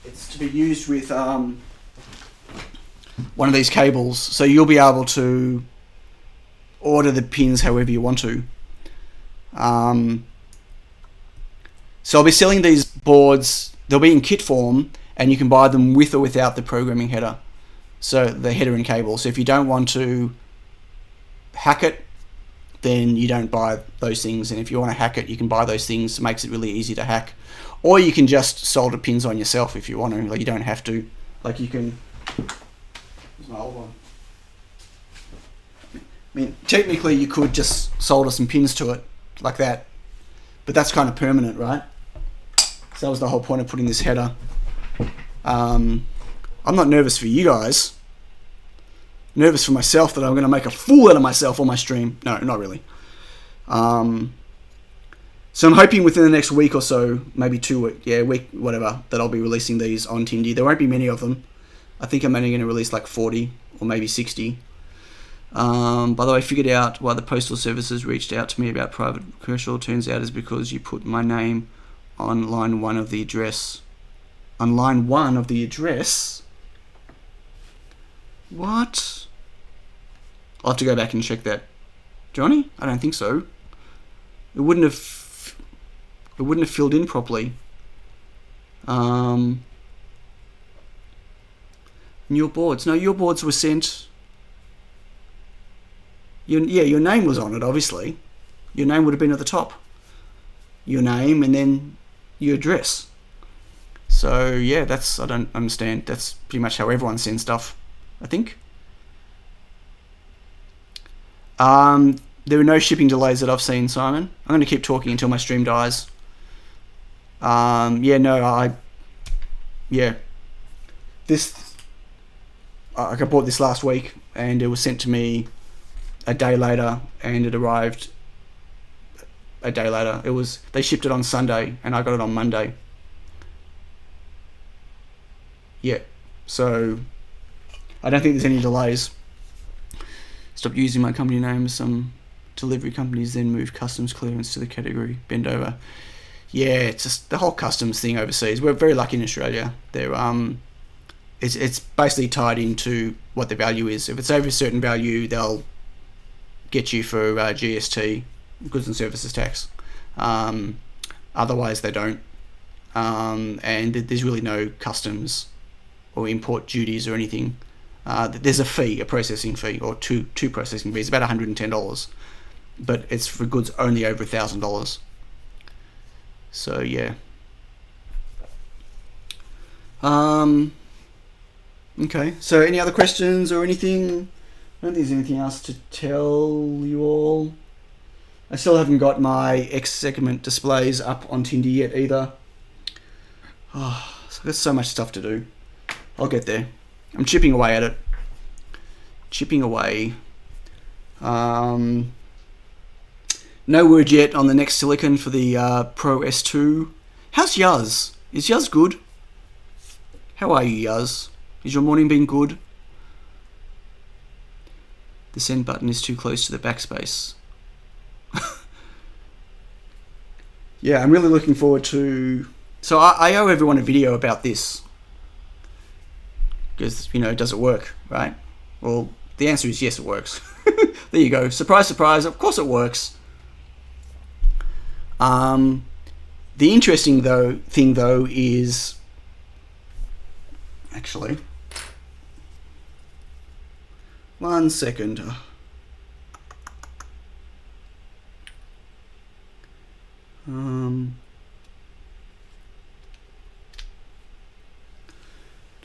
[SPEAKER 2] it's to be used with one of these cables. So you'll be able to order the pins however you want to. So I'll be selling these boards. They'll be in kit form, and you can buy them with or without the programming header. So the header and cable. So if you don't want to hack it, then you don't buy those things. And if you want to hack it, you can buy those things. It makes it really easy to hack. Or you can just solder pins on yourself if you want to. Like, you don't have to. Like, you can... Here's my old one. I mean, technically you could just solder some pins to it like that. But that's kind of permanent, right? So that was the whole point of putting this header. I'm not nervous for you guys. Nervous for myself that I'm going to make a fool out of myself on my stream. No, not really. So I'm hoping within the next week or so, maybe 2 weeks, week, whatever, that I'll be releasing these on Tindy. There won't be many of them. I think I'm only going to release like 40 or maybe 60. By the way, I figured out why the postal services reached out to me about private commercial. Turns out is because you put my name on line 1 of the address. On line 1 of the address? What? I'll have to go back and check that. Johnny? I don't think so. It wouldn't have filled in properly. Your boards. No, your boards were sent. Your name was on it, obviously. Your name would have been at the top. Your name and then your address. So yeah, I don't understand. That's pretty much how everyone sends stuff, I think. There are no shipping delays that I've seen, Simon. I'm going to keep talking until my stream dies. I bought this last week and it was sent to me a day later and it arrived a day later. They shipped it on Sunday and I got it on Monday. Yeah, so I don't think there's any delays. Stop using my company name. Some delivery companies then move customs clearance to the category bend over. Yeah, it's just the whole customs thing overseas. We're very lucky in Australia. They're it's basically tied into what the value is. If it's over a certain value, they'll get you for GST, goods and services tax. Otherwise, they don't. And there's really no customs or import duties or anything. There's a fee, a processing fee, or two processing fees, about $110, but it's for goods only over $1,000. So yeah. Okay. So any other questions or anything? I don't think there's anything else to tell you all. I still haven't got my X segment displays up on Tinder yet either. Oh, there's so much stuff to do. I'll get there. I'm chipping away at it. Chipping away. No word yet on the next silicon for the Pro S2. How's Yuz? Is Yuz good? How are you, Yuz? Is your morning been good? The send button is too close to the backspace. Yeah, I'm really looking forward to... So I owe everyone a video about this. Because, you know, does it work, right? Well, the answer is yes, it works. There you go. Surprise, surprise. Of course it works. The interesting thing though is... Actually... 1 second. Do I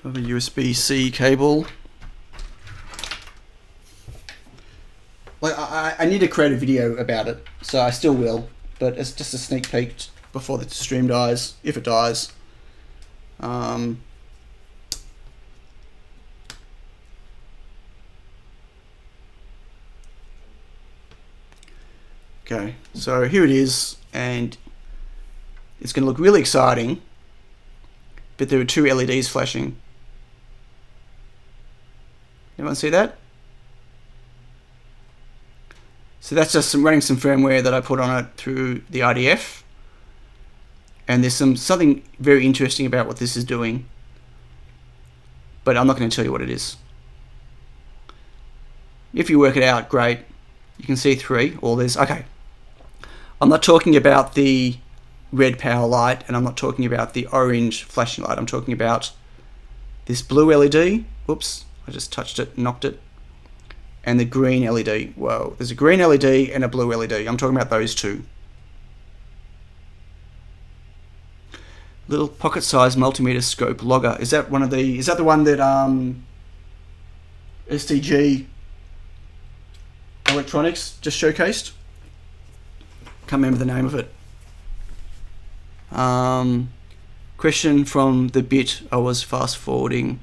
[SPEAKER 2] have a USB-C cable? Like, I need to create a video about it, so I still will, but it's just a sneak peek before the stream dies, if it dies. Okay, so here it is, and it's going to look really exciting, but there are 2 LEDs flashing. Anyone see that? So that's just running some firmware that I put on it through the IDF, and there's something very interesting about what this is doing, but I'm not going to tell you what it is. If you work it out, great. You can see 3, or there's... Okay. I'm not talking about the red power light, and I'm not talking about the orange flashing light. I'm talking about this blue LED. Oops, I just touched it, knocked it. And the green LED. Whoa, there's a green LED and a blue LED. I'm talking about those 2. Little pocket-sized multimeter scope logger. Is that one of the... Is that the one that STG Electronics just showcased? Can't remember the name of it. Question from the bit I was fast forwarding.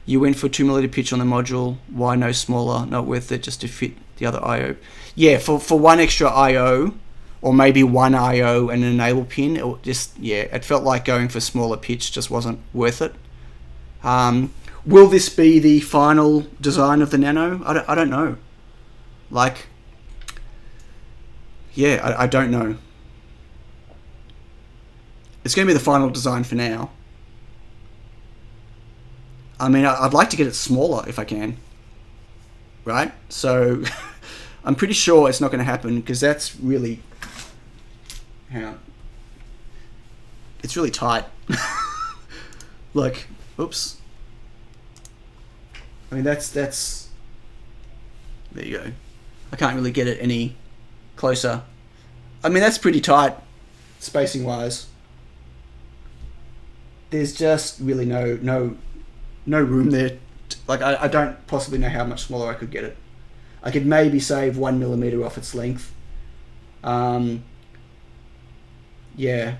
[SPEAKER 2] You went for 2mm pitch on the module. Why no smaller? Not worth it just to fit the other I/O. Yeah, for 1 extra I/O, or maybe 1 I/O and an enable pin. It felt like going for smaller pitch just wasn't worth it. Will this be the final design of the Nano? I don't know. Like, yeah, I don't know. It's going to be the final design for now. I mean, I'd like to get it smaller if I can. Right? So, I'm pretty sure it's not going to happen because that's really... Hang on. It's really tight. Like, oops. I mean, that's... There you go. I can't really get it any closer. I mean, that's pretty tight, spacing wise. There's just really no room there. Like, I don't possibly know how much smaller I could get it. I could maybe save 1mm off its length. Yeah.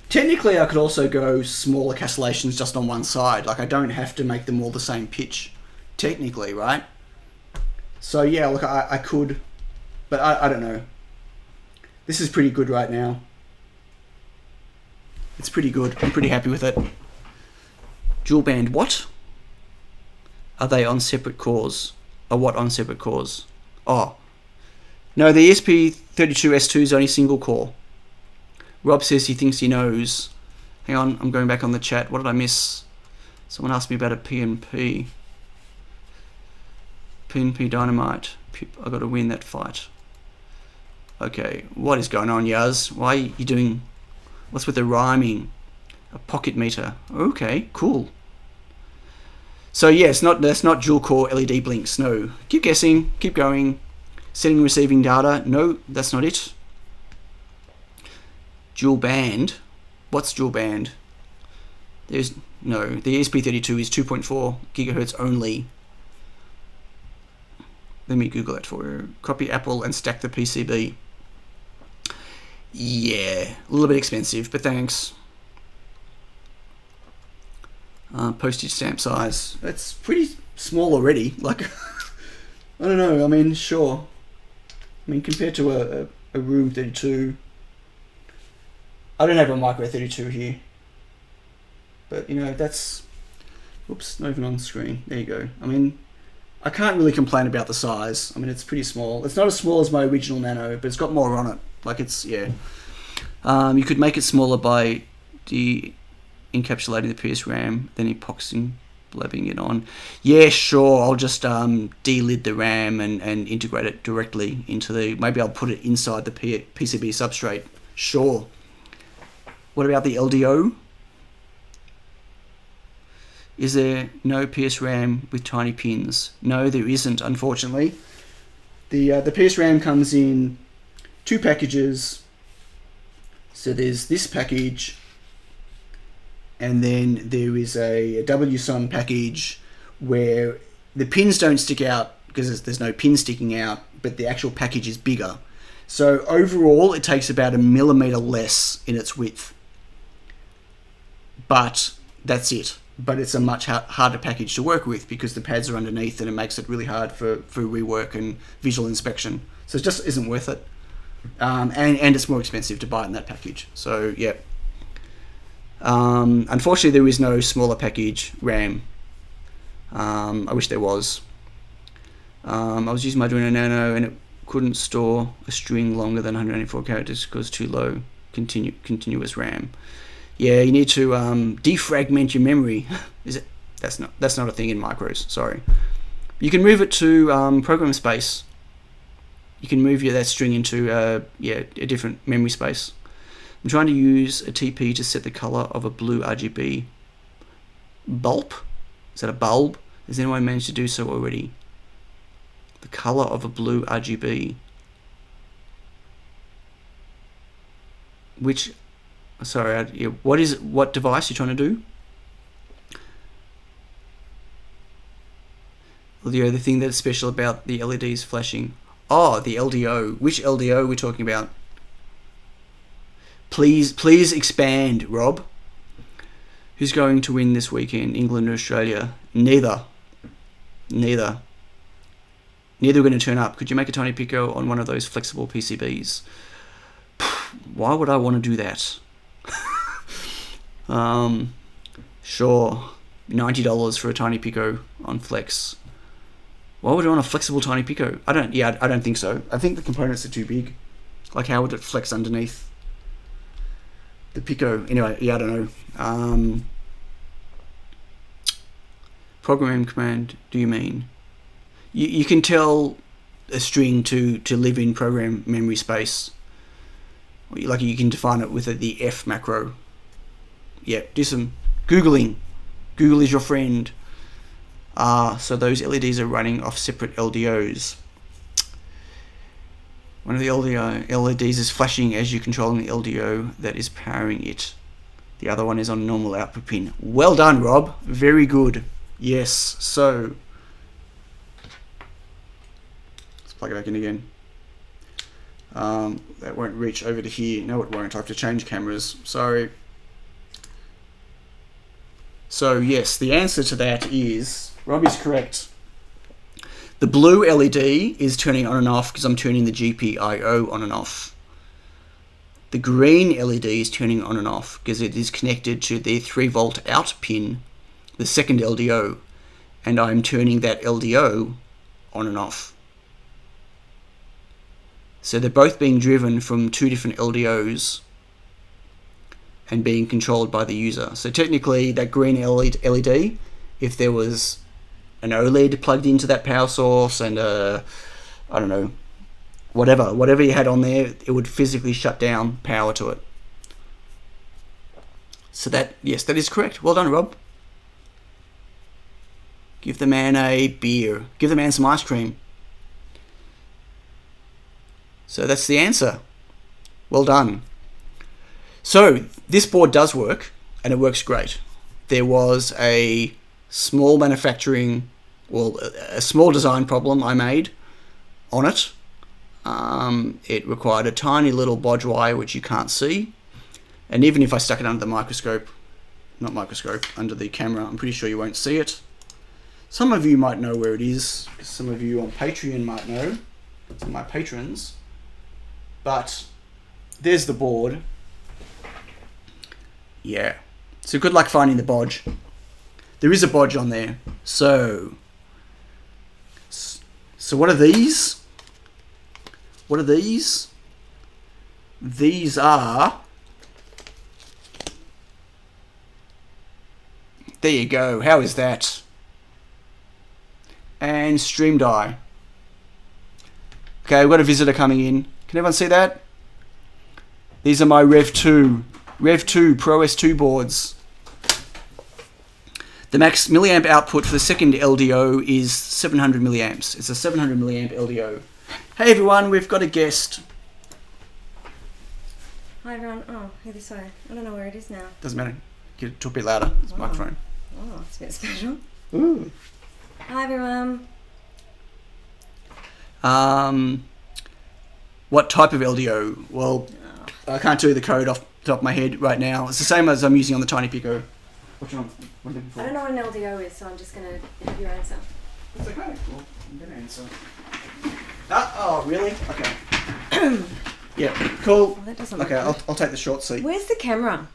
[SPEAKER 2] Technically, I could also go smaller castellations just on one side. Like, I don't have to make them all the same pitch, technically, right? So, yeah, look, I could, but I don't know. This is pretty good right now. It's pretty good. I'm pretty happy with it. Dual band, what? Are they on separate cores? Or what on separate cores? Oh. No, the ESP32S2 is only single core. Rob says he thinks he knows. Hang on, I'm going back on the chat. What did I miss? Someone asked me about a PNP. PNP Dynamite. I got to win that fight. Okay, what is going on, Yaz? Why are you doing
[SPEAKER 1] What's with the rhyming? A pocket meter. Okay, cool. So yeah, that's not dual core LED blinks. No. Keep guessing. Keep going. Sending and receiving data. No, that's not it. Dual band. What's dual band? There's no. The ESP32 is 2.4 gigahertz only. Let me Google that for you. Copy Apple and stack the PCB. Yeah, a little bit expensive, but thanks. Postage stamp size. That's pretty small already. Like, I don't know. I mean, sure. I mean, compared to a Room 32, I don't have a Micro 32 here. But, you know, that's... Whoops, not even on screen. There you go. I mean, I can't really complain about the size. I mean, it's pretty small. It's not as small as my original Nano, but it's got more on it. Like, it's, yeah. You could make it smaller by encapsulating the PSRAM, then epoxying, blabbing it on. Yeah, sure. I'll just delid the RAM and integrate it directly into the... Maybe I'll put it inside the PCB substrate. Sure. What about the LDO? Is there no PSRAM with tiny pins? No, there isn't, unfortunately. The PSRAM comes in 2 packages. So there's this package, and then there is a WSUN package where the pins don't stick out because there's no pin sticking out, but the actual package is bigger. So overall, it takes about 1 millimeter less in its width. But that's it. But it's a much harder package to work with because the pads are underneath and it makes it really hard for rework and visual inspection. So it just isn't worth it. And it's more expensive to buy it in that package. So, yeah. Unfortunately, there is no smaller package RAM. I wish there was. I was using my Arduino Nano and it couldn't store a string longer than 184 characters because it's too low continuous RAM. Yeah, you need to defragment your memory. Is it? That's not a thing in micros. Sorry. You can move it to program space. You can move that string into a different memory space. I'm trying to use a TP to set the color of a blue RGB bulb. Is that a bulb? Has anyone managed to do so already? The color of a blue RGB. Which... Sorry, what device you're trying to do? Well, the other thing that's special about the LEDs flashing. Oh, the LDO. Which LDO are we talking about? Please expand, Rob. Who's going to win this weekend, England or Australia? Neither. Neither are going to turn up. Could you make a TinyPICO on one of those flexible PCBs? Why would I want to do that? Sure, $90 for a TinyPICO on Flex. Why would I want a flexible TinyPICO? I don't think so. I think the components are too big. Like, how would it flex underneath the Pico? Anyway, yeah, I don't know. Program command, do you mean? You can tell a string to live in program memory space. Like, you can define it with the F macro. Yeah, do some Googling. Google is your friend. So those LEDs are running off separate LDOs. One of the LEDs is flashing as you're controlling the LDO that is powering it. The other one is on normal output pin. Well done, Rob. Very good. Yes, so... Let's plug it back in again. That won't reach over to here. No, it won't. I have to change cameras. Sorry. So, yes, the answer to that is... Rob is correct. The blue LED is turning on and off because I'm turning the GPIO on and off. The green LED is turning on and off because it is connected to the 3-volt out pin, the second LDO, and I'm turning that LDO on and off. So they're both being driven from 2 different LDOs and being controlled by the user. So technically that green LED, if there was an OLED plugged into that power source and I don't know, whatever you had on there, it would physically shut down power to it. So that is correct. Well done, Rob. Give the man a beer. Give the man some ice cream. So that's the answer. Well done. So this board does work, and it works great. There was a small a small design problem I made on it. It required a tiny little bodge wire which you can't see, and even if I stuck it under the under the camera, I'm pretty sure you won't see it. Some of you might know where it is. Some of you on Patreon might know. Some of my patrons. But there's the board. Yeah. So good luck finding the bodge. There is a bodge on there. So what are these? What are these? These are... There you go. How is that? And stream die. Okay, we've got a visitor coming in. Can everyone see that? These are my Rev 2 Pro S2 boards. The max milliamp output for the second LDO is 700 milliamps. It's a 700 milliamp LDO. Hey everyone, we've got a guest.
[SPEAKER 3] Hi everyone. Oh, this way. I don't know where it is now.
[SPEAKER 1] Doesn't matter. Get it to a bit louder. It's a microphone.
[SPEAKER 3] Oh, it's a bit special.
[SPEAKER 1] Ooh.
[SPEAKER 3] Hi everyone.
[SPEAKER 1] What type of LDO? Well, I can't tell you the code off the top of my head right now. It's the same as I'm using on the TinyPICO. What are you looking for?
[SPEAKER 3] I don't know what an LDO is, so I'm just going to have your answer.
[SPEAKER 1] It's okay. Well, I'm going to answer. Oh, really? Okay. Yeah, cool.
[SPEAKER 3] Well, that doesn't look
[SPEAKER 1] Okay,
[SPEAKER 3] good.
[SPEAKER 1] I'll take the short seat.
[SPEAKER 3] Where's the camera?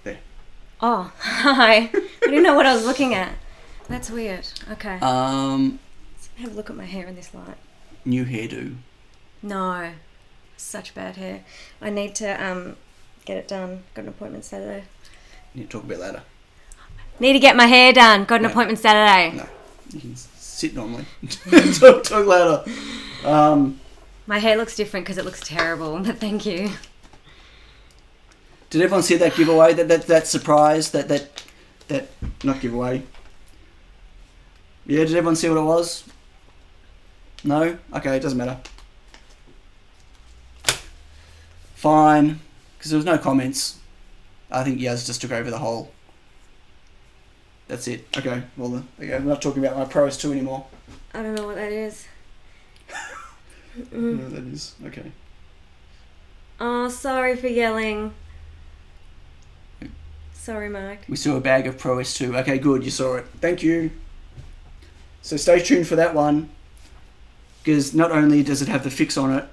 [SPEAKER 1] There.
[SPEAKER 3] Oh, hi. I didn't know what I was looking at. That's weird. Okay. Let's have a look at my hair in this light.
[SPEAKER 1] New hairdo.
[SPEAKER 3] No. Such bad hair. I need to get it done. Got an appointment Saturday.
[SPEAKER 1] You need to talk a bit louder.
[SPEAKER 3] Need to get my hair done. Got an
[SPEAKER 1] No.
[SPEAKER 3] appointment Saturday.
[SPEAKER 1] No, you can sit normally. talk louder.
[SPEAKER 3] My hair looks different because it looks terrible, but thank you.
[SPEAKER 1] Did everyone see that giveaway? That surprise? That not giveaway. Yeah, did everyone see what it was? No? Okay, it doesn't matter. Fine. Because there was no comments. I think Yaz just took over the whole... That's it. Okay, well, there you go. We're not talking about my Pro S2 anymore.
[SPEAKER 3] I don't know what that is.
[SPEAKER 1] No, that is. Okay.
[SPEAKER 3] Oh, sorry for yelling. Sorry, Mike.
[SPEAKER 1] We saw a bag of Pro S2. Okay, good. You saw it. Thank you. So stay tuned for that one. Because not only does it have the fix on it,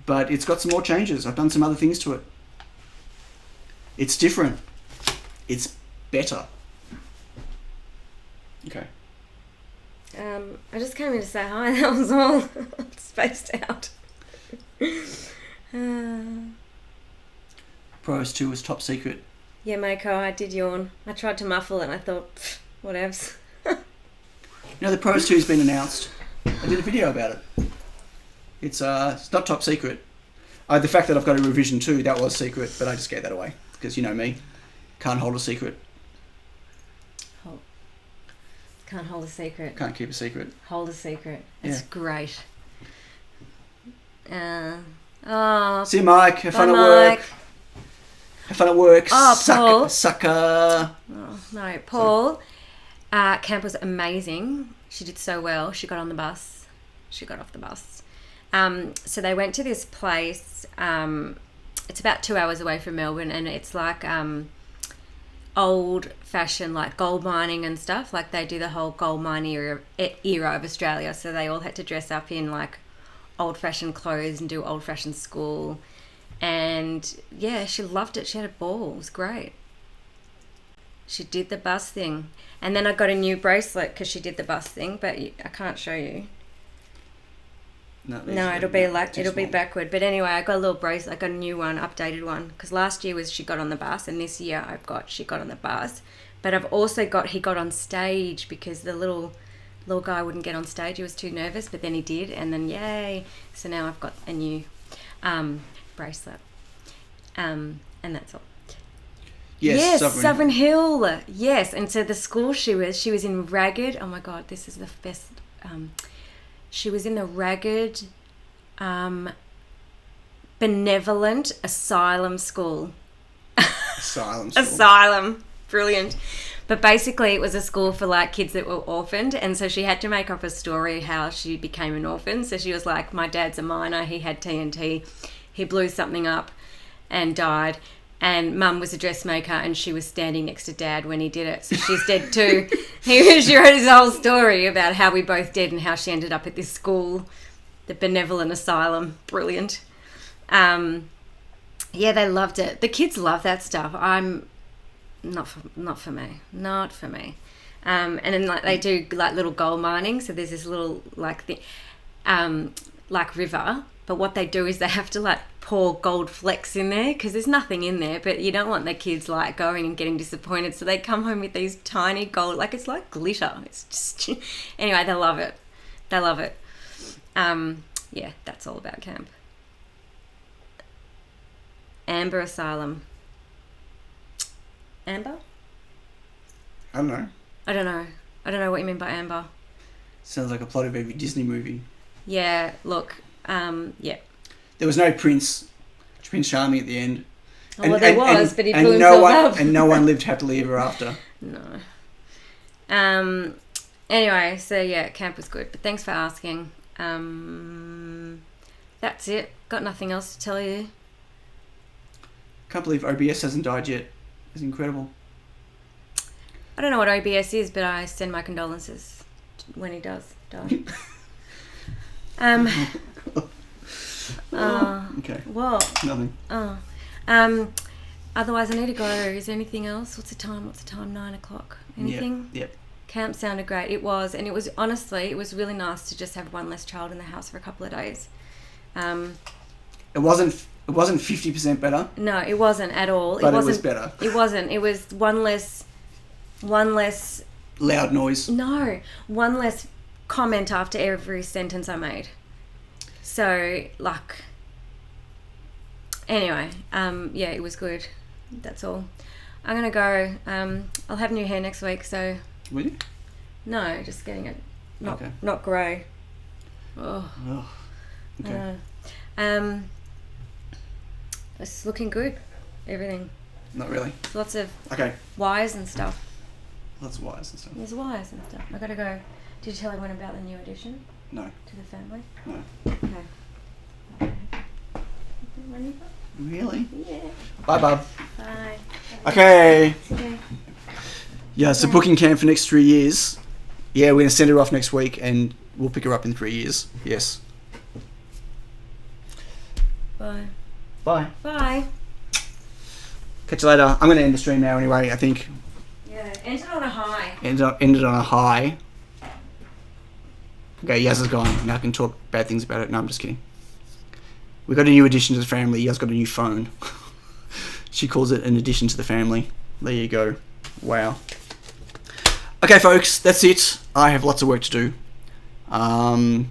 [SPEAKER 1] but it's got some more changes. I've done some other things to it. It's different. It's better. Okay.
[SPEAKER 3] I just came in to say hi. That was all. Spaced out.
[SPEAKER 1] Pro S2 was top secret.
[SPEAKER 3] Yeah, Mako, I did yawn. I tried to muffle it and I thought, whatevs.
[SPEAKER 1] You know, the Pro S2 has been announced. I did a video about it. It's not top secret. The fact that I've got a revision 2, that was secret, but I just gave that away. Because you know me. Can't hold a secret.
[SPEAKER 3] Can't hold a secret.
[SPEAKER 1] Can't keep a secret.
[SPEAKER 3] Hold a secret. It's
[SPEAKER 1] Yeah.
[SPEAKER 3] great.
[SPEAKER 1] See you, Mike. Have fun at
[SPEAKER 3] Mike.
[SPEAKER 1] work. Have fun at work.
[SPEAKER 3] Oh, Paul.
[SPEAKER 1] Sucker.
[SPEAKER 3] Oh, no, Paul. Camp was amazing. She did so well. She got on the bus. She got off the bus. So they went to this place. It's about 2 hours away from Melbourne, and it's like old-fashioned, like gold mining and stuff. Like they do the whole gold mining era of Australia. So they all had to dress up in like old-fashioned clothes and do old-fashioned school. And yeah, she loved it. She had a ball. It was great. She did the bus thing. And then I got a new bracelet because she did the bus thing, but I can't show you. No, it'll be backward. But anyway, I got a little bracelet. I got a new one, updated one. Because last year was she got on the bus, and this year she got on the bus. But I've also he got on stage because the little guy wouldn't get on stage. He was too nervous, but then he did, and then yay! So now I've got a new bracelet. And that's all.
[SPEAKER 1] Yes,
[SPEAKER 3] Sovereign Hill. Yes, and so the school she was in Ragged. Oh my God, this is the best. She was in the Ragged Benevolent Asylum School. Asylum. Brilliant. But basically it was a school for like kids that were orphaned, and so she had to make up a story how she became an orphan. So she was like, my dad's a miner, he had TNT, he blew something up and died, and mum was a dressmaker and she was standing next to dad when he did it, so she's dead too. She wrote his whole story about how we both did and how she ended up at this school, the Benevolent Asylum. Brilliant. Yeah, they loved it. The kids love that stuff. Not for me. And then like they do like little gold mining. So there's this little like like river. But what they do is they have to like pour gold flecks in there because there's nothing in there. But you don't want the kids like going and getting disappointed. So they come home with these tiny gold, like it's like glitter. It's just anyway. They love it. Yeah, that's all about camp. Amber Asylum. Amber?
[SPEAKER 1] I don't know.
[SPEAKER 3] I don't know what you mean by Amber.
[SPEAKER 1] Sounds like a plot of every Disney movie.
[SPEAKER 3] Yeah, look, yeah.
[SPEAKER 1] There was no Prince Charming at the end.
[SPEAKER 3] Oh, well, there was, but he blew himself up.
[SPEAKER 1] And no one lived happily ever after.
[SPEAKER 3] No. Anyway, so yeah, camp was good, but thanks for asking. That's it. Got nothing else to tell you.
[SPEAKER 1] Can't believe OBS hasn't died yet. It's incredible.
[SPEAKER 3] I don't know what OBS is, but I send my condolences when he does die.
[SPEAKER 1] Okay.
[SPEAKER 3] What?
[SPEAKER 1] Nothing.
[SPEAKER 3] Otherwise I need to go. Is there anything else? What's the time? 9 o'clock. Anything?
[SPEAKER 1] Yep.
[SPEAKER 3] Camp sounded great. It was, and it was honestly, it was really nice to just have one less child in the house for a couple of days.
[SPEAKER 1] It wasn't 50% better.
[SPEAKER 3] No, it wasn't at all.
[SPEAKER 1] But it was better.
[SPEAKER 3] It wasn't. It was one less
[SPEAKER 1] loud noise.
[SPEAKER 3] No, one less comment after every sentence I made. So, like, anyway, yeah, it was good. That's all. I'm gonna go. I'll have new hair next week. So.
[SPEAKER 1] Will you?
[SPEAKER 3] No, just getting it not grey.
[SPEAKER 1] Oh. Okay.
[SPEAKER 3] It's looking good. Everything.
[SPEAKER 1] Not really.
[SPEAKER 3] Lots of
[SPEAKER 1] Okay.
[SPEAKER 3] wires and stuff.
[SPEAKER 1] Lots of wires and stuff.
[SPEAKER 3] There's wires and stuff. I gotta go. Did you tell everyone about the new addition?
[SPEAKER 1] No.
[SPEAKER 3] To the family?
[SPEAKER 1] No.
[SPEAKER 3] Okay.
[SPEAKER 1] Really?
[SPEAKER 3] Yeah.
[SPEAKER 1] Bye, bub.
[SPEAKER 3] Bye.
[SPEAKER 1] Okay.
[SPEAKER 3] Okay.
[SPEAKER 1] Yeah, so booking camp for next 3 years. Yeah, we're going to send her off next week and we'll pick her up in 3 years. Yes.
[SPEAKER 3] Bye.
[SPEAKER 1] Bye.
[SPEAKER 3] Bye.
[SPEAKER 1] Catch you later. I'm going to end the stream now anyway, I think.
[SPEAKER 3] Yeah, ended on a high.
[SPEAKER 1] Ended on a high. Okay, Yaz is gone. Now I can talk bad things about it. No, I'm just kidding. We got a new addition to the family. Yaz got a new phone. She calls it an addition to the family. There you go. Wow. Okay, folks, that's it. I have lots of work to do. And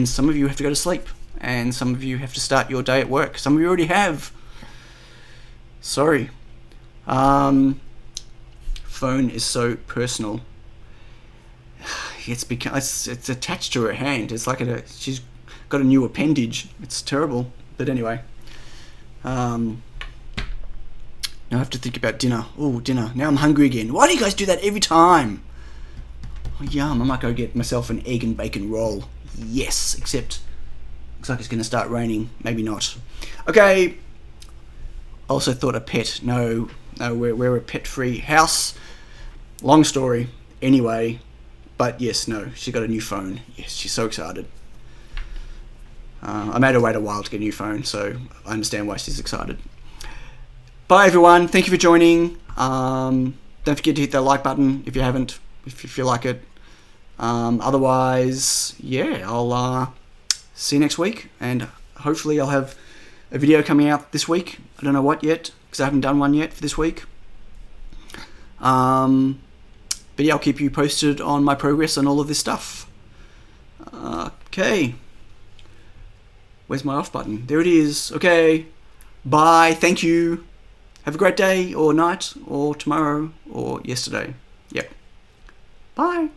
[SPEAKER 1] some of you have to go to sleep. And some of you have to start your day at work. Some of you already have. Sorry. Phone is so personal. It's attached to her hand. It's like she's got a new appendage. It's terrible. But anyway. Now I have to think about dinner. Oh, dinner. Now I'm hungry again. Why do you guys do that every time? Oh, yum. I might go get myself an egg and bacon roll. Yes, except looks like it's going to start raining. Maybe not. Okay. Also thought a pet. No, we're a pet-free house. Long story. Anyway. But yes, no. She got a new phone. Yes, she's so excited. I made her wait a while to get a new phone, so I understand why she's excited. Bye everyone, thank you for joining. Don't forget to hit that like button if you haven't, if you feel like it. Otherwise, yeah, I'll see you next week, and hopefully I'll have a video coming out this week. I don't know what yet, because I haven't done one yet for this week. But yeah, I'll keep you posted on my progress on all of this stuff. Okay. Where's my off button? There it is. Okay. Bye. Thank you. Have a great day or night or tomorrow or yesterday. Yep. Bye.